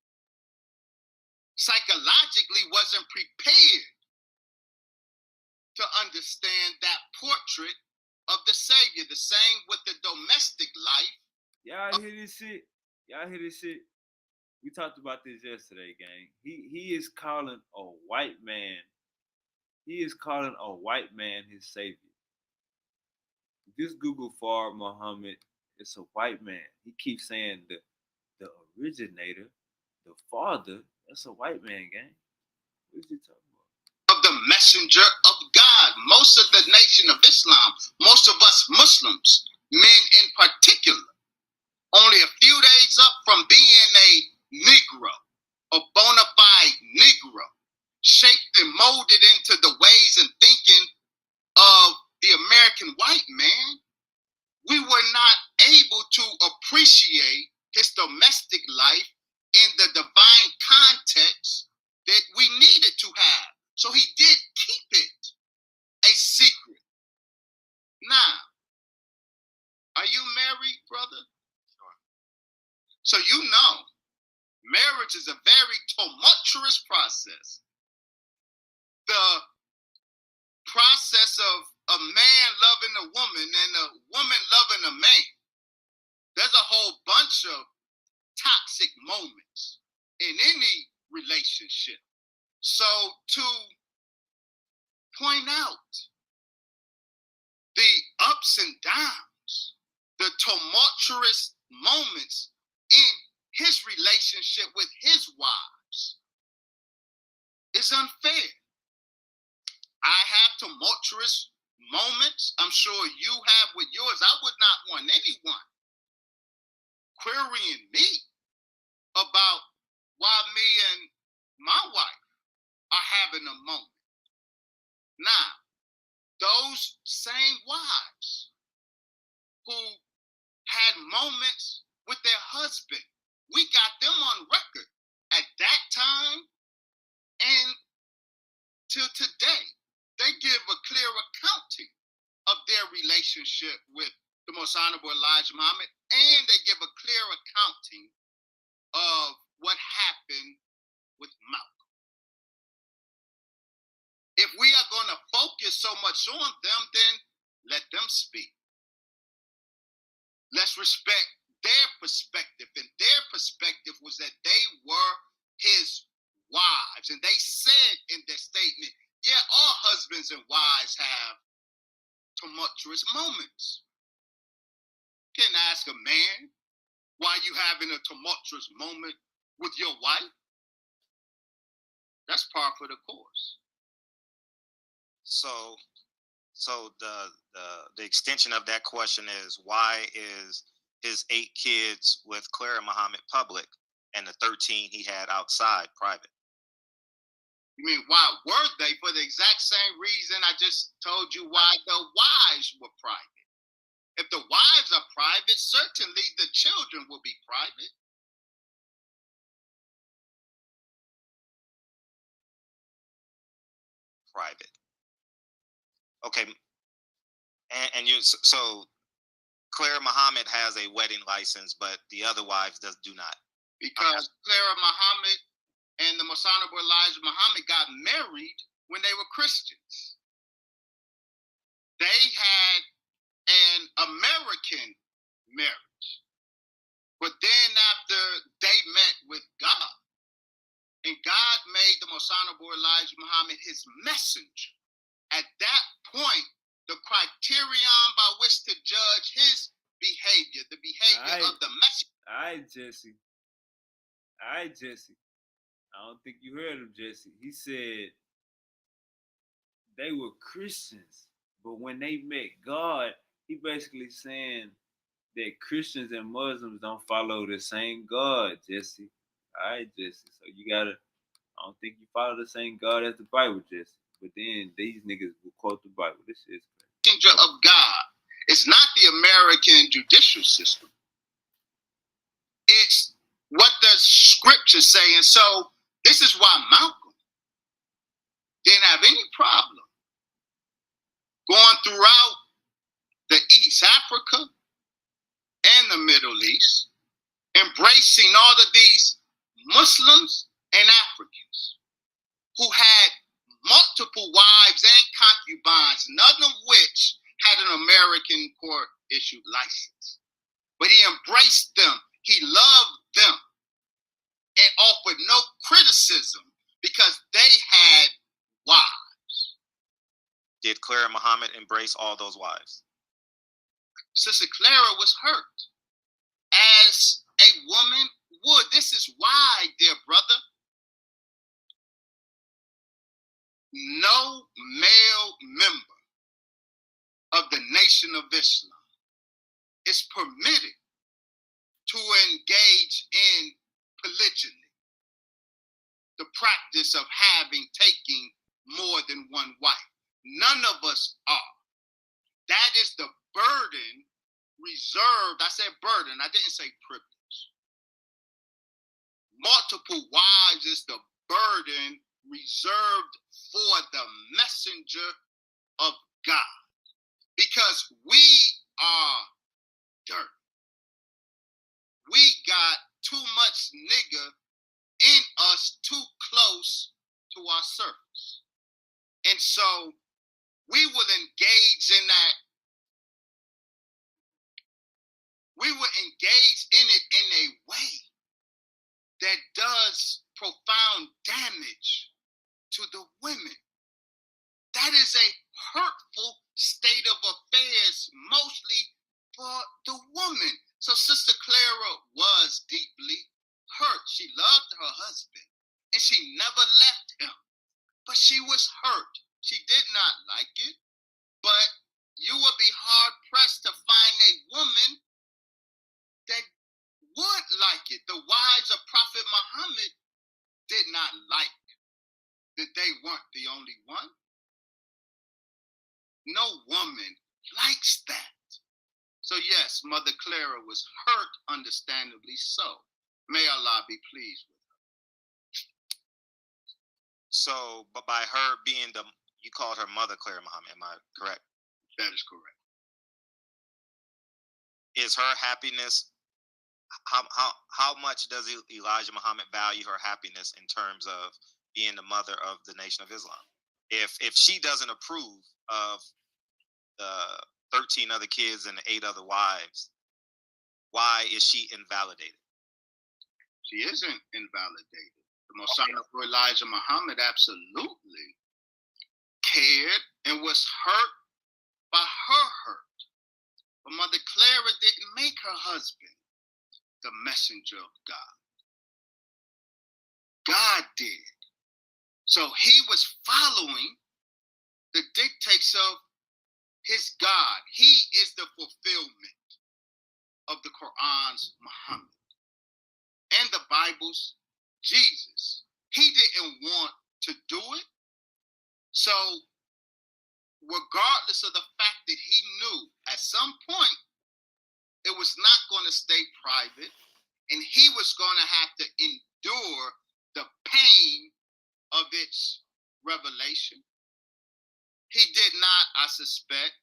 psychologically wasn't prepared to understand that portrait of the Savior. The same with the domestic life. Y'all hear this shit? Y'all hear this shit? We talked about this yesterday, gang. He is calling a white man. He is calling a white man his savior. Just Google Fard Muhammad. It's a white man. He keeps saying the originator, the father. That's a white man, gang. What is he talking about? Of the messenger of God. Most of the Nation of Islam, most of us Muslims, men in particular, only a few days up from being a Negro, a bona fide Negro, shaped and molded into the ways and thinking of the American white man, we were not able to appreciate his domestic life in the divine context that we needed to have. So he did keep it a secret. Now, are you married, brother? Sure. So you know, marriage is a very tumultuous process. The process of a man loving a woman and a woman loving a man, there's a whole bunch of toxic moments in any relationship. So to point out the ups and downs, the tumultuous moments in his relationship with his wives is unfair. I have tumultuous moments. I'm sure you have with yours. I would not want anyone querying me about why me and my wife are having a moment. Now, those same wives who had moments with their husband, we got them on record at that time and till today. They give a clear accounting of their relationship with the Most Honorable Elijah Muhammad, and they give a clear accounting of what happened with Malcolm. If we are going to focus so much on them, then let them speak. Let's respect their perspective, and their perspective was that they were his wives, and they said in their statement, yeah, all husbands and wives have tumultuous moments. You can't ask a man why you having a tumultuous moment with your wife. That's par for the course. So the extension of that question is, why is his 8 kids with Clara Muhammad public and the 13 he had outside private? You mean, why were they? For the exact same reason I just told you why the wives were private. If the wives are private, certainly the children will be private. Private. Okay. And you, so Clara Muhammad has a wedding license, but the other wives do not. Because Clara Muhammad and the Most Honorable Elijah Muhammad got married when they were Christians. They had an American marriage. But then after they met with God, and God made the Most Honorable Elijah Muhammad his messenger, at that point, the criterion by which to judge his behavior, the behavior of the message. All right, Jesse. I don't think you heard him, Jesse. He said they were Christians, but when they met God, he basically saying that Christians and Muslims don't follow the same God, Jesse. All right, Jesse. So I don't think you follow the same God as the Bible, Jesse. But then these niggas will quote the Bible. This is crazy. Messenger of God. It's not the American judicial system. It's what the scriptures say. And so this is why Malcolm didn't have any problem going throughout the East Africa and the Middle East, embracing all of these Muslims and Africans who had multiple wives and concubines, none of which had an American court-issued license. But he embraced them. He loved them and offered no criticism because they had wives. Did Clara Muhammad embrace all those wives? Sister Clara was hurt, as a woman would. This is why, dear brother, no male member of the Nation of Islam is permitted to engage in polygyny, the practice of taking more than one wife. None of us are. That is the burden reserved. I said burden, I didn't say privilege. Multiple wives is the burden reserved for the messenger of God, because we are dirt. We got too much nigger in us, too close to our surface. And so we will engage in that. We will engage in it in a way that does profound damage to the women. That is a hurtful state of affairs, mostly for the woman. So Sister Clara was deeply hurt. She loved her husband and she never left him, but she was hurt. She did not like it, but you would be hard pressed to find a woman that would like it. The wives of Prophet Muhammad did not like that they weren't the only one. No woman likes that. So yes, Mother Clara was hurt, understandably so. May Allah be pleased with her. So, but by her being you called her Mother Clara Muhammad, am I correct? That is correct. Is her happiness, how much does Elijah Muhammad value her happiness in terms of being the mother of the Nation of Islam? If she doesn't approve of the 13 other kids and the 8 other wives, why is she invalidated? She isn't invalidated. The Most Honorable Elijah Muhammad absolutely cared and was hurt by her hurt. But Mother Clara didn't make her husband the messenger of God. God did. So he was following the dictates of his God. He is the fulfillment of the Quran's Muhammad and the Bible's Jesus. He didn't want to do it. So regardless of the fact that he knew at some point it was not going to stay private and he was going to have to endure the pain of its revelation, he did not, I suspect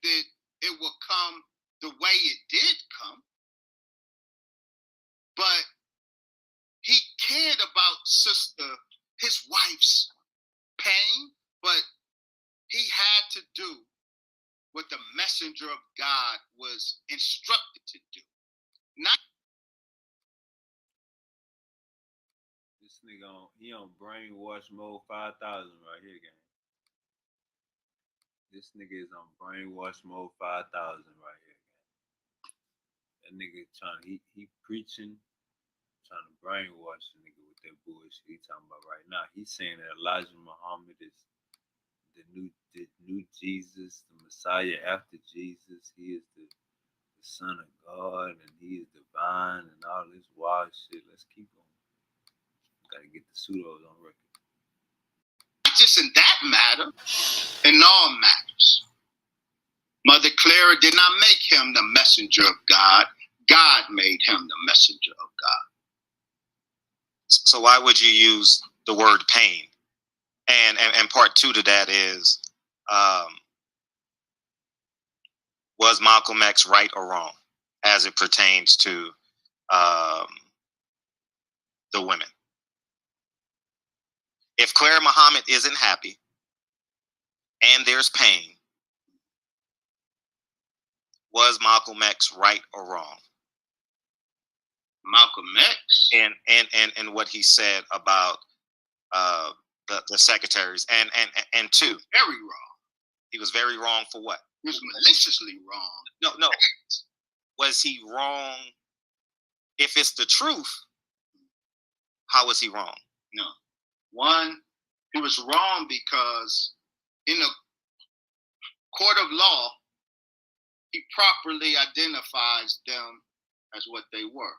that it will come the way it did come. But he cared about his wife's pain, but he had to do what the messenger of God was instructed to do. Not This nigga he on brainwash mode 5,000 right here, gang. This nigga is on brainwash mode 5,000 right here. That nigga he preaching, trying to brainwash the nigga with that bullshit he talking about right now. He's saying that Elijah Muhammad is the new Jesus, the Messiah after Jesus. He is the Son of God and he is divine and all this wild shit. Let's keep going. Gotta get the pseudos on record. Not just in that matter, in all matters. Mother Clara did not make him the messenger of God. God made him the messenger of God. So why would you use the word pain? And part two to that is, was Malcolm X right or wrong as it pertains to the women? If Clara Muhammad isn't happy and there's pain, was Malcolm X right or wrong? Malcolm X? And what he said about the secretaries. And two. Very wrong. He was very wrong for what? He was maliciously wrong. No. Was he wrong? If it's the truth, how was he wrong? No. One, he was wrong because in a court of law, he properly identifies them as what they were.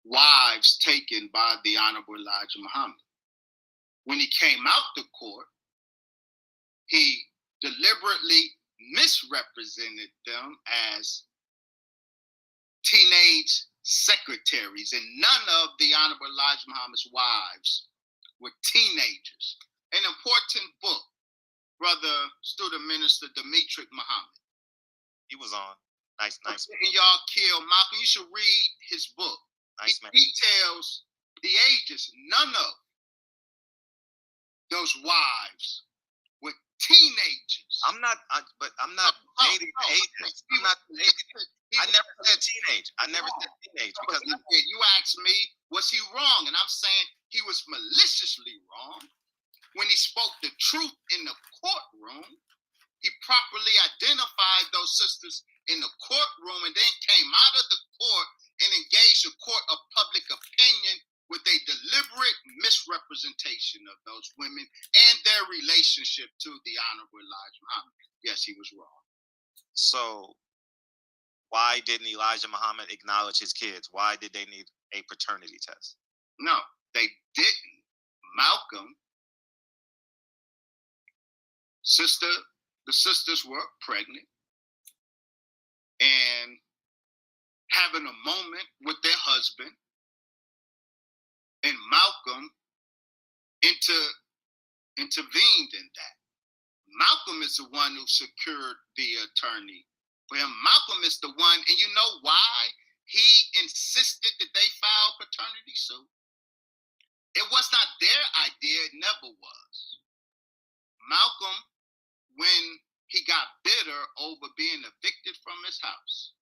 Wives taken by the Honorable Elijah Muhammad. When he came out the court, he deliberately misrepresented them as teenage secretaries, and none of the Honorable Elijah Muhammad's wives were teenagers. An important book, Brother Student Minister Demetric Muhammad. He was on. Nice. And y'all kill Malcolm. You should read his book. Nice, man. He details the ages. None of those wives were teenagers. I'm not dating ages. I'm not dating. I never said teenage. I never said teenage because you asked me, was he wrong? And I'm saying he was maliciously wrong. When he spoke the truth in the courtroom, he properly identified those sisters in the courtroom and then came out of the court and engaged the court of public opinion with a deliberate misrepresentation of those women and their relationship to the Honorable Elijah Muhammad. Yes, he was wrong. So why didn't Elijah Muhammad acknowledge his kids? Why did they need a paternity test? No, they didn't. Malcolm, the sisters were pregnant and having a moment with their husband, and Malcolm intervened in that. Malcolm is the one who secured the attorney for him. Malcolm is the one, and you know why he insisted that they file paternity suit? It was not their idea, it never was. Malcolm, when he got bitter over being evicted from his house,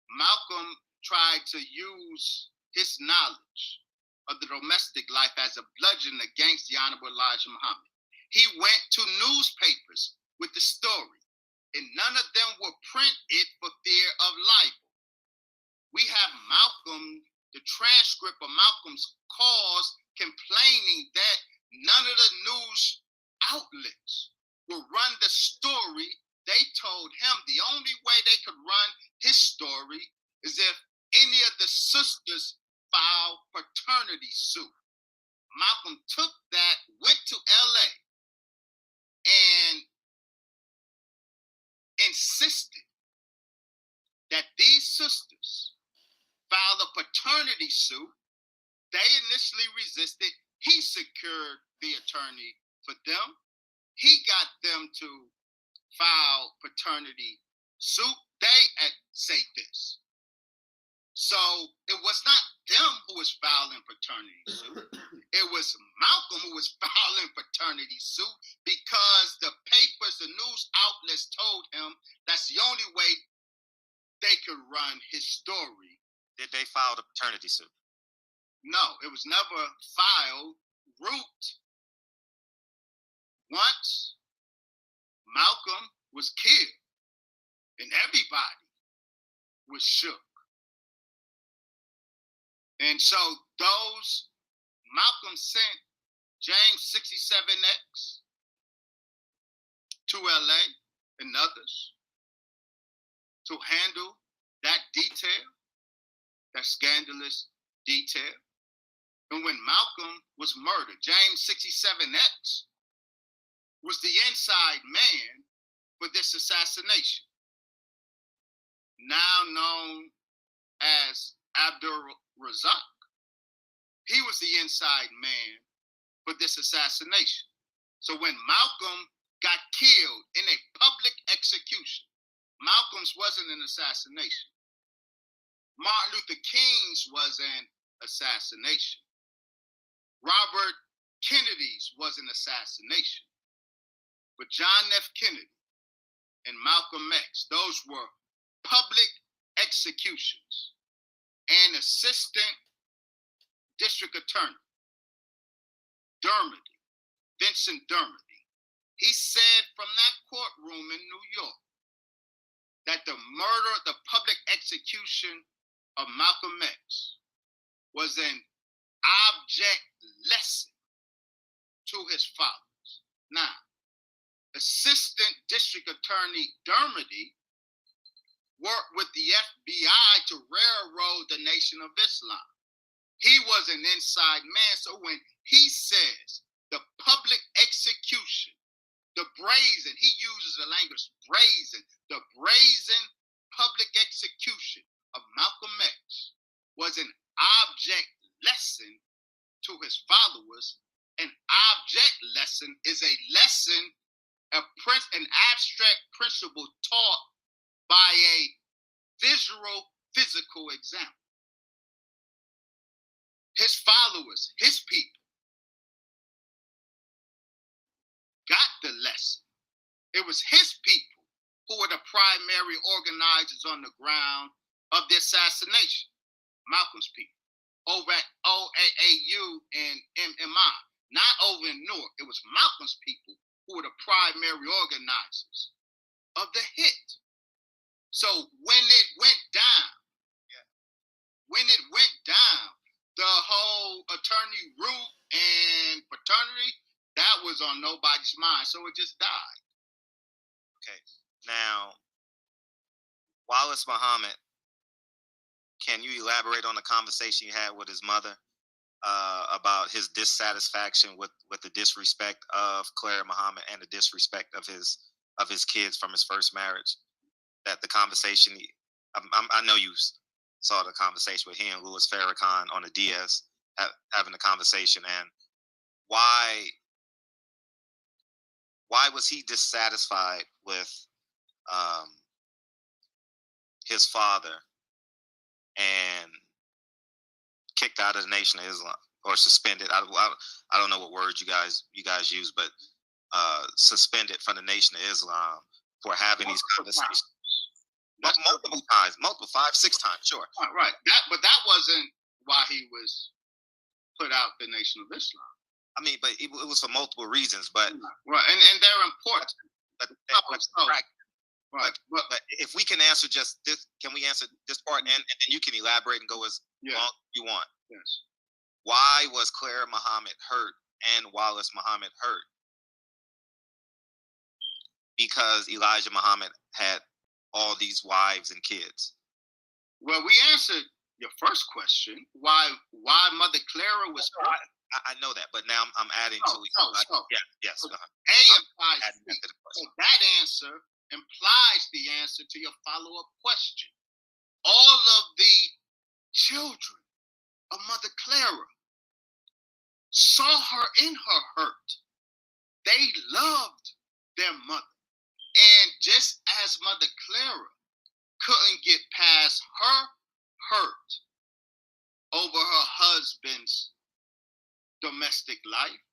Malcolm tried to use his knowledge of the domestic life as a bludgeon against the Honorable Elijah Muhammad. He went to newspapers with the story, and none of them would print it for fear of libel. We have Malcolm, the transcript of Malcolm's calls, complaining that none of the news outlets will run the story they told him. The only way they could run his story is if any of the sisters filed paternity suit. Malcolm took that, went to LA, and insisted that these sisters file a paternity suit. They initially resisted. He secured the attorney for them. He got them to file paternity suit. They say this. So it was not them who was filing paternity suit. It was Malcolm who was filing paternity suit because the papers, the news outlets told him that's the only way they could run his story. Did they file the paternity suit? No, it was never filed. Root once Malcolm was killed and everybody was shook. And so Malcolm sent James 67X to LA and others to handle that detail, that scandalous detail. And when Malcolm was murdered, James 67X was the inside man for this assassination, now known as Abdul Razak. He was the inside man for this assassination. So when Malcolm got killed in a public execution, Malcolm's wasn't an assassination. Martin Luther King's was an assassination. Robert Kennedy's was an assassination. But John F. Kennedy and Malcolm X, those were public executions. And Assistant District Attorney Dermody, Vincent Dermody, he said from that courtroom in New York that the public execution of Malcolm X was an object lesson to his followers. Now, Assistant District Attorney Dermody worked with the FBI to railroad the Nation of Islam. He was an inside man. So when he says the public execution, the brazen, he uses the language brazen, the brazen public execution of Malcolm X was an object lesson to his followers. An object lesson is a lesson, an abstract principle taught by a physical example. His followers, his people, got the lesson. It was his people who were the primary organizers on the ground of the assassination. Malcolm's people, over at OAAU and MMI, not over in Newark. It was Malcolm's people who were the primary organizers of the hit. So when it went down, the whole attorney route and fraternity, that was on nobody's mind. So it just died. Okay. Now, Wallace Muhammad, can you elaborate on the conversation you had with his mother about his dissatisfaction with the disrespect of Clara Muhammad and the disrespect of his kids from his first marriage? That the conversation, I know you saw the conversation with him and Louis Farrakhan on the DS having a conversation, and why was he dissatisfied with his father and kicked out of the Nation of Islam or suspended? I don't know what words you guys use, but suspended from the Nation of Islam for having these conversations. Multiple times, 5, 6 times, sure. Right. But that wasn't why he was put out the Nation of Islam. I mean, but it was for multiple reasons. But right, and they're important. But if we can answer just this, can we answer this part, and then you can elaborate and go as long as you want. Yes. Why was Clara Muhammad hurt and Wallace Muhammad hurt? Because Elijah Muhammad had all these wives and kids. Well, we answered your first question, why Mother Clara was hurt. I know that, but now I'm adding to it. Yes. So that answer implies the answer to your follow-up question. All of the children of Mother Clara saw her in her hurt. They loved their mother. And just as Mother Clara couldn't get past her hurt over her husband's domestic life,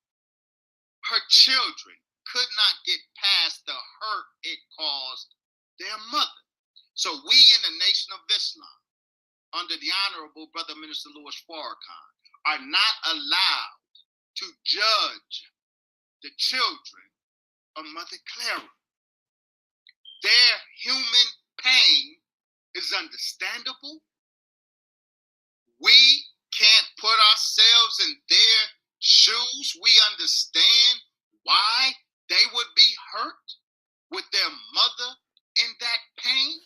her children could not get past the hurt it caused their mother. So we in the Nation of Islam, under the Honorable Brother Minister Louis Farrakhan, are not allowed to judge the children of Mother Clara. Their human pain is understandable. We can't put ourselves in their shoes. We understand why they would be hurt with their mother in that pain.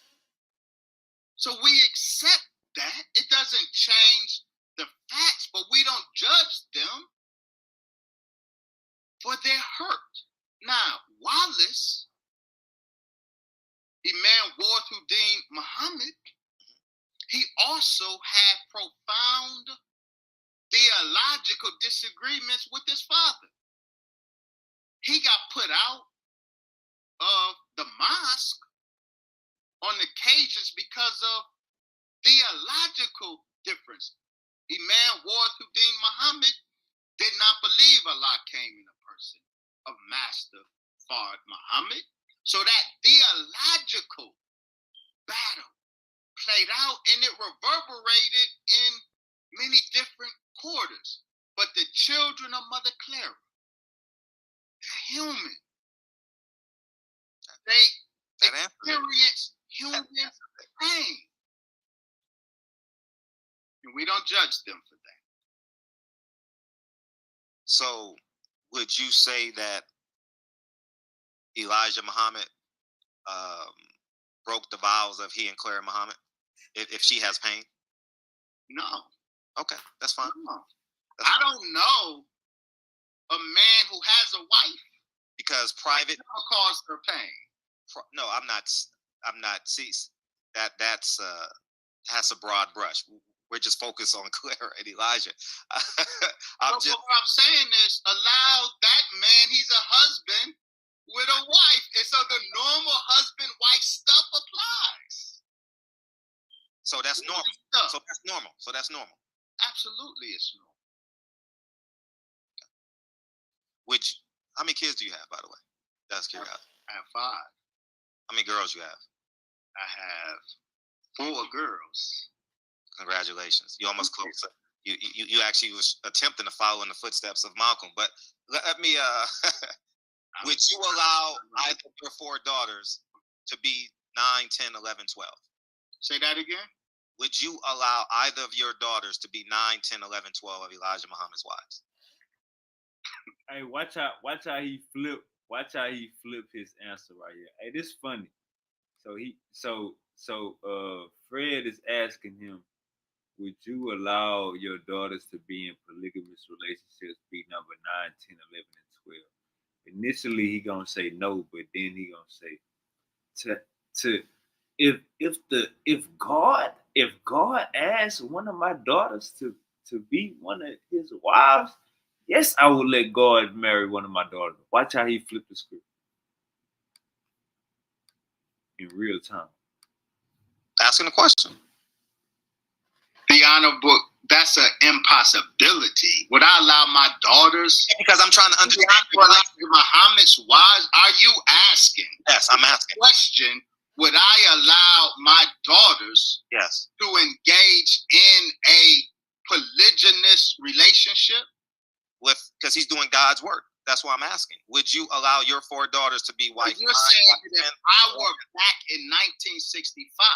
So we accept that. It doesn't change the facts, but we don't judge them for their hurt. Now, Wallace, Imam Warthuddin Muhammad, he also had profound theological disagreements with his father. He got put out of the mosque on occasions because of theological difference. Imam Warthuddin Muhammad did not believe Allah came in a person of Master Fard Muhammad. So that theological battle played out and it reverberated in many different quarters. But the children of Mother Clara, they're human. They experience human pain. And we don't judge them for that. So would you say that Elijah Muhammad broke the vows of he and Clara Muhammad if she has pain? No. Okay, that's fine. No. That's I fine. don't know a man who has a wife Because private cause her pain. No, I'm not. See, that's a broad brush. We're just focused on Clara and Elijah. What I'm saying is, allow that man. He's a husband with a wife, and so the normal husband-wife stuff applies. So that's normal. So that's normal. Absolutely, it's normal. How many kids do you have, by the way? That's curiosity. I have 5. How many girls you have? I have 4 girls. Congratulations. You almost close. You actually was attempting to follow in the footsteps of Malcolm. But let me would you allow either of your 4 daughters to be 9, 10, 11, 12? Say that again? Would you allow either of your daughters to be 9, 10, 11, 12 of Elijah Muhammad's wives? Hey, watch how he flip his answer right here. Hey, this funny. So Fred is asking him, would you allow your daughters to be in polygamous relationships, be number 9, 10, 11, and 12? Initially he gonna say no, but then he gonna say if God asked one of my daughters to be one of his wives, yes, I would let God marry one of my daughters. Watch how he flipped the script in real time. Asking a question. The honorable, that's an impossibility. Would I allow my daughters? Because I'm trying to understand. Muhammad's wives? Are you asking? Yes, I'm asking. Question: would I allow my daughters? Yes. To engage in a polygynous relationship? Because he's doing God's work. That's why I'm asking. Would you allow your 4 daughters to be wife? You're saying that if I were back in 1965,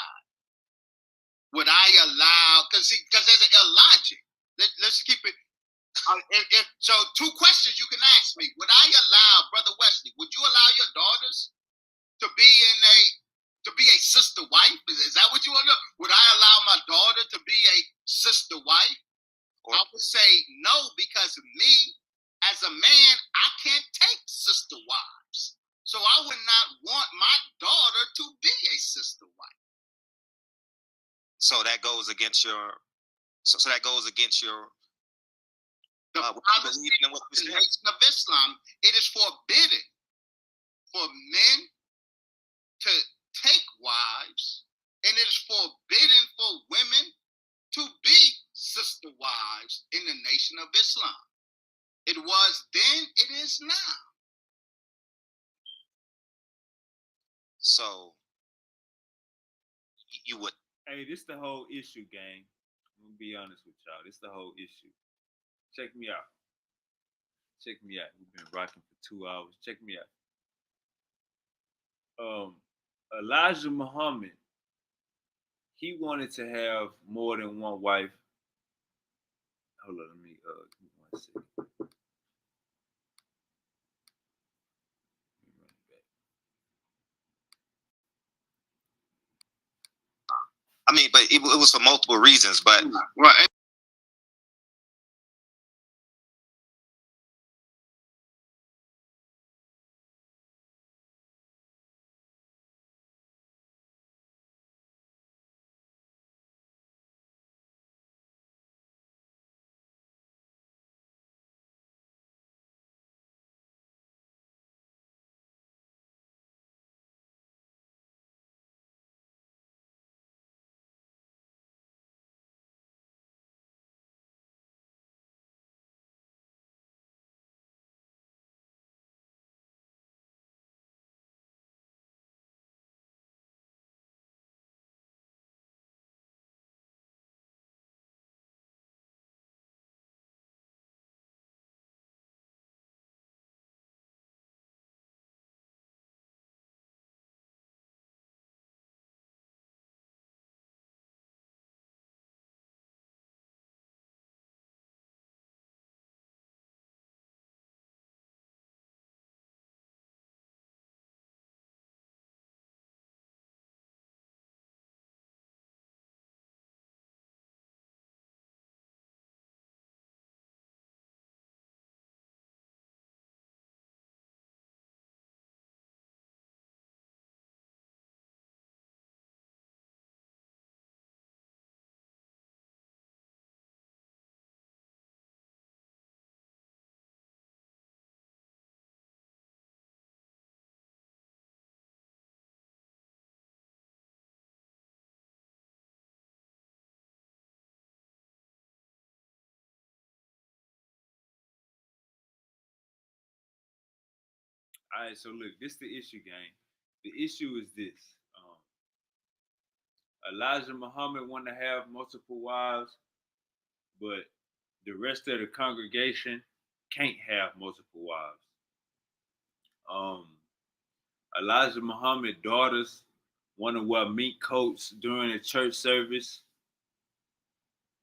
would I allow? Because there's an illogic. Let's keep it. So 2 questions you can ask me. Would I allow, Brother Wesley? Would you allow your daughters to be a sister wife? Is that what you want to know? Would I allow my daughter to be a sister wife? I would say no, because me, as a man, I can't take sister wives. So I would not want my daughter to be a sister wife. So that goes against your. So that goes against your. The Nation of Islam, it is forbidden for men to take wives, and it is forbidden for women to be sister wives in the Nation of Islam. It was then, it is now. So you would. Hey, this the whole issue, gang. I'm gonna be honest with y'all. This the whole issue. Check me out. We've been rocking for 2 hours. Check me out. Elijah Muhammad, he wanted to have more than one wife. Hold on, let me give me 1 second. Let me run it back. I mean, but it was for multiple reasons. But Right. All right, so look, this is the issue, gang. The issue is this: Elijah Muhammad wanted to have multiple wives, but the rest of the congregation can't have multiple wives. Um, Elijah Muhammad's daughters want to wear mink coats during the church service.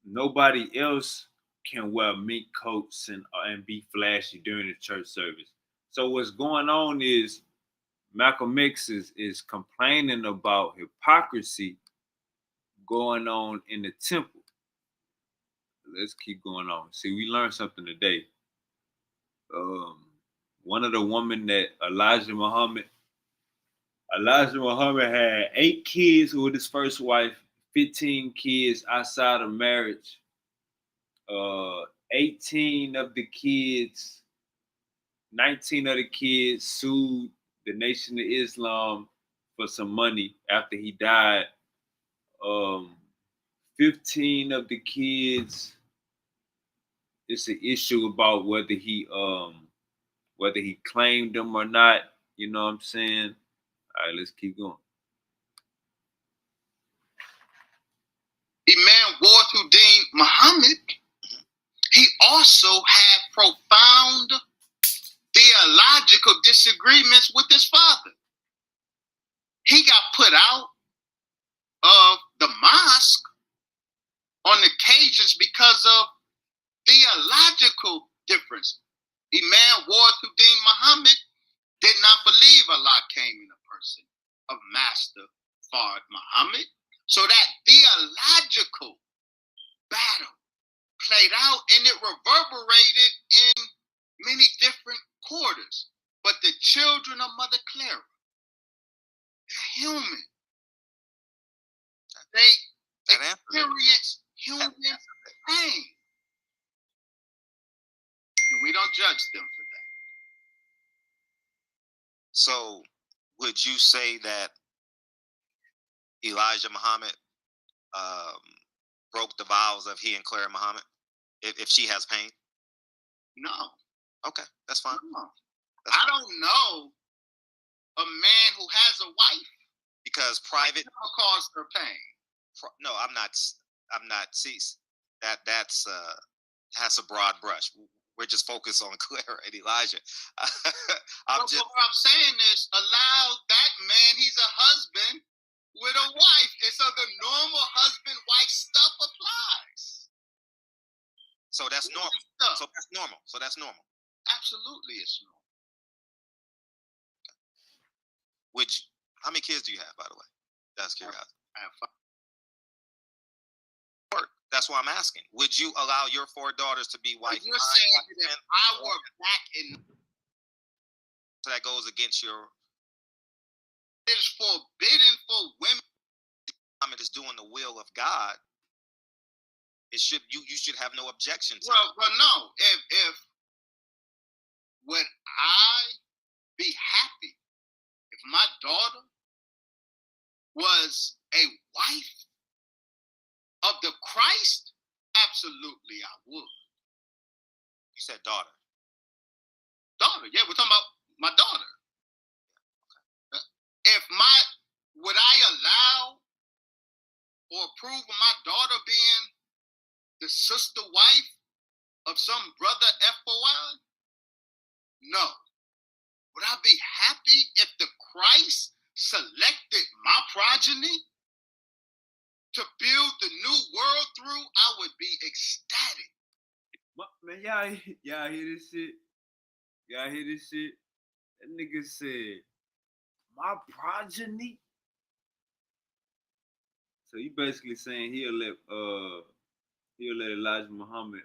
Nobody else can wear mink coats and be flashy during the church service. So what's going on is Malcolm X is complaining about hypocrisy going on in the temple. Let's keep going on. See, we learned something today. One of the women that Elijah Muhammad had 8 kids with his first wife, 15 kids outside of marriage. 18 of the kids, 19 of the kids sued the Nation of Islam for some money after he died. 15 of the kids, it's an issue about whether he claimed them or not. You know what I'm saying? All right, let's keep going. Imam Warthuddin Muhammad, he also had profound theological disagreements with his father. He got put out of the mosque on occasions because of theological difference. Imam Warthuddin Muhammad did not believe Allah came in a person of Master Fard Muhammad. So that theological battle played out and it reverberated in many different quarters. But the children of Mother Clara, they're human. They experience human pain. And we don't judge them for that. so, would you say that Elijah Muhammad broke the vows of he and Clara Muhammad if she has pain? No. Okay, that's fine. No. That's I fine. don't know a man who has a wife Because private that cause her pain. no, I'm not. See, that's a broad brush. We're just focused on Clara and Elijah. What I'm saying is, allow that man. He's a husband with a wife, and so the normal husband-wife stuff applies. So that's normal. So that's normal. So that's normal. Absolutely, it's normal. How many kids do you have, by the way? That's curiosity. I have 5. That's why I'm asking. Would you allow your 4 daughters to be white? You're saying that if I were back in, so that goes against your. It's forbidden for women. Muhammad is doing the will of God. It should you should have no objection to. Well, no. If would I be happy if my daughter was a wife of the Christ? Absolutely, I would. You said daughter. Daughter, yeah, we're talking about my daughter. Would I allow or approve of my daughter being the sister wife of some brother FOI? No. Would I be happy if the Christ selected my progeny to build the new world through? I would be ecstatic. Man, y'all hear this shit? Y'all hear this shit? That nigga said, my progeny? So you basically saying he'll let Elijah Muhammad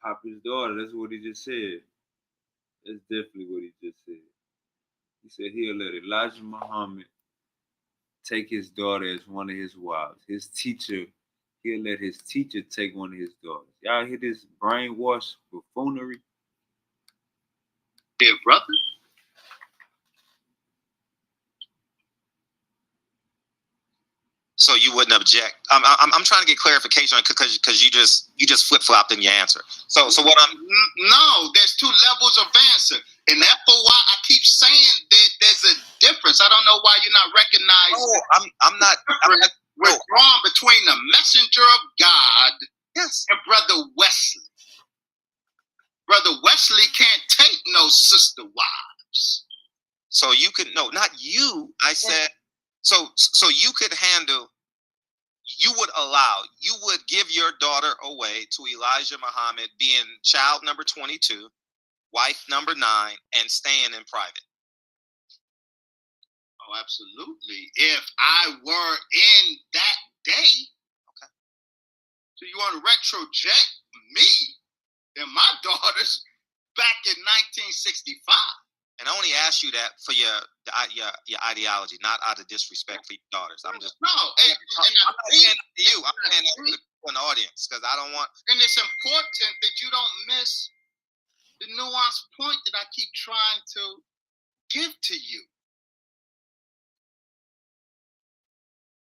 pop his daughter. That's what he just said. That's definitely what he just said. He said he'll let Elijah Muhammad take his daughter as one of his wives. His teacher, he'll let his teacher take one of his daughters. Y'all hear this brainwash buffoonery? Yeah, brother. So you wouldn't object. I'm trying to get clarification on because you just flip flopped in your answer. So what I'm no, there's 2 levels of answer. And that's why I keep saying that there's a difference. I don't know why you're not recognizing. No, I'm not. We're drawn between the messenger of God, yes, and Brother Wesley. Brother Wesley can't take no sister wives. So you could not you. I said. So you could handle, you would give your daughter away to Elijah Muhammad being child number 22, wife number 9, and staying in private. Oh, absolutely. If I were in that day. Okay. So you want to retroject me and my daughters back in 1965. And I only ask you that for your ideology, not out of disrespect for your daughters. I'm just I'm not saying that to you. I'm saying that to an audience because I don't want. And it's important that you don't miss the nuanced point that I keep trying to give to you.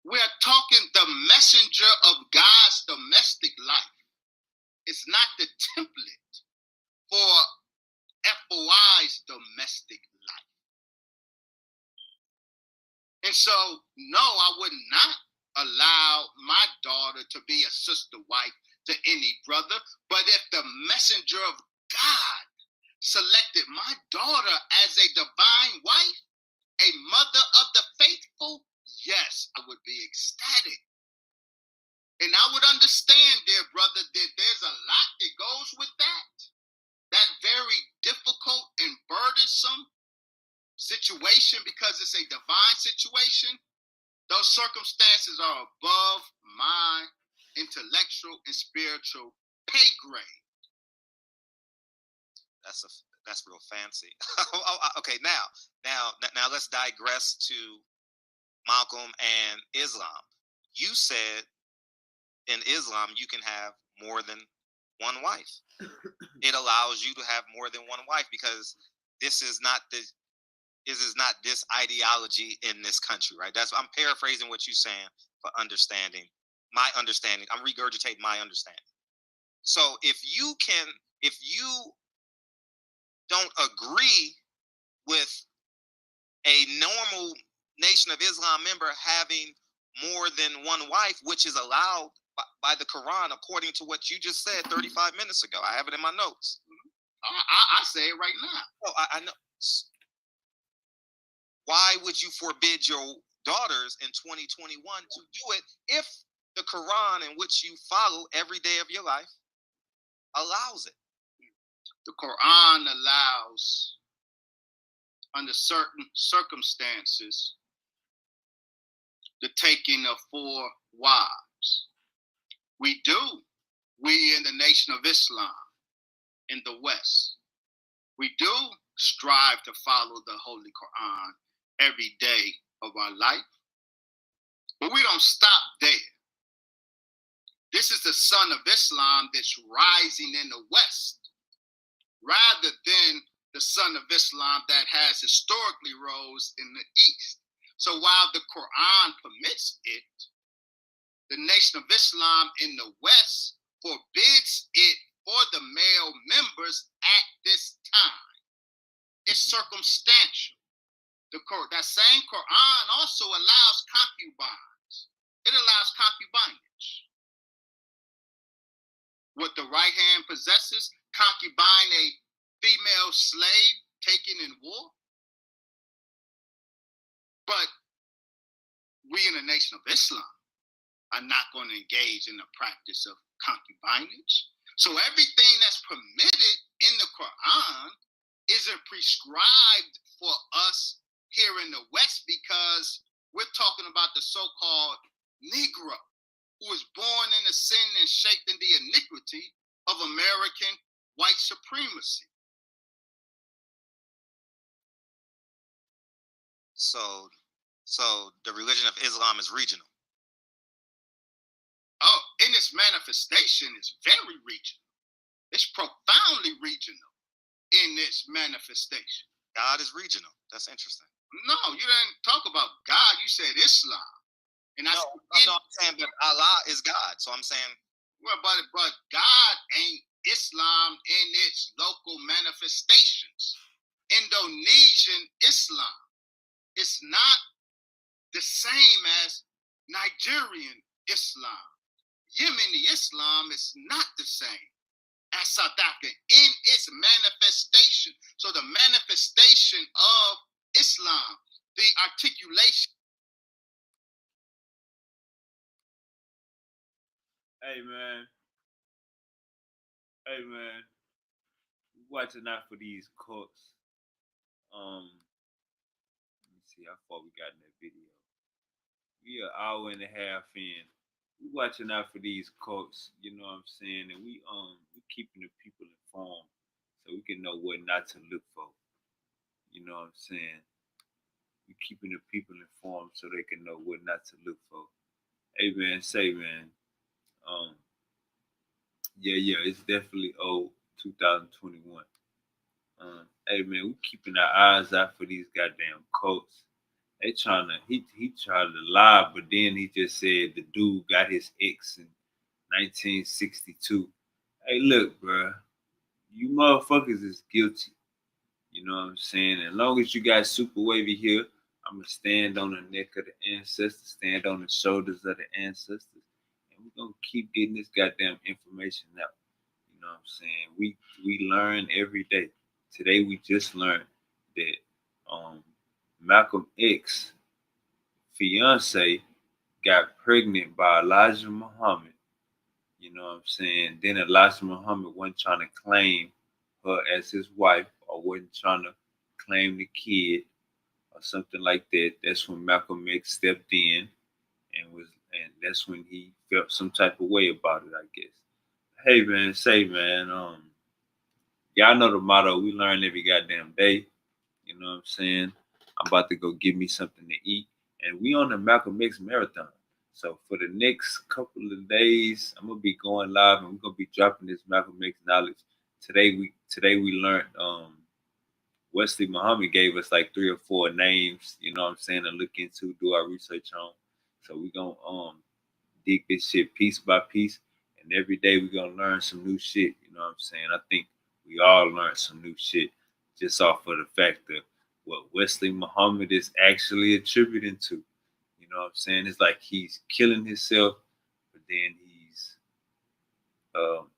We're talking the messenger of God's domestic life. It's not the template for FOI's domestic life. And so, no, I would not allow my daughter to be a sister wife to any brother. But if the messenger of God selected my daughter as a divine wife, a mother of the faithful, yes, I would be ecstatic. And I would understand, dear brother, that there's a lot that goes with that. That very difficult and burdensome situation, because it's a divine situation. Those circumstances are above my intellectual and spiritual pay grade. That's real fancy. Okay, now let's digress to Malcolm and Islam. You said in Islam you can have more than one wife. It allows you to have more than one wife because this is not this ideology in this country, right? I'm paraphrasing what you're saying for understanding. My understanding. I'm regurgitating my understanding. So if you don't agree with a normal Nation of Islam member having more than one wife, which is allowed by the Quran, according to what you just said 35 minutes ago. I have it in my notes. I say it right now. Oh, I know. Why would you forbid your daughters in 2021 to do it if the Quran, in which you follow every day of your life, allows it? The Quran allows, under certain circumstances, the taking of 4 wives. We in the Nation of Islam in the West, we do strive to follow the Holy Quran every day of our life, but we don't stop there. This is the son of Islam that's rising in the West, rather than the son of Islam that has historically rose in the East. So while the Quran permits it, the Nation of Islam in the West forbids it for the male members at this time. It's circumstantial. That same Quran also allows concubines. It allows concubinage. What the right hand possesses, concubine a female slave taken in war. But we in the Nation of Islam are not going to engage in the practice of concubinage. So everything that's permitted in the Quran isn't prescribed for us here in the West, because we're talking about the so-called Negro who was born in the sin and shaped in the iniquity of American white supremacy. So the religion of Islam is regional. Oh, in its manifestation, it's very regional. It's profoundly regional in its manifestation. God is regional. That's interesting. No, you didn't talk about God. You said Islam. And no, I'm saying that Allah is God. So I'm saying, well, but God ain't Islam in its local manifestations. Indonesian Islam is not the same as Nigerian Islam. Yemeni Islam is not the same as South Africa in its manifestation. So the manifestation of Islam, the articulation. Hey man, watching out for these cults. Let me see how far we got in that video. We are an hour and a half in. We watching out for these cults, you know what I'm saying, and we keeping the people informed so we can know what not to look for. You know what I'm saying? We keeping the people informed so they can know what not to look for. Hey man, yeah, it's definitely old 2021. Hey man, we keeping our eyes out for these goddamn cults. They he tried to lie, but then he just said the dude got his ex in 1962. Hey, look, bro, you motherfuckers is guilty. You know what I'm saying? As long as you got Super Wavy here, I'm gonna stand on the neck of the ancestors, stand on the shoulders of the ancestors, and we're gonna keep getting this goddamn information out. You know what I'm saying? We learn every day. Today we just learned that Malcolm X fiance got pregnant by Elijah Muhammad. You know what I'm saying? Then Elijah Muhammad wasn't trying to claim her as his wife or wasn't trying to claim the kid or something like that. That's when Malcolm X stepped in and that's when he felt some type of way about it, I guess. Hey man, y'all know the motto, we learn every goddamn day. You know what I'm saying? I'm about to go get me something to eat. And we on the Malcolm X marathon. So for the next couple of days, I'm gonna be going live and we're gonna be dropping this Malcolm X knowledge. Today we learned Wesley Muhammad gave us like 3 or 4 names, you know what I'm saying, to look into, do our research on. So we gonna dig this shit piece by piece, and every day we gonna learn some new shit, you know what I'm saying? I think we all learned some new shit just off of the fact that what Wesley Muhammad is actually attributing to. You know what I'm saying? It's like he's killing himself, but then he's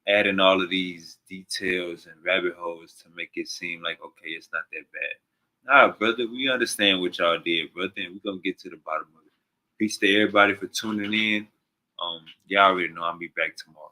adding all of these details and rabbit holes to make it seem like, okay, it's not that bad. Nah, brother, we understand what y'all did, brother, and we're gonna get to the bottom of it. Peace to everybody for tuning in. Y'all already know I'll be back tomorrow.